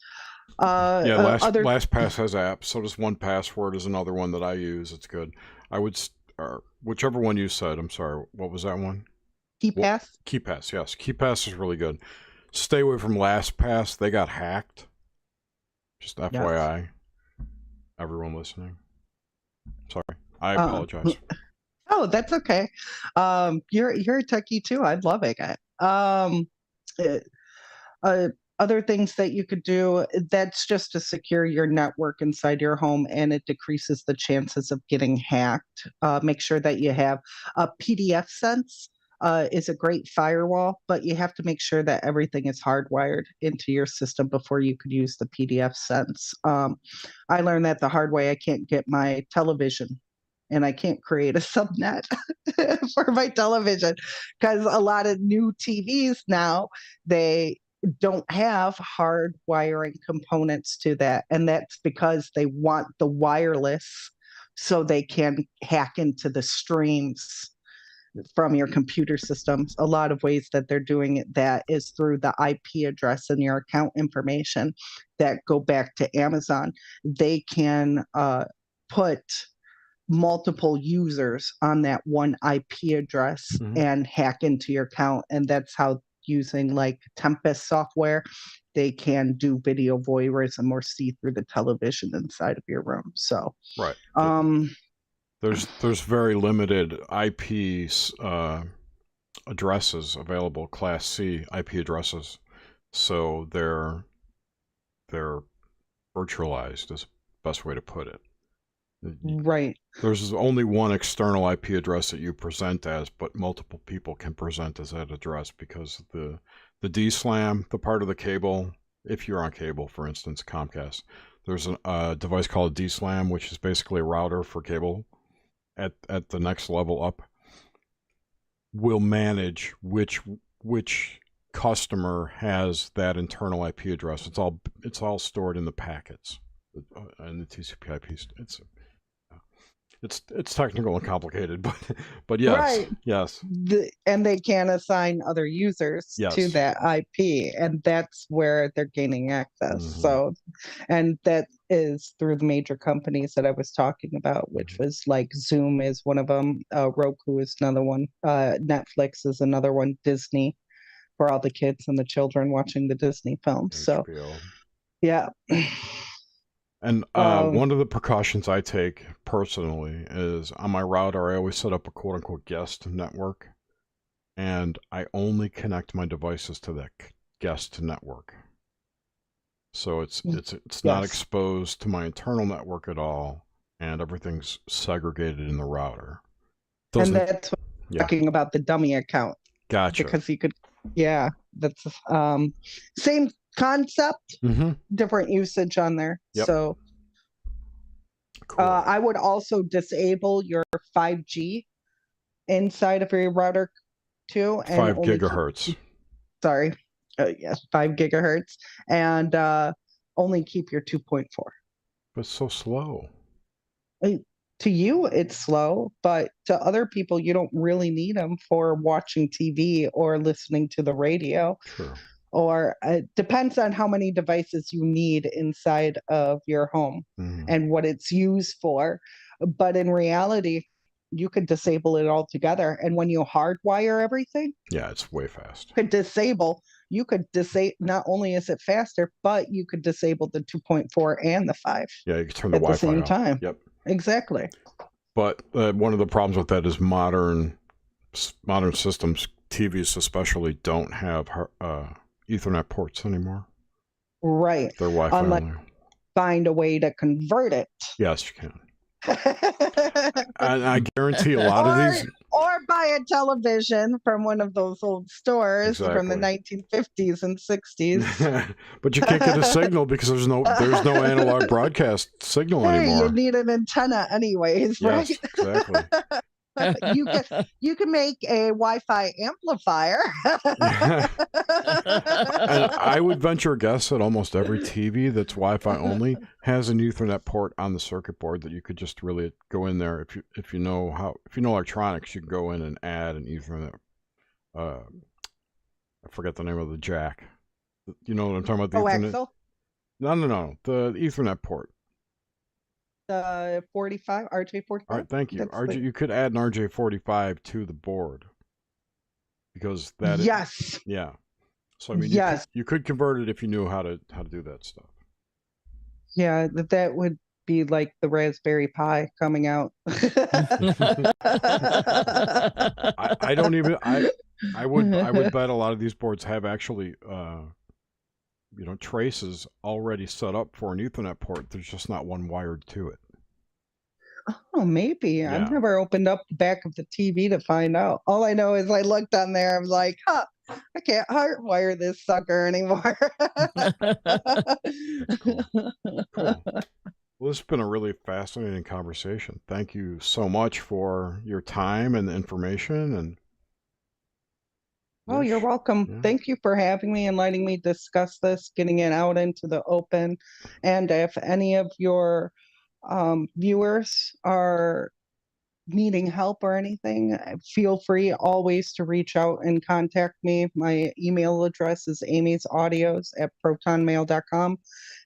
Speaker 2: LastPass has apps. So does 1Password is another one that I use. It's good. I would, whichever one you said. I'm sorry. What was that one?
Speaker 3: KeePass.
Speaker 2: KeePass. Yes, KeePass is really good. Stay away from LastPass. They got hacked. Just FYI, everyone listening. Sorry, I apologize.
Speaker 3: Oh, that's okay. You're a techie too. I'm loving it. Other things that you could do, that's just to secure your network inside your home, and it decreases the chances of getting hacked. Make sure that you have a PDF sense. is a great firewall, but you have to make sure that everything is hardwired into your system before you could use the PDF sense. I learned that the hard way. I can't get my television, and I can't create a subnet for my television because a lot of new TVs now, they don't have hard wiring components to that. And that's because they want the wireless so they can hack into the streams from your computer systems. A lot of ways that they're doing it, that is through the IP address and your account information that go back to Amazon. They can put multiple users on that one IP address and hack into your account. And that's how, using like Tempest software, they can do video voyeurism or see through the television inside of your room. So
Speaker 2: right. There's very limited IP addresses available, Class C IP addresses. So they're virtualized is the best way to put it.
Speaker 3: Right.
Speaker 2: There's only one external IP address that you present as, but multiple people can present as that address because the DSLAM, the part of the cable, if you're on cable, for instance, Comcast, there's a device called DSLAM, which is basically a router for cable at the next level up, will manage which customer has that internal IP address. It's all stored in the packets and the TCP/IP. It's technical and complicated, but yes,
Speaker 3: right.
Speaker 2: Yes.
Speaker 3: And they can assign other users to that IP, and that's where they're gaining access. So, and that is through the major companies that I was talking about, which was like Zoom is one of them, Roku is another one, Netflix is another one, Disney, for all the kids and the children watching the Disney films. HBO. So, yeah.
Speaker 2: And one of the precautions I take personally is on my router, I always set up a quote-unquote guest network, and I only connect my devices to that guest network. So it's not exposed to my internal network at all, and everything's segregated in the router.
Speaker 3: And that's what I'm talking about, the dummy account.
Speaker 2: Gotcha.
Speaker 3: Because you could, that's same concept, different usage on there. Yep. So cool. I would also disable your 5G inside of your router too. And
Speaker 2: 5 gigahertz.
Speaker 3: 5 gigahertz, and only keep your 2.4.
Speaker 2: But it's so slow.
Speaker 3: To you, it's slow, but to other people, you don't really need them for watching TV or listening to the radio.
Speaker 2: True.
Speaker 3: Or it depends on how many devices you need inside of your home and what it's used for. But in reality, you could disable it altogether. And when you hardwire everything,
Speaker 2: it's way fast.
Speaker 3: You could disable, not only is it faster, but you could disable the 2.4 and the 5.
Speaker 2: Yeah, you can turn the Wi-Fi
Speaker 3: at the same time.
Speaker 2: Yep.
Speaker 3: Exactly.
Speaker 2: But one of the problems with that is modern systems, TVs especially, don't have Ethernet ports anymore.
Speaker 3: Right.
Speaker 2: They're Wi-Fi only.
Speaker 3: Find a way to convert it.
Speaker 2: Yes, you can. And I guarantee a lot of these.
Speaker 3: Or buy a television from one of those old stores from the 1950s and 60s.
Speaker 2: But you can't get a signal because there's no analog broadcast signal anymore.
Speaker 3: You need an antenna anyways, right?
Speaker 2: Yes, exactly.
Speaker 3: You can make a Wi-Fi amplifier.
Speaker 2: And I would venture a guess that almost every TV that's Wi-Fi only has an Ethernet port on the circuit board that you could just really go in there. If you know electronics, you can go in and add an Ethernet. I forget the name of the jack. You know what I'm talking about? The Ethernet?
Speaker 3: Axle?
Speaker 2: No. The Ethernet port.
Speaker 3: The 45, RJ45.
Speaker 2: All right, thank you. You could add an RJ45 to the board because that.
Speaker 3: Yes.
Speaker 2: Yeah. So I mean, you could convert it if you knew how to do that stuff. Yeah,
Speaker 3: that would be like the Raspberry Pi coming out.
Speaker 2: I don't even. I would bet a lot of these boards have actually. Traces already set up for an Ethernet port. There's just not one wired to it.
Speaker 3: Oh, maybe.
Speaker 2: Yeah.
Speaker 3: I've never opened up the back of the TV to find out. All I know is I looked on there. I'm like, huh, I can't hardwire this sucker anymore.
Speaker 2: Cool. Cool. Well, this has been a really fascinating conversation. Thank you so much for your time and the information. And
Speaker 3: Oh, you're welcome.
Speaker 2: Yeah.
Speaker 3: Thank you for having me and letting me discuss this, getting it out into the open. And if any of your viewers are needing help or anything, feel free always to reach out and contact me. My email address is amy'saudios@protonmail.com.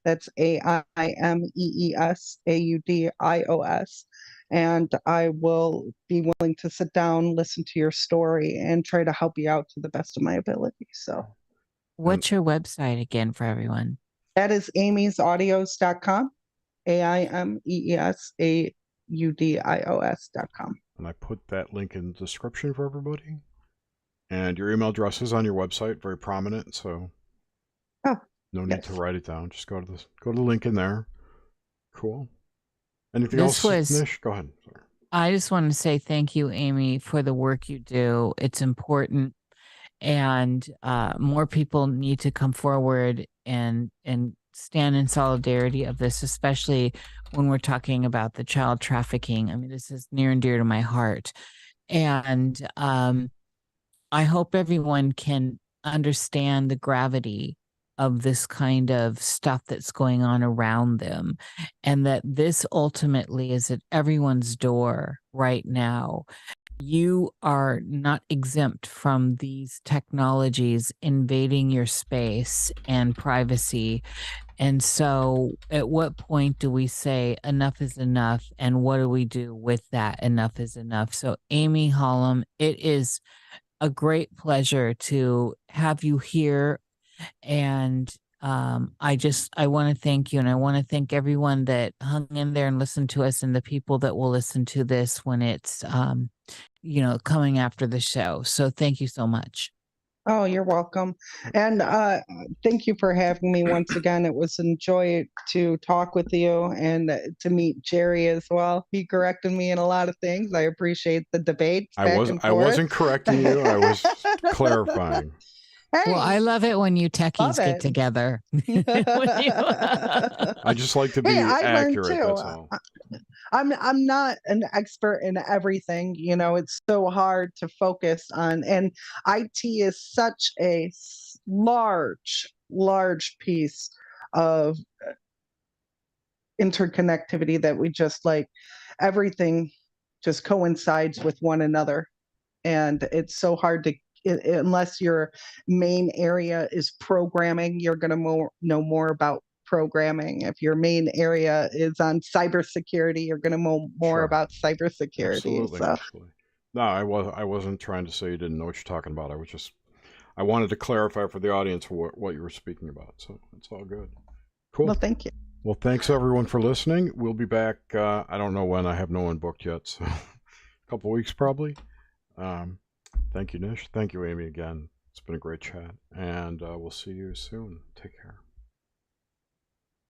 Speaker 3: That's AIMEESAUDIOS. And I will be willing to sit down, listen to your story, and try to help you out to the best of my ability. So,
Speaker 4: what's your website again for everyone?
Speaker 3: that is amy'saudios.com. AIMEESAUDIOS.com.
Speaker 2: And I put that link in the description for everybody. And your email address is on your website, very prominent. So no need to write it down. Just go to the link in there. Cool. Anything else, Nish? Go ahead. Sorry.
Speaker 4: I just want to say thank you, Amy, for the work you do. It's important, and more people need to come forward and stand in solidarity of this, especially when we're talking about the child trafficking. I mean, this is near and dear to my heart. And I hope everyone can understand the gravity of this kind of stuff that's going on around them, and that this ultimately is at everyone's door right now. You are not exempt from these technologies invading your space and privacy. And so at what point do we say enough is enough? And what do we do with that enough is enough? So Amy Holem, it is a great pleasure to have you here. And I want to thank you, and I want to thank everyone that hung in there and listened to us, and the people that will listen to this when it's coming after the show. So thank you so much.
Speaker 3: Oh, you're welcome. And thank you for having me once again. It was a joy to talk with you and to meet Jerry as well. He corrected me in a lot of things. I appreciate the debate.
Speaker 2: I wasn't correcting you. I was clarifying.
Speaker 3: Hey,
Speaker 4: well, I love it when you techies get together.
Speaker 2: I just like to be accurate. That's all.
Speaker 3: I'm not an expert in everything. It's so hard to focus on, and IT is such a large piece of interconnectivity that we just everything just coincides with one another, and it's so hard to. Unless your main area is programming, you're going to know more about programming. If your main area is on cybersecurity, you're going to know more about cybersecurity.
Speaker 2: Absolutely,
Speaker 3: so.
Speaker 2: absolutely. No, I wasn't trying to say you didn't know what you're talking about. I wanted to clarify for the audience what you were speaking about. So it's all good. Cool.
Speaker 3: Well, thank you.
Speaker 2: Well, thanks everyone for listening. We'll be back. I don't know when. I have no one booked yet. So a couple weeks probably. Thank you, Nish. Thank you, Amy, again. It's been a great chat. And we'll see you soon. Take care.